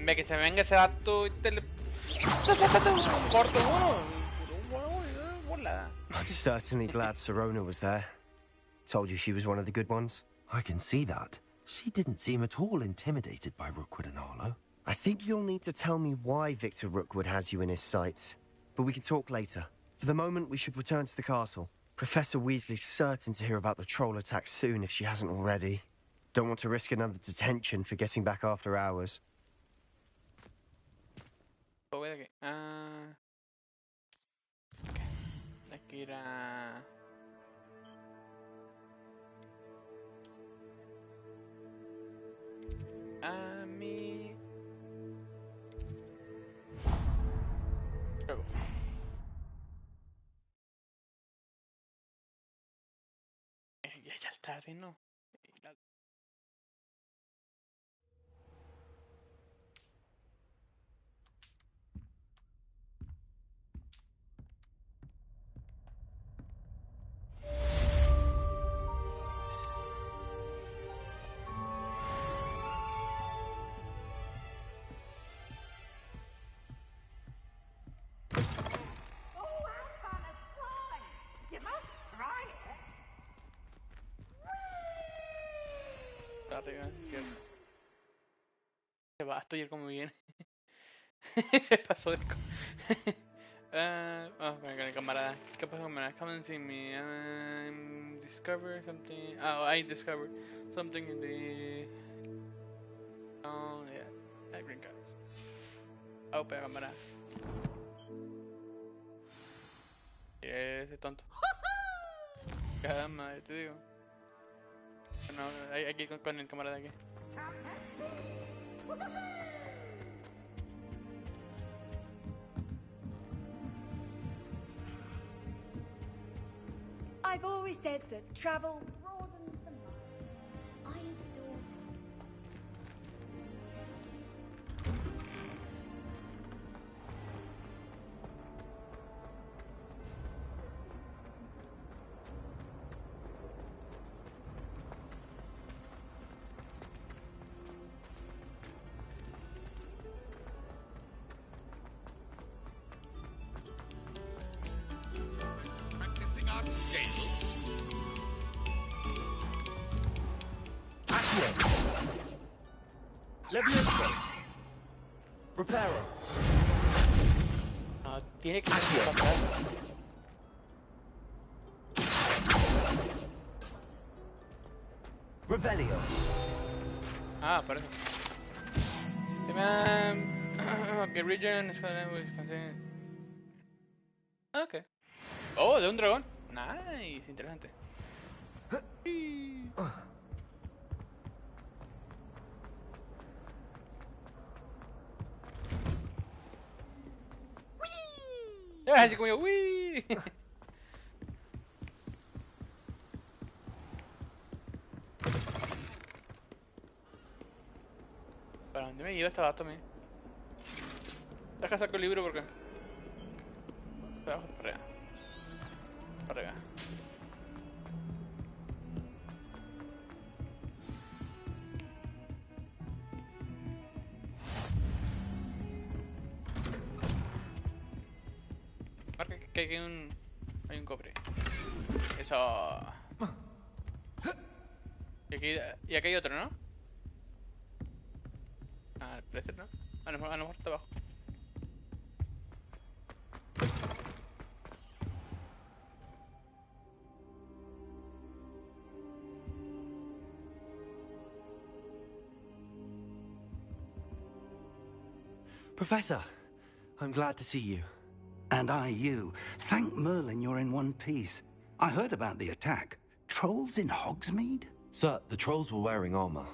Ve que se venga ese dato y te le... Corto uno. I'm certainly glad Sirona was there. Told you she was one of the good ones. I can see that. She didn't seem at all intimidated by Rookwood and Harlow. I think you'll need to tell me why Victor Rookwood has you in his sights. But we can talk later. For the moment, we should return to the castle. Professor Weasley's certain to hear about the troll attack soon if she hasn't already. Don't want to risk another detention for getting back after hours. Okay. Hay que ir a... A mi... Luego. Ya es tarde, ¿no? Arriba, izquierda. estoy como bien. Se pasó de... venga, camarada. ¿Qué pasó, camarada? Come and see me. Discover something... Oh, I discovered something in the... Oh, yeah. Green cards. Oh, pero camarada. Ese tonto. Calma, te digo. No, aquí con el camarada aquí. I've always said that travel broadens the mind. I adore. Practicing our skills. Leviosa. Reparo. No, tiene que ser para atrás. Revelio. Ah, por eso. Okay, region is okay. Oh, de un dragón. Nice, interesante. Así como yo, ¡wii! ¿Para dónde me iba este vato, me? Deja sacar el libro porque... Para abajo, para arriba. Para arriba. Marca que hay un... Hay un cofre. Eso... Y aquí hay otro, ¿no? Ah, al parecer no. A lo mejor está abajo. Professor, I'm glad to see you. And I you. Thank Merlin you're in one piece. I heard about the attack. Trolls in Hogsmeade? Sir, the trolls were wearing armor.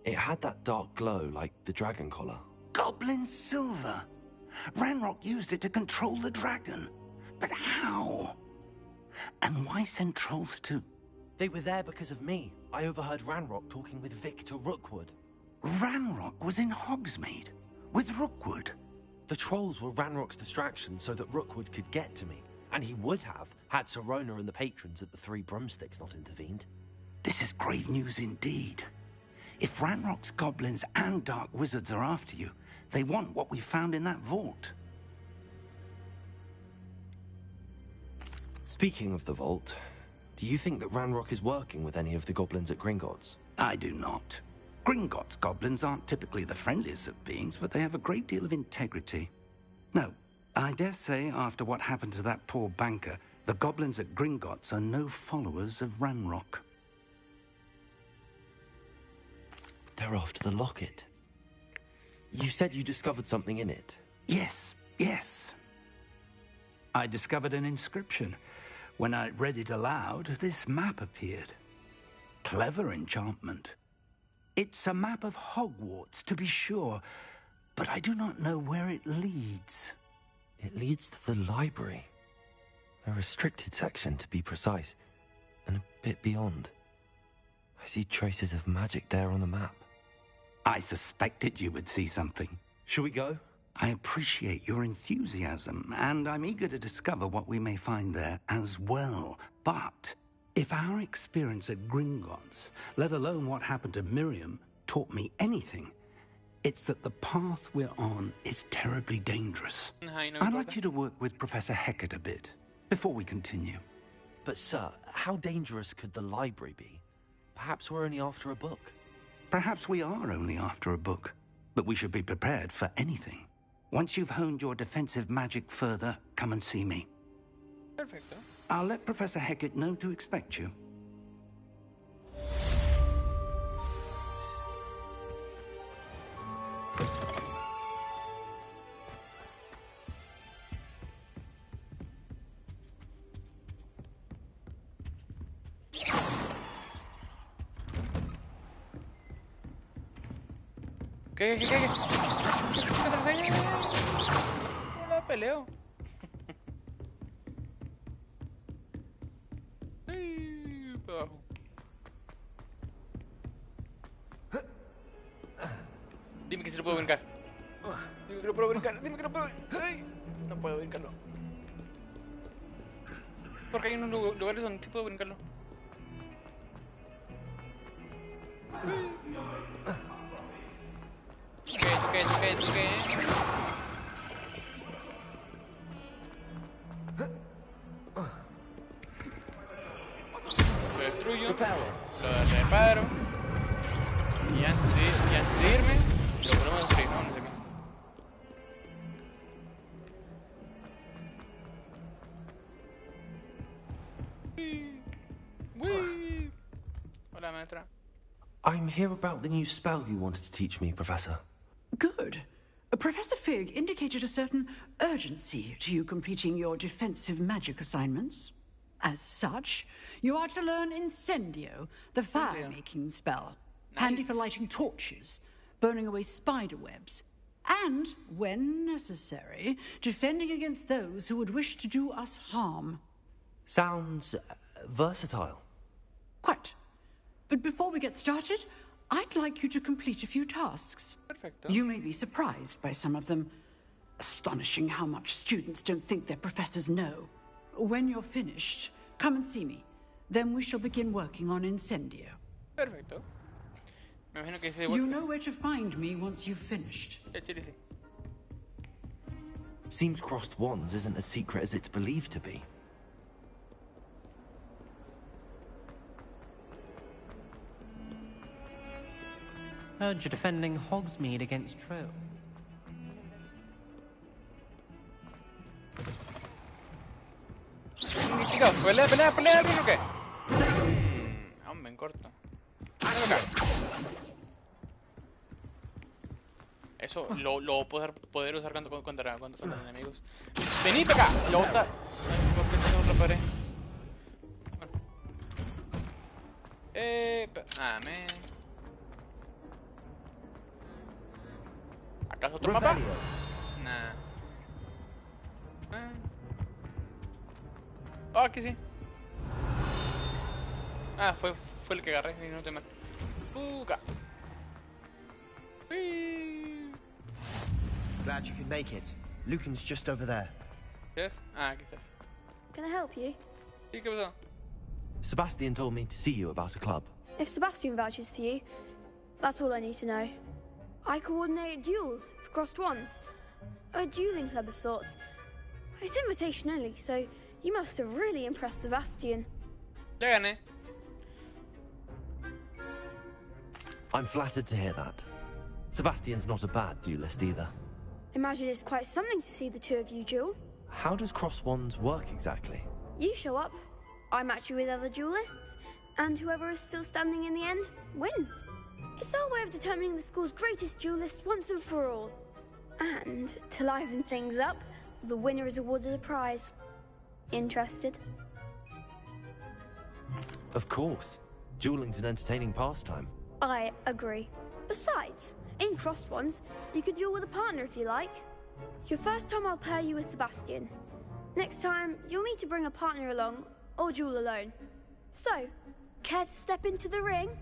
It had that dark glow like the dragon collar. Goblin silver. Ranrock used it to control the dragon. But how? And why send trolls too? They were there because of me. I overheard Ranrock talking with Victor Rookwood. Ranrock was in Hogsmeade? With Rookwood? The trolls were Ranrock's distraction so that Rookwood could get to me. And he would have, had Sirona and the patrons at the Three Broomsticks not intervened. This is grave news indeed. If Ranrock's goblins and dark wizards are after you, they want what we found in that vault. Speaking of the vault, do you think that Ranrock is working with any of the goblins at Gringotts? I do not. Gringotts goblins aren't typically the friendliest of beings, but they have a great deal of integrity. No, I dare say after what happened to that poor banker, the goblins at Gringotts are no followers of Ranrock. They're after the locket. You said you discovered something in it. Yes, yes. I discovered an inscription. When I read it aloud, this map appeared. Clever enchantment. It's a map of Hogwarts, to be sure, but I do not know where it leads. It leads to the library. A restricted section, to be precise, and a bit beyond. I see traces of magic there on the map. I suspected you would see something. Shall we go? I appreciate your enthusiasm, and I'm eager to discover what we may find there as well. But if our experience at Gringotts, let alone what happened to Miriam, taught me anything, it's that the path we're on is terribly dangerous. I'd like you to work with Professor Hecat a bit, before we continue. But sir, how dangerous could the library be? Perhaps we're only after a book. Perhaps we are only after a book, but we should be prepared for anything. Once you've honed your defensive magic further, come and see me. Perfecto. I'll let Professor Hecat know to expect you. ¿Qué? No la peleo. Para abajo. Dime que se lo puedo brincar. Dime que lo puedo brincar. Dime que lo puedo. ¡Ay! No puedo brincarlo. Porque hay unos lugares donde sí puedo brincarlo. ¿Qué? Lo destruyo, lo reparo y antes de irme lo ponemos a destruir, no sé qué. Hola, maestra. I'm here about the new spell you wanted to teach me, Professor. Good. Professor Fig indicated a certain urgency to you completing your defensive magic assignments. As such, you are to learn Incendio, the fire-making spell, handy for lighting torches, burning away spider webs, and, when necessary, defending against those who would wish to do us harm. Sounds versatile. Quite. But before we get started, I'd like you to complete a few tasks. Perfecto. You may be surprised by some of them. Astonishing how much students don't think their professors know. When you're finished, come and see me. Then we shall begin working on Incendio. Perfecto. Me imagino que ese You know where to find me once you've finished. Seems crossed wands isn't as secret as it's believed to be. Heard you're defending Hogsmeade against trolls. Chicos, pelea alguien o qué? Hombre, en corto. Ven acá. Eso lo poder usar contra enemigos. Vení para acá. Lo usa. ¿Por qué tengo otra pared? Man. ¿Acaso otro mapa? Nah. Oh, aquí sí. Fue el que agarré, y no te mal. Acá. Glad you could make it. Lucan's just over there. Yes? Aquí estás. Can I help you? Sí, ¿qué pasó? Sebastian told me to see you about a club. If Sebastian vouches for you, that's all I need to know. I coordinate duels for crossed wands. A dueling club of sorts. It's invitation only, so you must have really impressed Sebastian. Ya gané. I'm flattered to hear that. Sebastian's not a bad duelist either. Imagine it's quite something to see the two of you duel. How does cross wands work exactly? You show up, I match you with other duelists, and whoever is still standing in the end wins. It's our way of determining the school's greatest duelist once and for all. And, to liven things up, the winner is awarded a prize. Interested? Of course. Dueling's an entertaining pastime. I agree. Besides, in crossed ones, you could duel with a partner if you like. Your first time I'll pair you with Sebastian. Next time, you'll need to bring a partner along, or duel alone. So, care to step into the ring?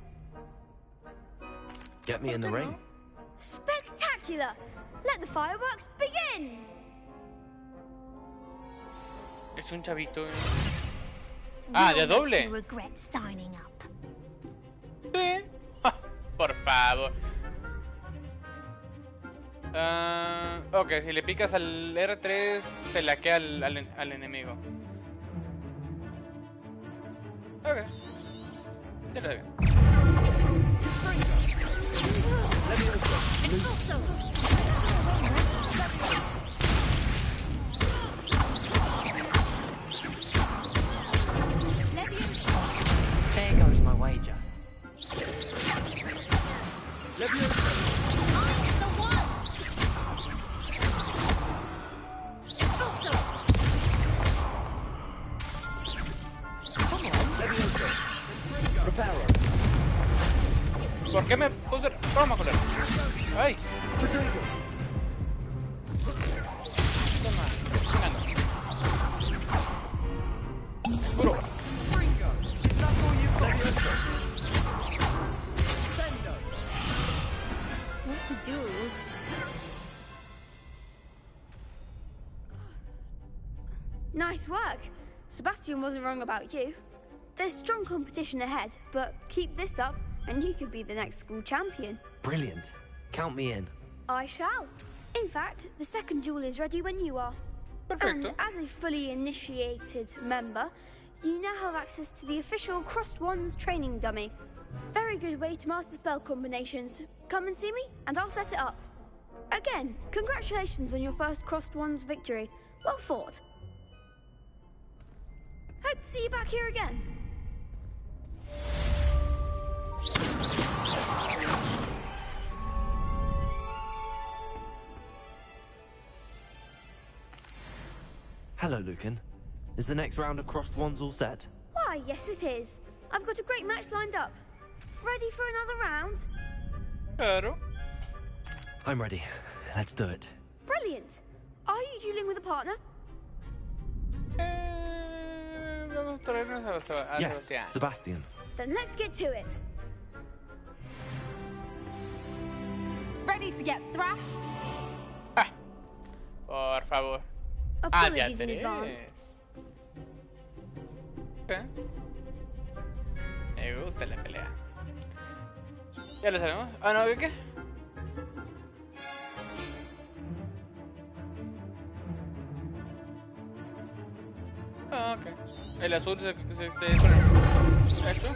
Get me in the ring. Spectacular! Let the fireworks begin! Es un chavito. De doble. Regret signing up. Sí. Por favor. Ok, si le picas al R3 se laquea al enemigo. Ok. Ya lo veo. There goes my wager. ¿Por qué me puse? Toma, culero. ¡Ay! Toma, ¡Duro! What to do? Nice work. Sebastian wasn't wrong about you. There's strong competition ahead, but keep this up and you could be the next school champion. Brilliant. Count me in. I shall. In fact, the second duel is ready when you are. Perfecto. And as a fully initiated member, you now have access to the official Crossed Wands training dummy. Very good way to master spell combinations. Come and see me, and I'll set it up. Again, congratulations on your first Crossed Wands victory. Well fought. Hope to see you back here again. Hello, Lucan. Is the next round of Crossed Wands all set? Why, yes it is. I've got a great match lined up. Ready for another round? Claro. I'm ready. Let's do it. Brilliant. Are you dueling with a partner? Vamos a traernos a Yes, Sebastián. Sebastian. Then let's get to it. Ready to get thrashed? Por favor. Apologies in ya advance. Okay. Me gusta la pelea. Ya lo sabemos. Ah, no, ¿qué? Ah, ok. El azul se pone. ¿Esto?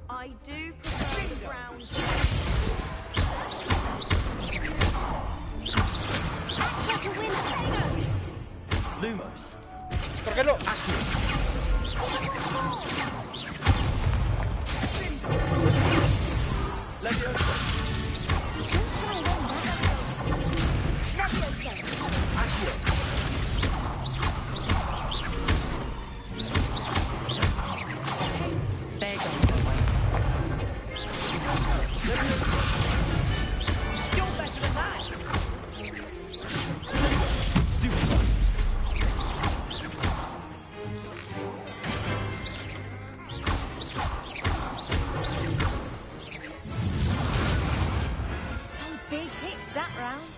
I do prefer the ground. Lumos. ¿Por qué no? Some big hits that round.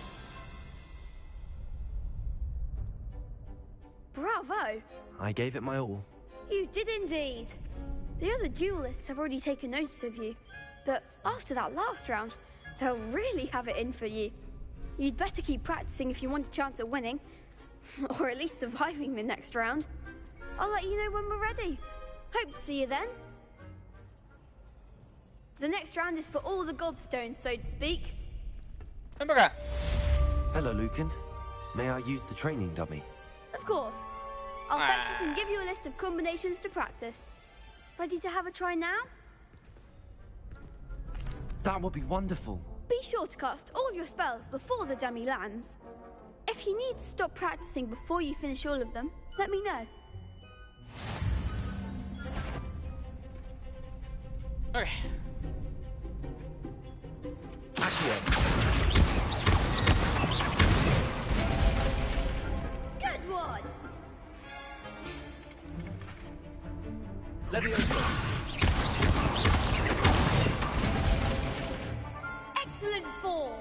Bravo! I gave it my all. You did indeed. The other duelists have already taken notice of you, but after that last round, they'll really have it in for you. You'd better keep practicing if you want a chance at winning, or at least surviving the next round. I'll let you know when we're ready. Hope to see you then. The next round is for all the gobstones, so to speak. Hello, Lucan. May I use the training dummy? Of course. I'll fetch it and give you a list of combinations to practice. Ready to have a try now? That would be wonderful. Be sure to cast all your spells before the dummy lands. If you need to stop practicing before you finish all of them, let me know. Okay. Good one! Excellent form!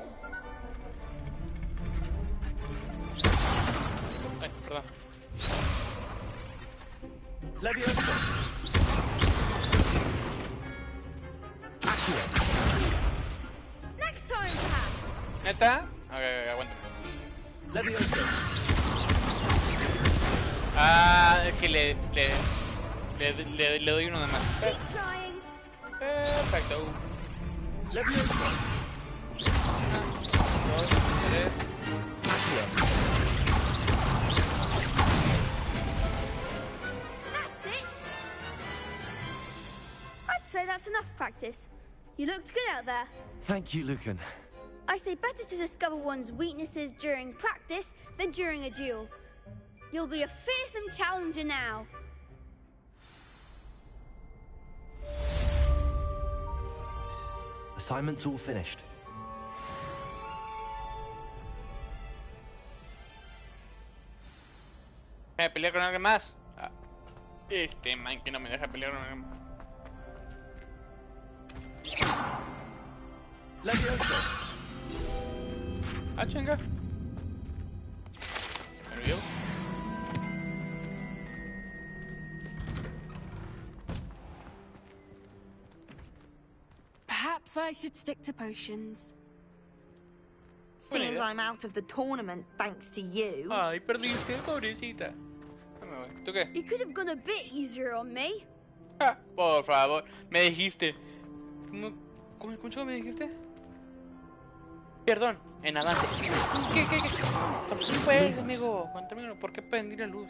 Ay, perdón. Next time, perhaps! ¿Neta? Ok, aguántame. Ah, es que le doy uno de más. Perfecto. 1, 2, 3. That's it. I'd say that's enough practice. You looked good out there. Thank you, Lucan. I say better to discover one's weaknesses during practice than during a duel. You'll be a fearsome challenger now. Assignment's all finished. ¿Pelear con alguien más? Ah, este man que no me deja pelear con alguien más. Ah, chinga. ¿Me vio? Perhaps I should stick to potions. Seems I'm out of the tournament thanks to you. Ay, perdiste, pobrecita. ¿Tú qué? You could have gone a bit easier on me. Ah, por favor, me dijiste. ¿Cómo me dijiste? Perdón, en avance. ¿Qué? ¿Cuánto tiempo es, amigo? Cuéntame, ¿por qué prendí la luz?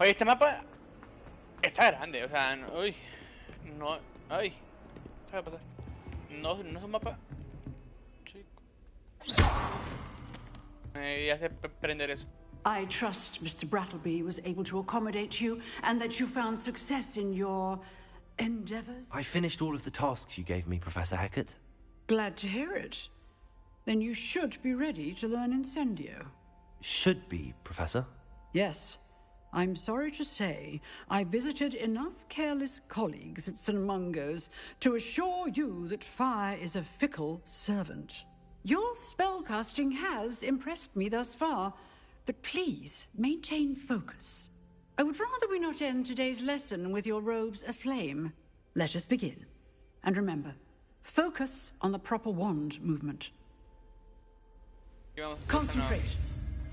Oye, este mapa está grande, o sea, uy, no, ay, ¿qué va a pasar? No es un mapa chico. Ya sé prender eso. I trust Mr. Brattleby was able to accommodate you and that you found success in your endeavors. I finished all of the tasks you gave me, Professor Hecat. Glad to hear it. Then you should be ready to learn Incendio. Should be, Professor. Yes. I'm sorry to say, I visited enough careless colleagues at St. Mungo's to assure you that fire is a fickle servant. Your spellcasting has impressed me thus far, but please maintain focus. I would rather we not end today's lesson with your robes aflame. Let us begin. And remember, focus on the proper wand movement. Concentrate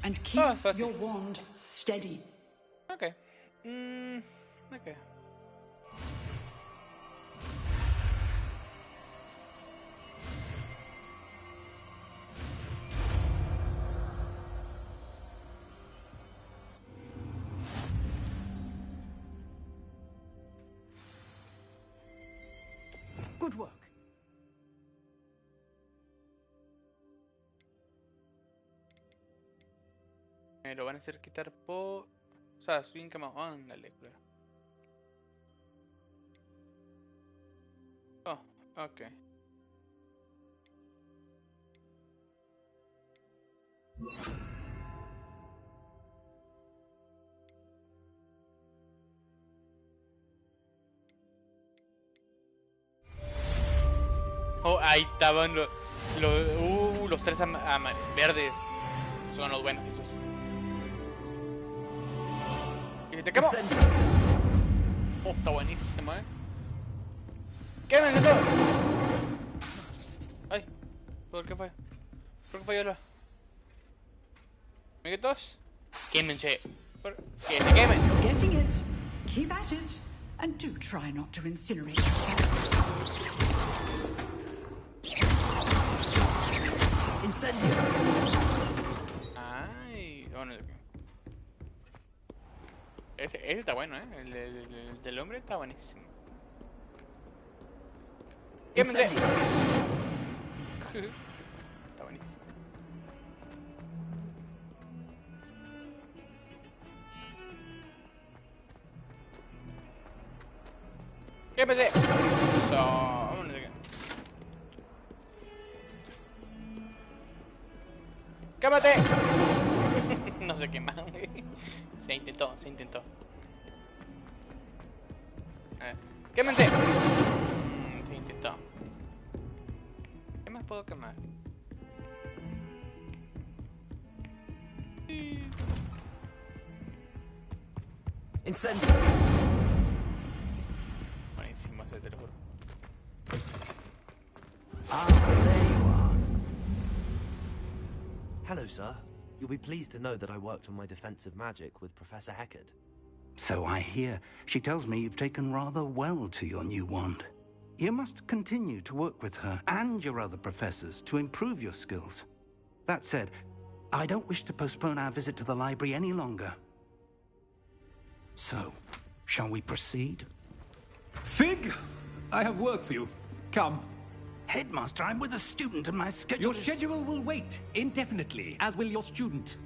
and keep your wand steady. Okay. Okay. Good work. Me lo van a hacer quitar por... O sea, swing cama... Ándale, claro. Oh, ok. Oh, ahí estaban los tres verdes. Son los buenos esos. ¿Y te quemo? Oh, está buenísimo, ¡Quémense todos! Ay, ¿por qué fue? ¿Por qué falló la? Amiguitos, quémense. Que se quemen. Getting it. Keep at it. And do try not to incinerate yourself. Incendio. Ay, bueno. Ese está bueno, el del hombre está buenísimo. ¡Quémense! Está buenísimo. ¡Quémense! Vámonos de aquí. ¡Quémate! No se quema. Se intentó, se intentó. A ver. ¡Quémate! Se intentó. ¿Qué más puedo quemar? Incendio. Buenísimo, ese te lo juro. Ah, there you are. Hello, sir. You'll be pleased to know that I worked on my defensive magic with Professor Heckard. So I hear. She tells me you've taken rather well to your new wand. You must continue to work with her and your other professors to improve your skills. That said, I don't wish to postpone our visit to the library any longer. So, shall we proceed? Fig, I have work for you. Come. Headmaster, I'm with a student and my schedule Your schedule will wait indefinitely, as will your student.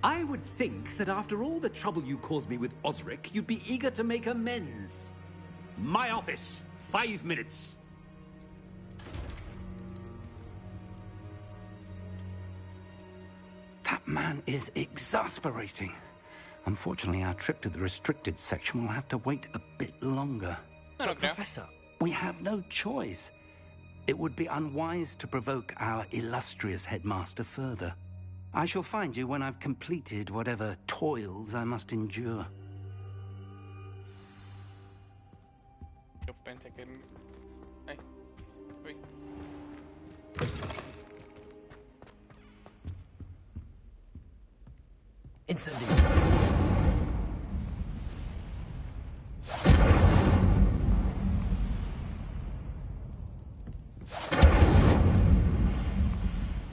I would think that after all the trouble you caused me with Osric, you'd be eager to make amends. My office, 5 minutes. That man is exasperating. Unfortunately, our trip to the restricted section will have to wait a bit longer. But Professor, we have no choice. It would be unwise to provoke our illustrious headmaster further. I shall find you when I've completed whatever toils I must endure. Yo pensé que... Ay. Uy. Incendio.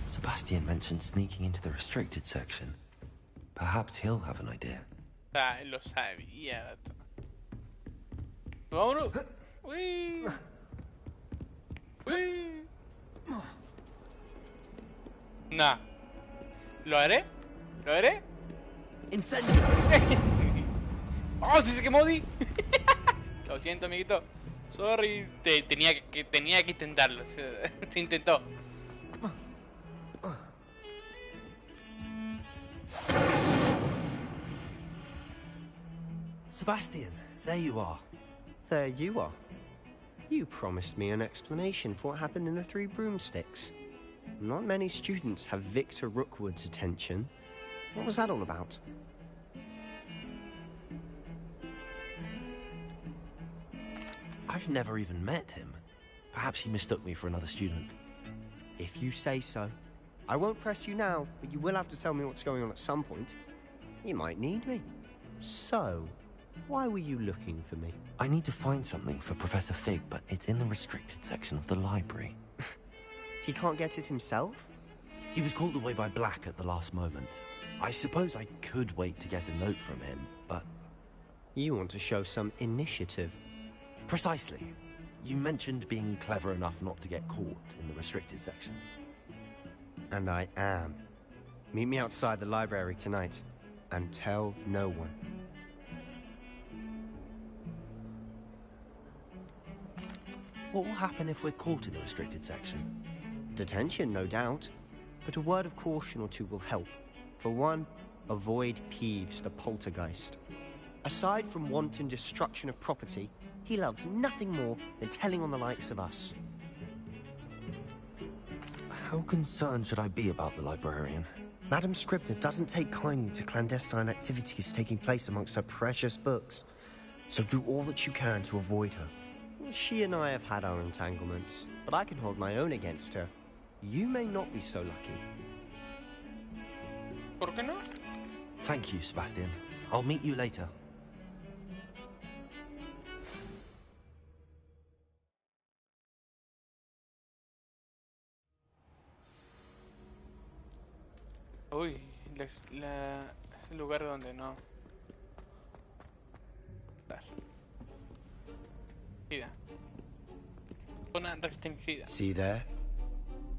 Sebastian mentioned sneaking into the restricted section. Perhaps he'll have an idea. Ah, lo sabía. Vámonos. Uy. Uy. Nah. ¿Lo haré? ¿Lo haré? Incendio. ¡Oh, sí se quemó, Di! Lo siento, amiguito. Sorry. Tenía que intentarlo. Se intentó. Sebastian, there you are. There you are. You promised me an explanation for what happened in the Three Broomsticks. Not many students have Victor Rookwood's attention. What was that all about? I've never even met him. Perhaps he mistook me for another student. If you say so. I won't press you now, but you will have to tell me what's going on at some point. You might need me. So, why were you looking for me? I need to find something for Professor Fig, but it's in the restricted section of the library. He can't get it himself? He was called away by Black at the last moment. I suppose I could wait to get a note from him, but... You want to show some initiative. Precisely. You mentioned being clever enough not to get caught in the restricted section. And I am. Meet me outside the library tonight, and tell no one. What will happen if we're caught in the restricted section? Detention, no doubt. But a word of caution or two will help. For one, avoid Peeves, the poltergeist. Aside from wanton destruction of property, he loves nothing more than telling on the likes of us. How concerned should I be about the librarian? Madam Scribner doesn't take kindly to clandestine activities taking place amongst her precious books. So do all that you can to avoid her. She and I have had our entanglements, but I can hold my own against her. You may not be so lucky. ¿Por qué no? Thank you, Sebastian. I'll meet you later. Uy, es el lugar donde no. Zona restringida. See there?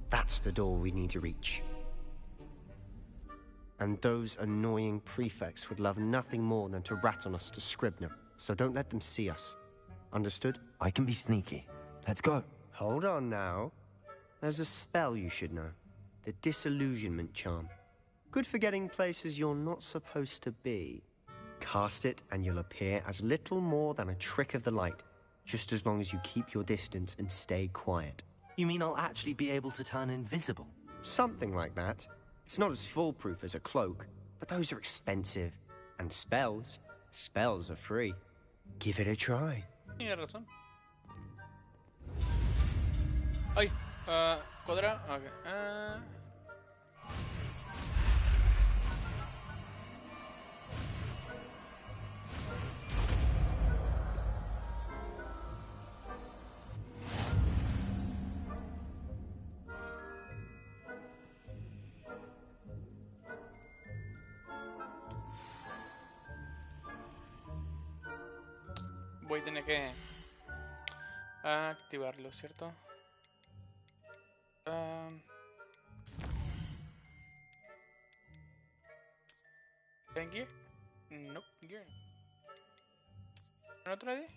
That's the door we need to reach. And those annoying prefects would love nothing more than to rat on us to Scribner, so don't let them see us. Understood? I can be sneaky. Let's go. Hold on now. There's a spell you should know. the disillusionment charm. Good for getting places you're not supposed to be. Cast it and you'll appear as little more than a trick of the light, just as long as you keep your distance and stay quiet. You mean I'll actually be able to turn invisible? Something like that. It's not as foolproof as a cloak, but those are expensive. And spells are free. Give it a try. Tienes razón. Ay, cuadra. Okay. Voy a tener que activarlo, ¿cierto? ¿En gear? No, gear. ¿En otra vez?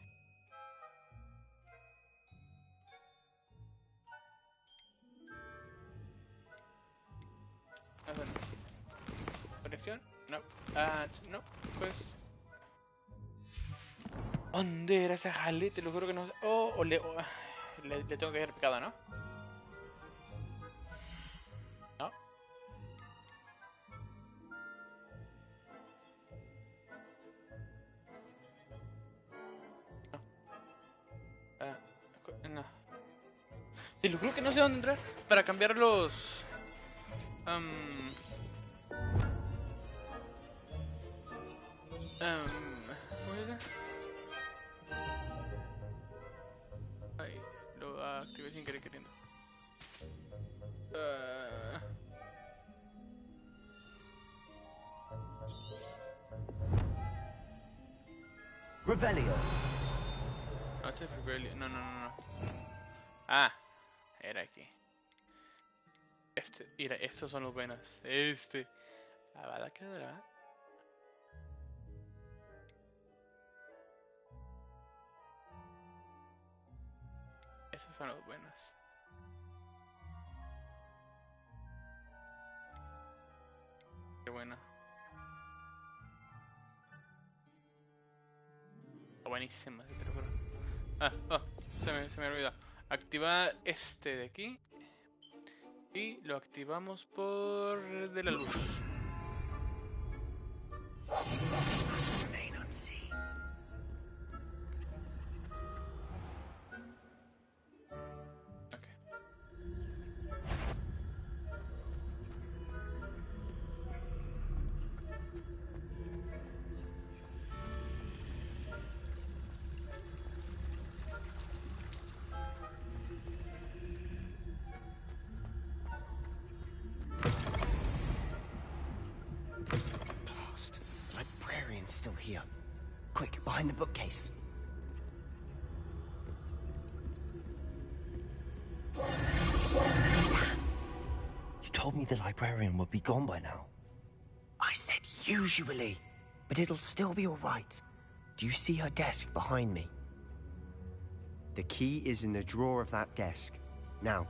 ¿Conexión? No. No, pues... ¿Dónde era esa jale? Te lo juro que no sé. Le tengo que haber picado, ¿no? No. No. Te lo juro que no sé dónde entrar para cambiar los... ¿cómo era? Ay, lo activé sin querer queriendo. Revelio. No. Era aquí. Mira, estos son los buenos. Avada Kedavra. Esos son los buenos. Qué bueno. Buenísimo, te lo juro. Se me olvidó. Activar este de aquí. Y lo activamos por de la luz. Still here. Quick, behind the bookcase. You told me the librarian would be gone by now. I said usually, but it'll still be all right. Do you see her desk behind me? The key is in the drawer of that desk. Now,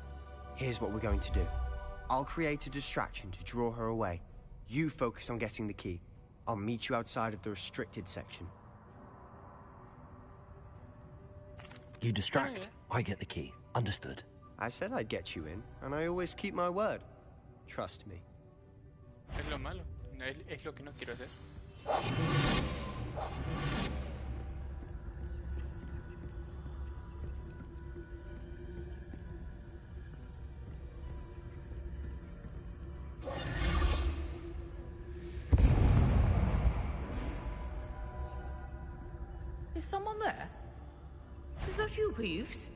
here's what we're going to do. I'll create a distraction to draw her away. You focus on getting the key. I'll meet you outside of the restricted section. You distract, I get the key. Understood. I said I'd get you in, and I always keep my word. Trust me. Es lo malo. Es lo que no quiero hacer. Is someone there? Is that you, Peeves?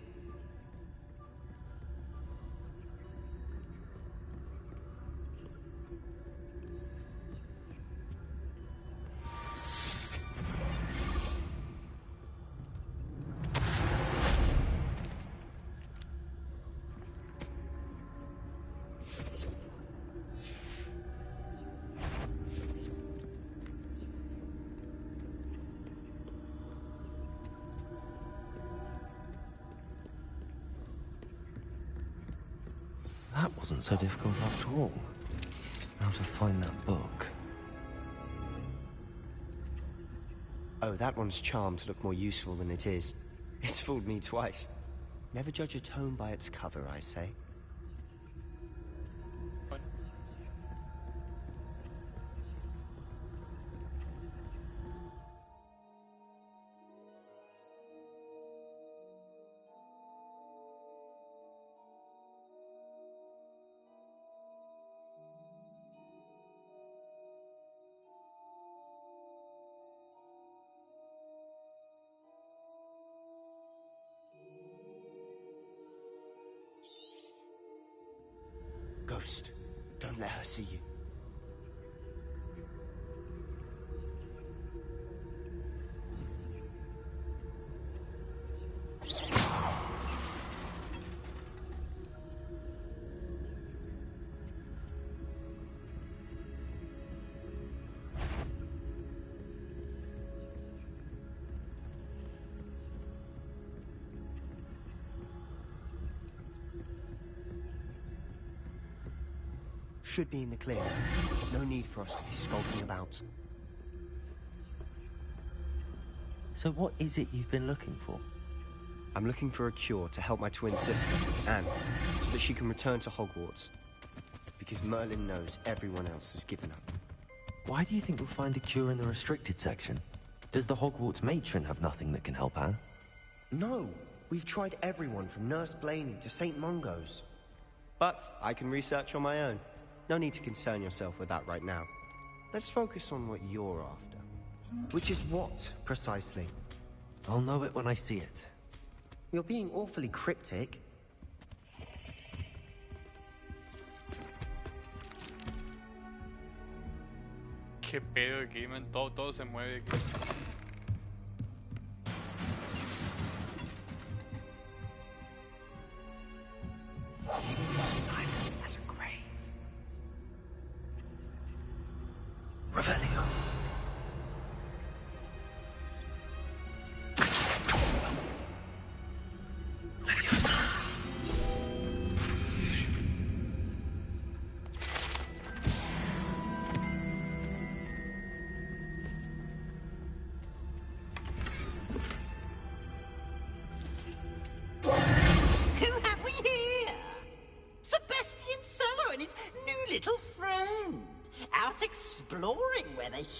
That wasn't so difficult after all. How to find that book. Oh, that one's charmed to look more useful than it is. It's fooled me twice. Never judge a tome by its cover, I say. Ghost, don't let her see you. Should be in the clear. No need for us to be skulking about. So what is it you've been looking for? I'm looking for a cure to help my twin sister, Anne, so that she can return to Hogwarts. Because Merlin knows everyone else has given up. Why do you think we'll find a cure in the restricted section? Does the Hogwarts matron have nothing that can help Anne? No! We've tried everyone from Nurse Blaney to St. Mungo's. But I can research on my own. No need to concern yourself with that right now. Let's focus on what you're after. Which is what, precisely? I'll know it when I see it. You're being awfully cryptic. Qué pedo aquí, man. Todo se mueve aquí. Silent as a grave. Revelio.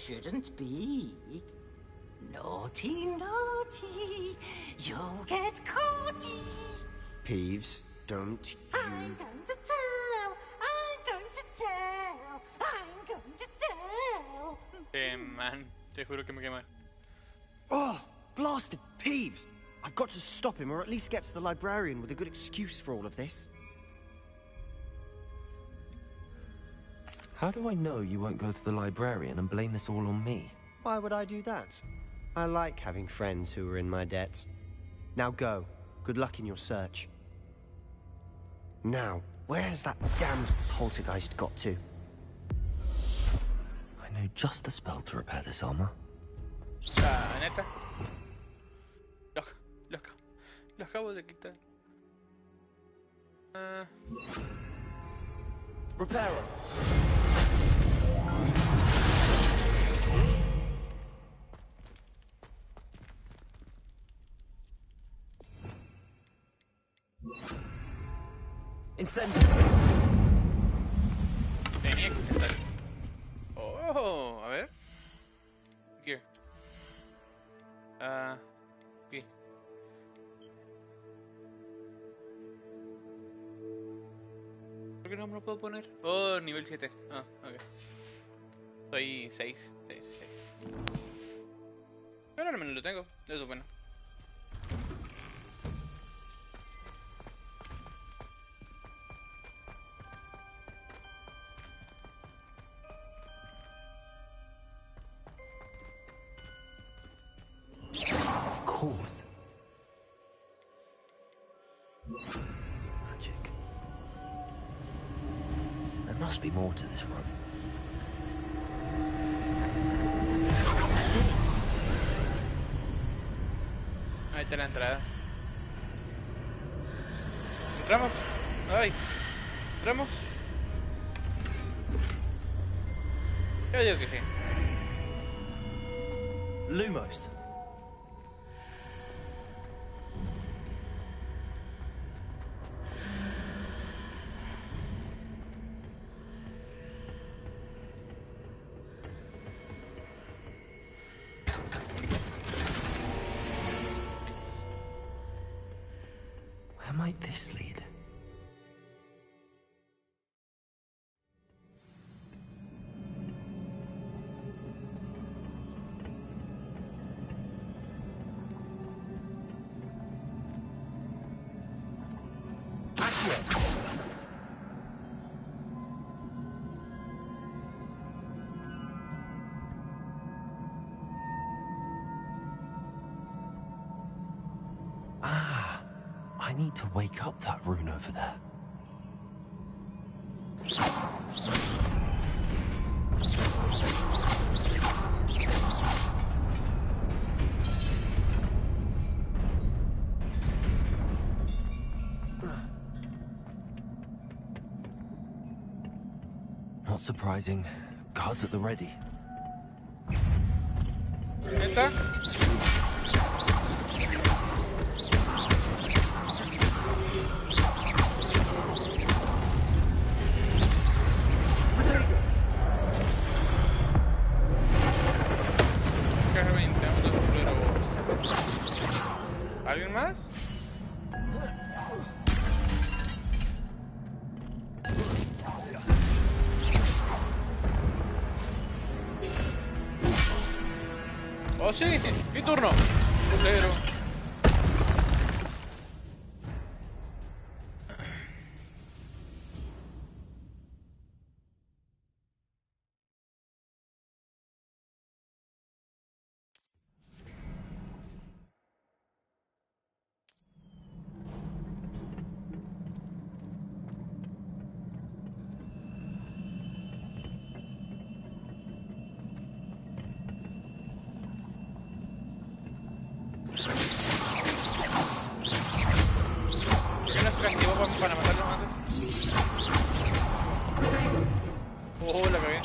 Shouldn't be. Naughty, naughty, you'll get caughty. Peeves, don't you... I'm going to tell, I'm going to tell, I'm going to tell. Man, te juro que me queman. Oh, blasted Peeves! I've got to stop him, or at least get to the librarian with a good excuse for all of this. How do I know you won't go to the librarian and blame this all on me? Why would I do that? I like having friends who are in my debt. Now go. Good luck in your search. Now, where's that damned poltergeist got to? I know just the spell to repair this armor. Neta. Lo acabo de quitar. Repairer. Incendio. Tenía que estar. Oh, a ver. Gear. Aquí. ¿Por qué no me lo puedo poner? Oh, nivel 7. Ah, ok. Soy 6. Pero al menos lo tengo. Eso es bueno. Of course. Magic. There must be more to this room. That's it. Ahí está la entrada. ¿Entramos? ¡Ay! ¿Entramos? Yo digo que sí. Lumos. Where might this lead? Ah, I need to wake up that rune over there. Not surprising. Guards at the ready. ¿Esta? ¿Alguien más? ¡Oh, sí! ¡Mi turno! Culero. Para matarlo antes. Oh, la cagué.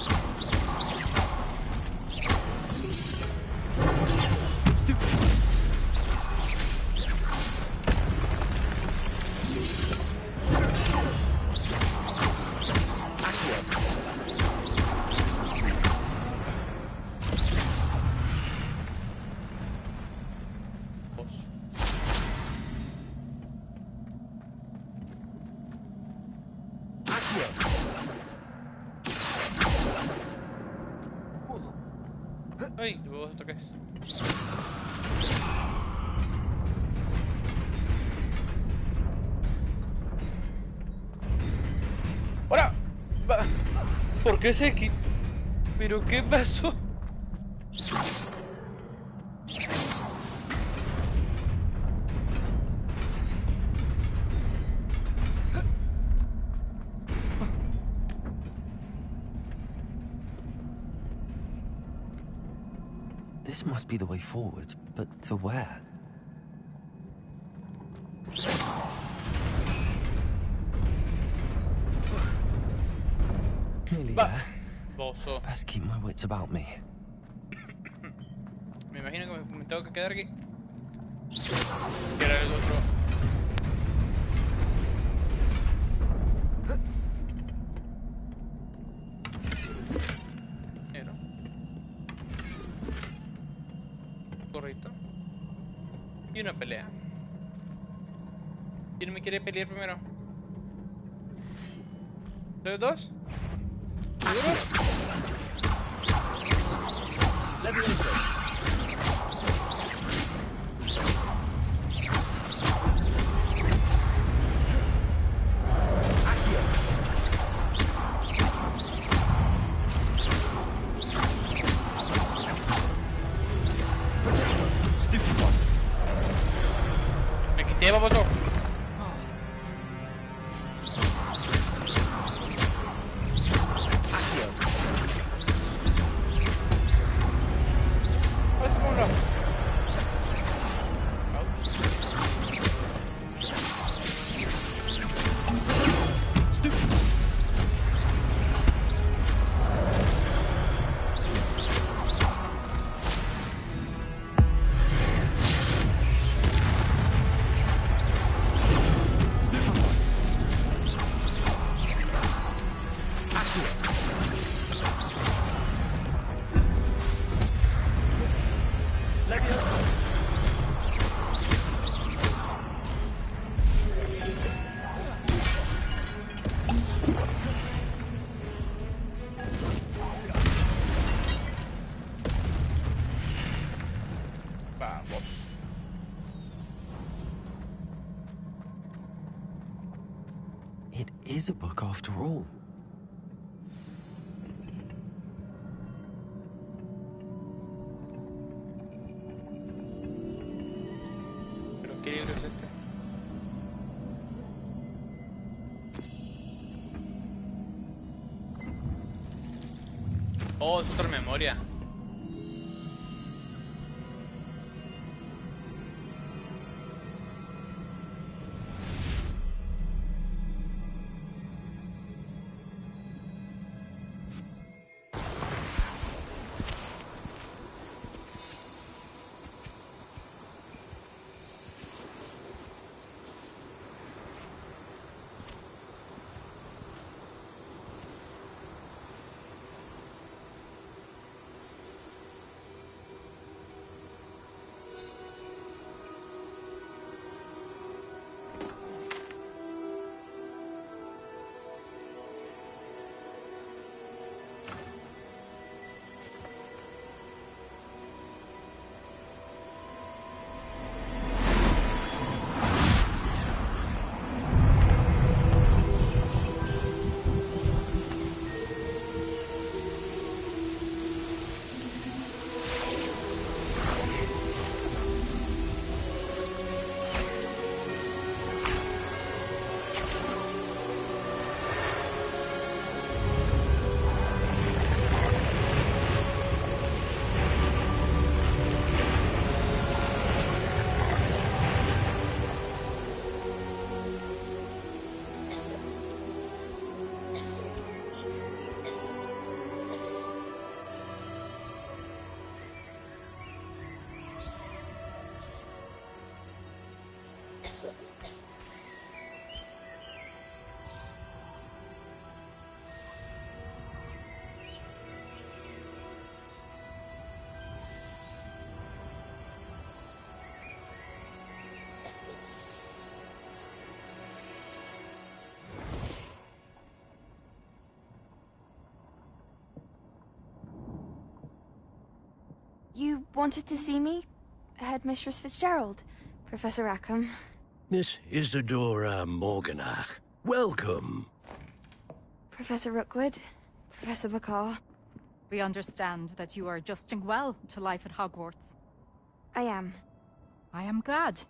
Ay, vos toques. ¡Ahora! ¿Por qué se quitó? ¿Pero qué pasó? This must be the way forward, but to where? Nearly there. Bozo. Best keep my wits about me. Me imagino que me tengo que quedar aquí. Que era el otro. Correcto. Y una pelea. ¿Quién me quiere pelear primero? ¿Ustedes dos? ¿Seguros? Me quité, baboso. It is a book after all. ¿Pero qué libro es este? Oh, es otra memoria. You wanted to see me? Headmistress Fitzgerald, Professor Rackham. Miss Isadora Morganach, welcome. Professor Rookwood, Professor McCaw. We understand that you are adjusting well to life at Hogwarts. I am. I am glad.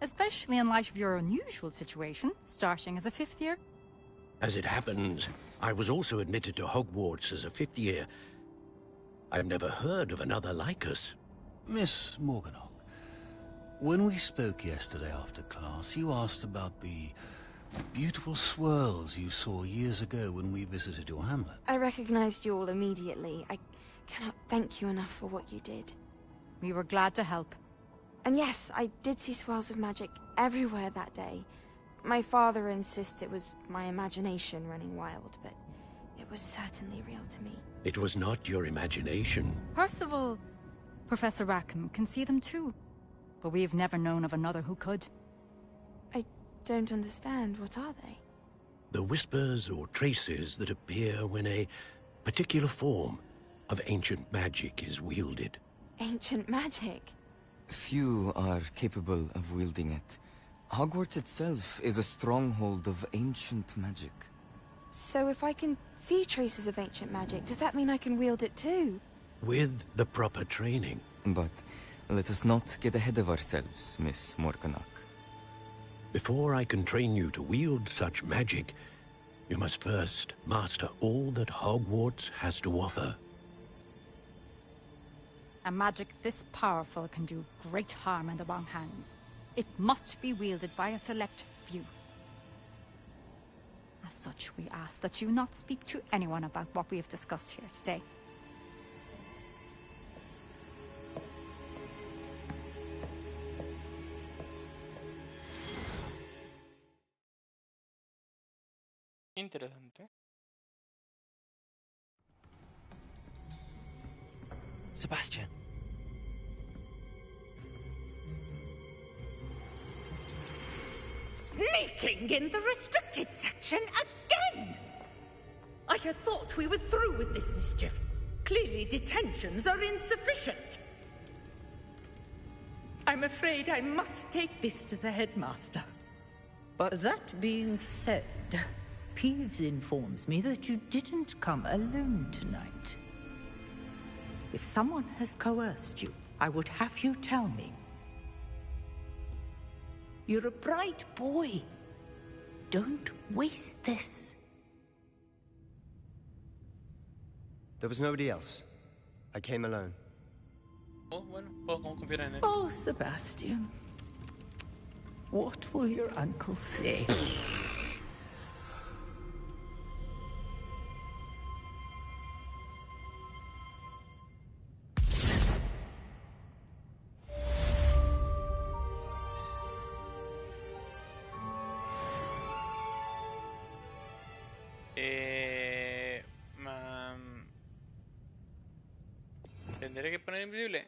Especially in light of your unusual situation, starting as a 5th year. As it happens, I was also admitted to Hogwarts as a 5th year. I've never heard of another like us. Miss Morganach, when we spoke yesterday after class, you asked about the beautiful swirls you saw years ago when we visited your hamlet. I recognized you all immediately. I cannot thank you enough for what you did. We were glad to help. And yes, I did see swirls of magic everywhere that day. My father insists it was my imagination running wild, but it was certainly real to me. It was not your imagination. Percival, Professor Rackham can see them too. But we've never known of another who could. I don't understand. What are they? The whispers or traces that appear when a particular form of ancient magic is wielded. Ancient magic? Few are capable of wielding it. Hogwarts itself is a stronghold of ancient magic. So if I can see traces of ancient magic, does that mean I can wield it too? With the proper training. But let us not get ahead of ourselves, Miss Morganach. Before I can train you to wield such magic, you must first master all that Hogwarts has to offer. A magic this powerful can do great harm in the wrong hands. It must be wielded by a select few. As such, we ask that you not speak to anyone about what we have discussed here today. Interesante. Sebastian. Sneaking in the restricted section again! I had thought we were through with this mischief. Clearly detentions are insufficient. I'm afraid I must take this to the headmaster. But that being said, Peeves informs me that you didn't come alone tonight. If someone has coerced you, I would have you tell me. You're a bright boy. Don't waste this. there was nobody else. I came alone. Oh, bueno, puedo confiar en él. Oh, Sebastian. What will your uncle say? Tendré que poner invisible.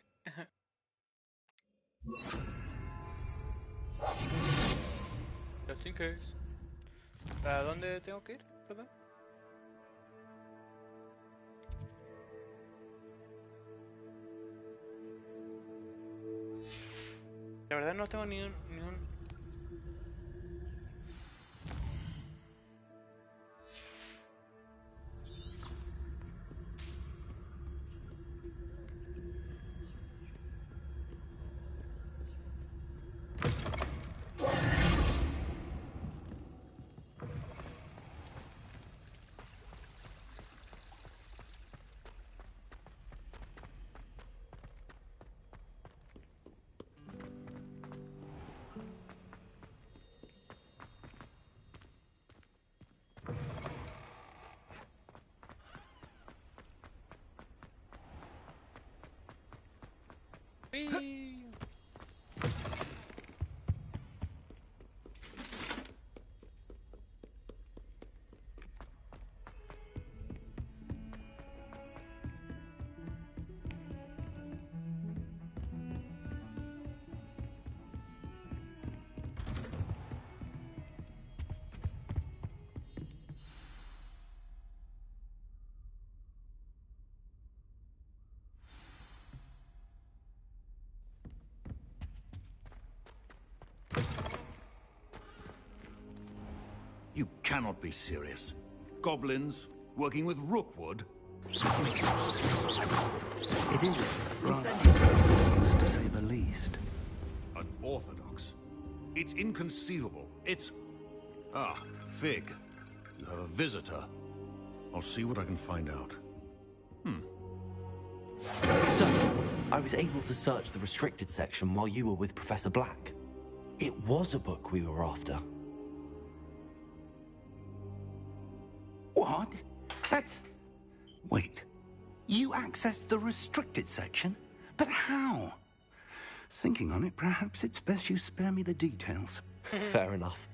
Just in case. ¿Para dónde tengo que ir? Perdón. La verdad no tengo ni un... You cannot be serious. Goblins working with Rookwood? It is rather unorthodox, to say the least. Unorthodox? It's inconceivable. It's... Ah, Fig. You have a visitor. I'll see what I can find out. So, I was able to search the restricted section while you were with Professor Black. It was a book we were after. What? That's... Wait. You accessed the restricted section? But how? Thinking on it, perhaps it's best you spare me the details. Fair enough.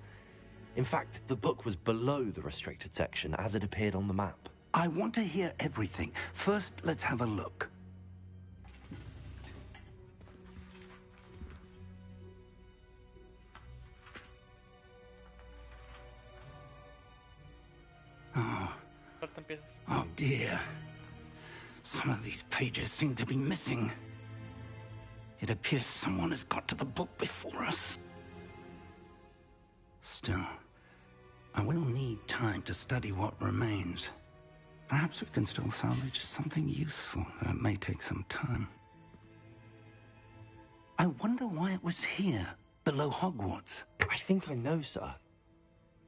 In fact, the book was below the restricted section as it appeared on the map. I want to hear everything. First, let's have a look. Oh dear. Some of these pages seem to be missing. It appears someone has got to the book before us. Still, I will need time to study what remains. Perhaps we can still salvage something useful, though it may take some time. I wonder why it was here, below Hogwarts. I think I know, sir.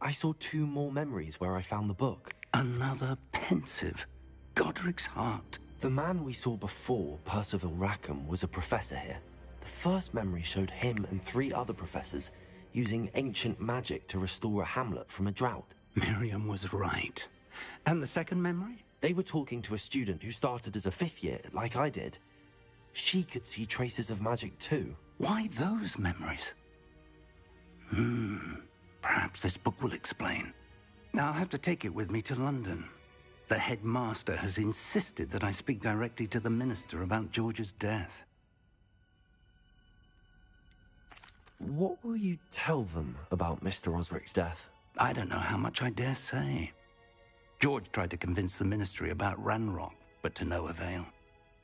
I saw 2 more memories where I found the book. Another pensive. Godric's heart. The man we saw before, Percival Rackham, was a professor here. The first memory showed him and 3 other professors using ancient magic to restore a hamlet from a drought. Miriam was right. And the second memory? They were talking to a student who started as a 5th year, like I did. She could see traces of magic too. Why those memories? Perhaps this book will explain. I'll have to take it with me to London. The headmaster has insisted that I speak directly to the minister about George's death. What will you tell them about Mr. Osric's death? I don't know how much I dare say. George tried to convince the ministry about Ranrock, but to no avail.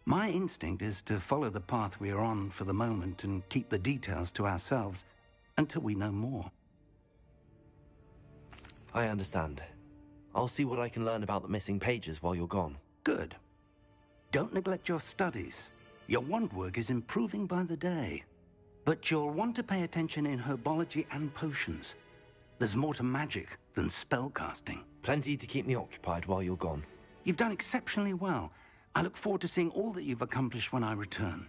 My instinct is to follow the path we are on for the moment and keep the details to ourselves until we know more. I understand. I'll see what I can learn about the missing pages while you're gone. Good. Don't neglect your studies. Your wand work is improving by the day. But you'll want to pay attention in herbology and potions. There's more to magic than spellcasting. Plenty to keep me occupied while you're gone. You've done exceptionally well. I look forward to seeing all that you've accomplished when I return.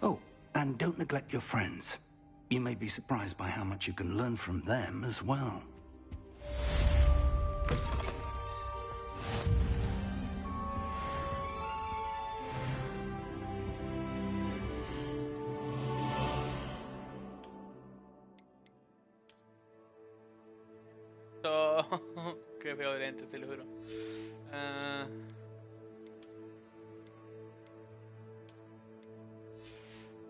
Oh, and don't neglect your friends. You may be surprised by how much you can learn from them as well. Oh, qué feo de lentes, te lo juro.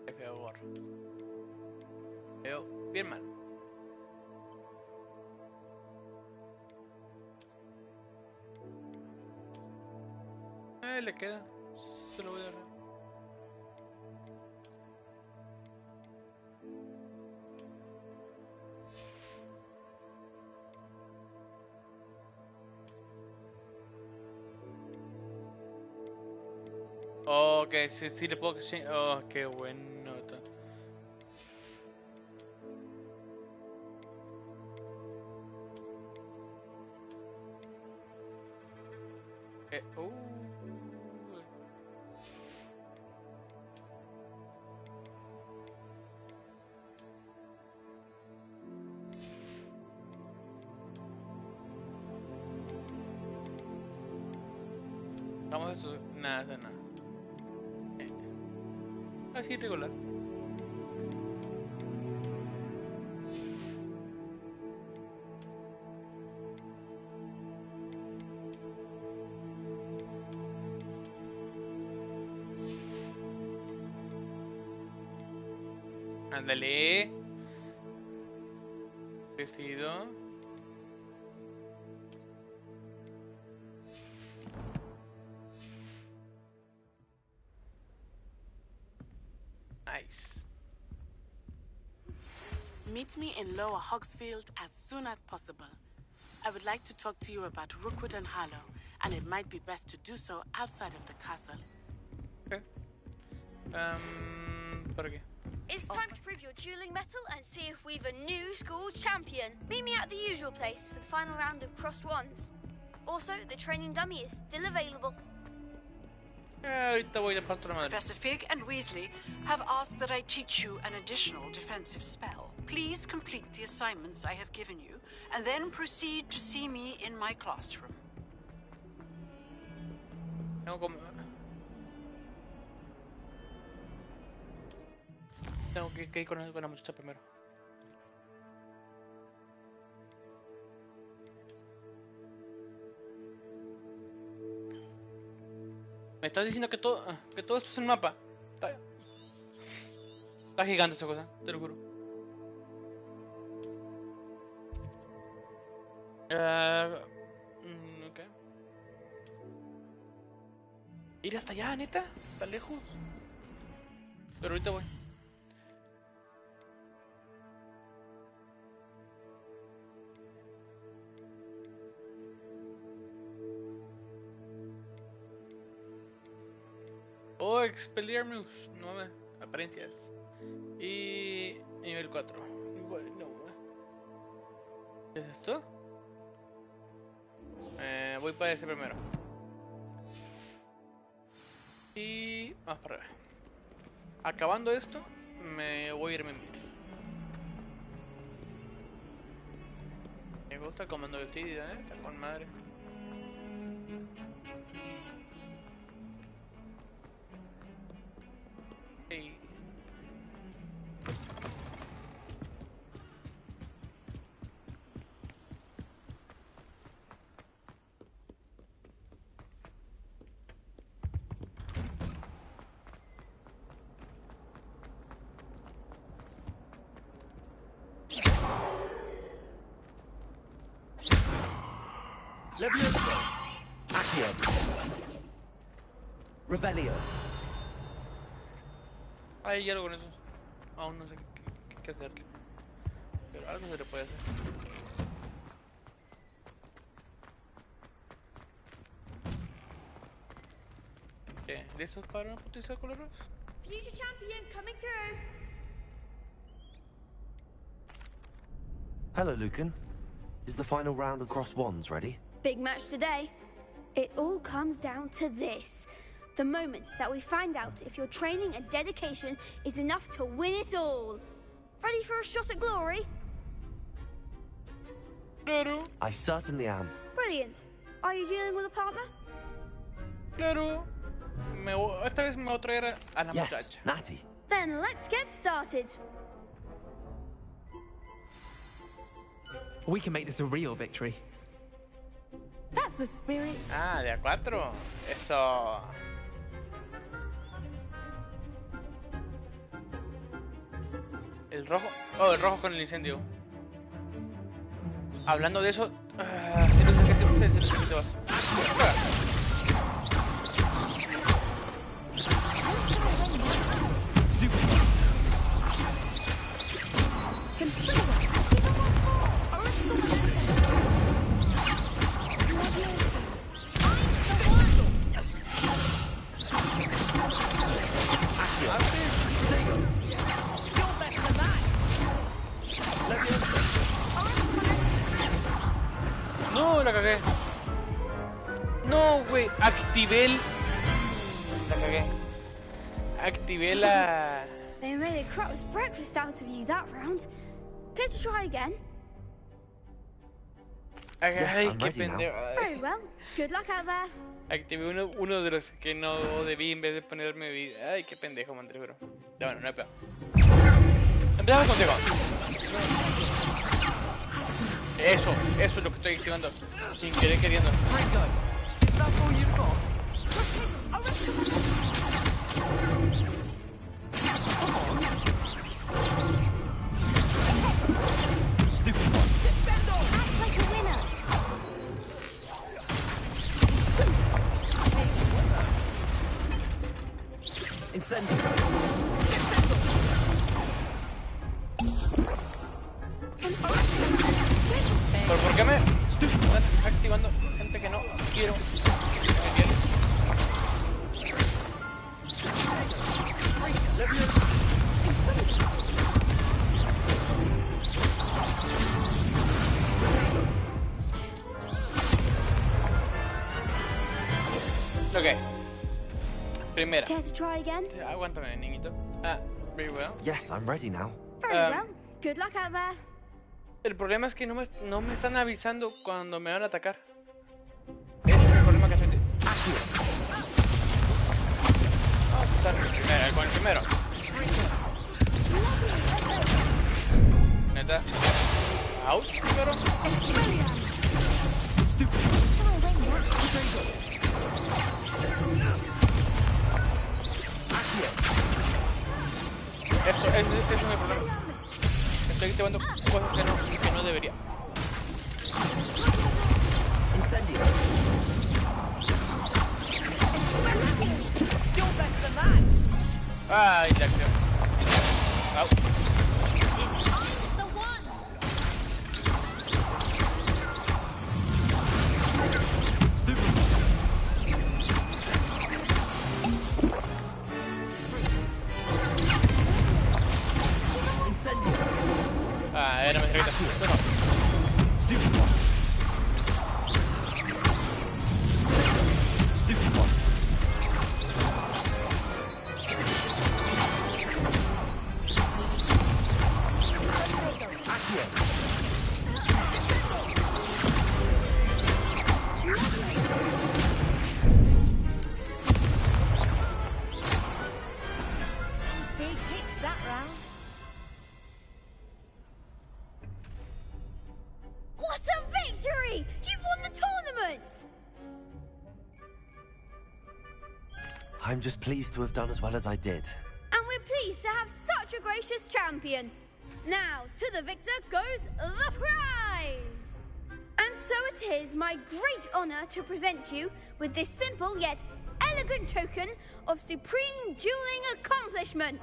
Qué feo gorro. Veo bien mal. Le queda. Se lo voy a dar. Oh, ok, sí le puedo... Sí. Oh, qué bueno. Vamos a eso, nada. Así regular. Ándale. Vestido. Nice. Meet me in Lower Hogsfield as soon as possible. I would like to talk to you about Rookwood and Harlow, and it might be best to do so outside of the castle. Okay. ¿Por qué? It's time to prove your dueling mettle and see if we've a new school champion. Meet me at the usual place for the final round of crossed wands. Also, the training dummy is still available. Ahorita voy a partir la madre. Professor Fig and Weasley have asked that I teach you an additional defensive spell. Please complete the assignments I have given you, and then proceed to see me in my classroom. Tengo que ir con la muchacha primero. Me estás diciendo que todo esto es un mapa. Está gigante esta cosa, te lo juro. Ok. Ir hasta allá, neta, está lejos. Pero ahorita voy. Oh, Expelliarmus, nueve apariencias. Y nivel 4. Bueno, ¿qué es esto? Voy para ese primero. Y vamos para arriba. Acabando esto, me voy a irme en mid. Me gusta el comando de Tidida, está con madre. Hey. Leviosa. Accio. Revelio. Hay algo con eso. Aún no sé qué hacerle. Pero algo se le puede hacer. de esos para utilizar colores. Future champion coming through. Hello, Lucan. Is the final round of Cross Wands ready? Big match today. It all comes down to this. The moment that we find out if your training and dedication is enough to win it all. Ready for a shot at glory? Claro. I certainly am. Brilliant. Are you dealing with a partner? Claro. Esta vez me voy a traer a la muchacha. Natty. Then let's get started. We can make this a real victory. That's the spirit. Ah, de a 4. Eso. El rojo. Oh, el rojo con el incendio. Hablando de eso. Si no sé qué te vas. No, la cagué. No, güey. Activé el... La cagué. Activé la... They made a crap's breakfast out of you that round. Care to try again? Ay, qué pendejo. Very well. Good luck out there. Activé uno de los que no debí en vez de ponerme vida. Ay, qué pendejo, mandré, bro. Ya bueno, no hay peor. Empezamos contigo. Eso es lo que estoy activando. Sin querer queriendo. Incendio. ¿Pero por qué me están activando gente que no quiero? Ok. Primera. Care to try again? Aguántame, niñito. Very well. Yes, I'm ready now. Very well. Good luck out there. El problema es que no me están avisando cuando me van a atacar. Ese es el problema que estoy... Vamos a estar con el primero. Neta. Out, primero. Ese es mi problema. Estoy activando cosas que no debería. Incendio. Ay, la acción. Au. Era mi cerquita. Esto no. I'm just pleased to have done as well as I did. And we're pleased to have such a gracious champion. Now, to the victor goes the prize! And so it is my great honor to present you with this simple yet elegant token of supreme dueling accomplishment.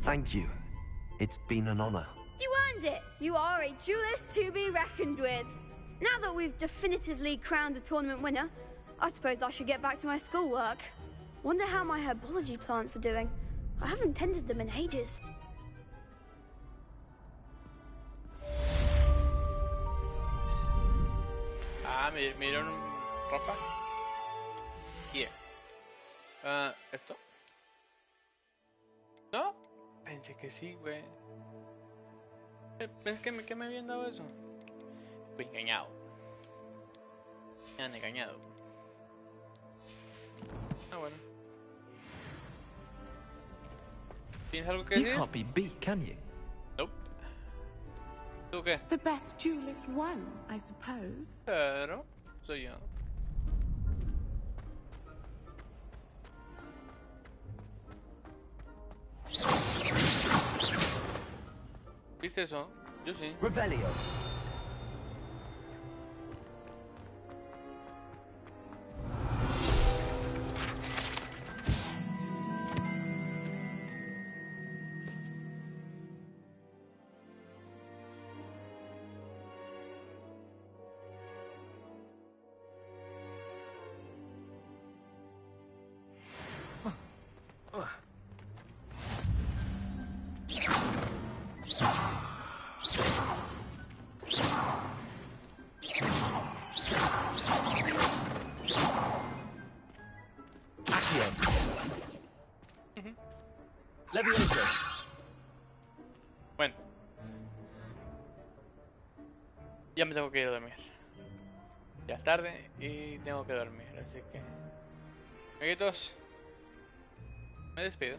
Thank you. It's been an honor. You earned it. You are a duelist to be reckoned with. Now that we've definitively crowned the tournament winner, I suppose I should get back to my schoolwork. Wonder how my herbology plants are doing. I haven't tended them in ages. Ah, me dieron ropa. Yeah. ¿Esto? ¿No? Pensé que sí, güey. Pensé que me habían dado eso. Fui engañado. Me han engañado. Ah, bueno. ¿Tienes algo que decir? You can't be beat, can you? Nope. ¿Tú qué? The best duelist won, I suppose. Claro, soy yo. ¿Viste eso? Yo sí. Revelio. Bueno, ya me tengo que ir a dormir. Ya es tarde y tengo que dormir, así que... Amiguitos, me despido.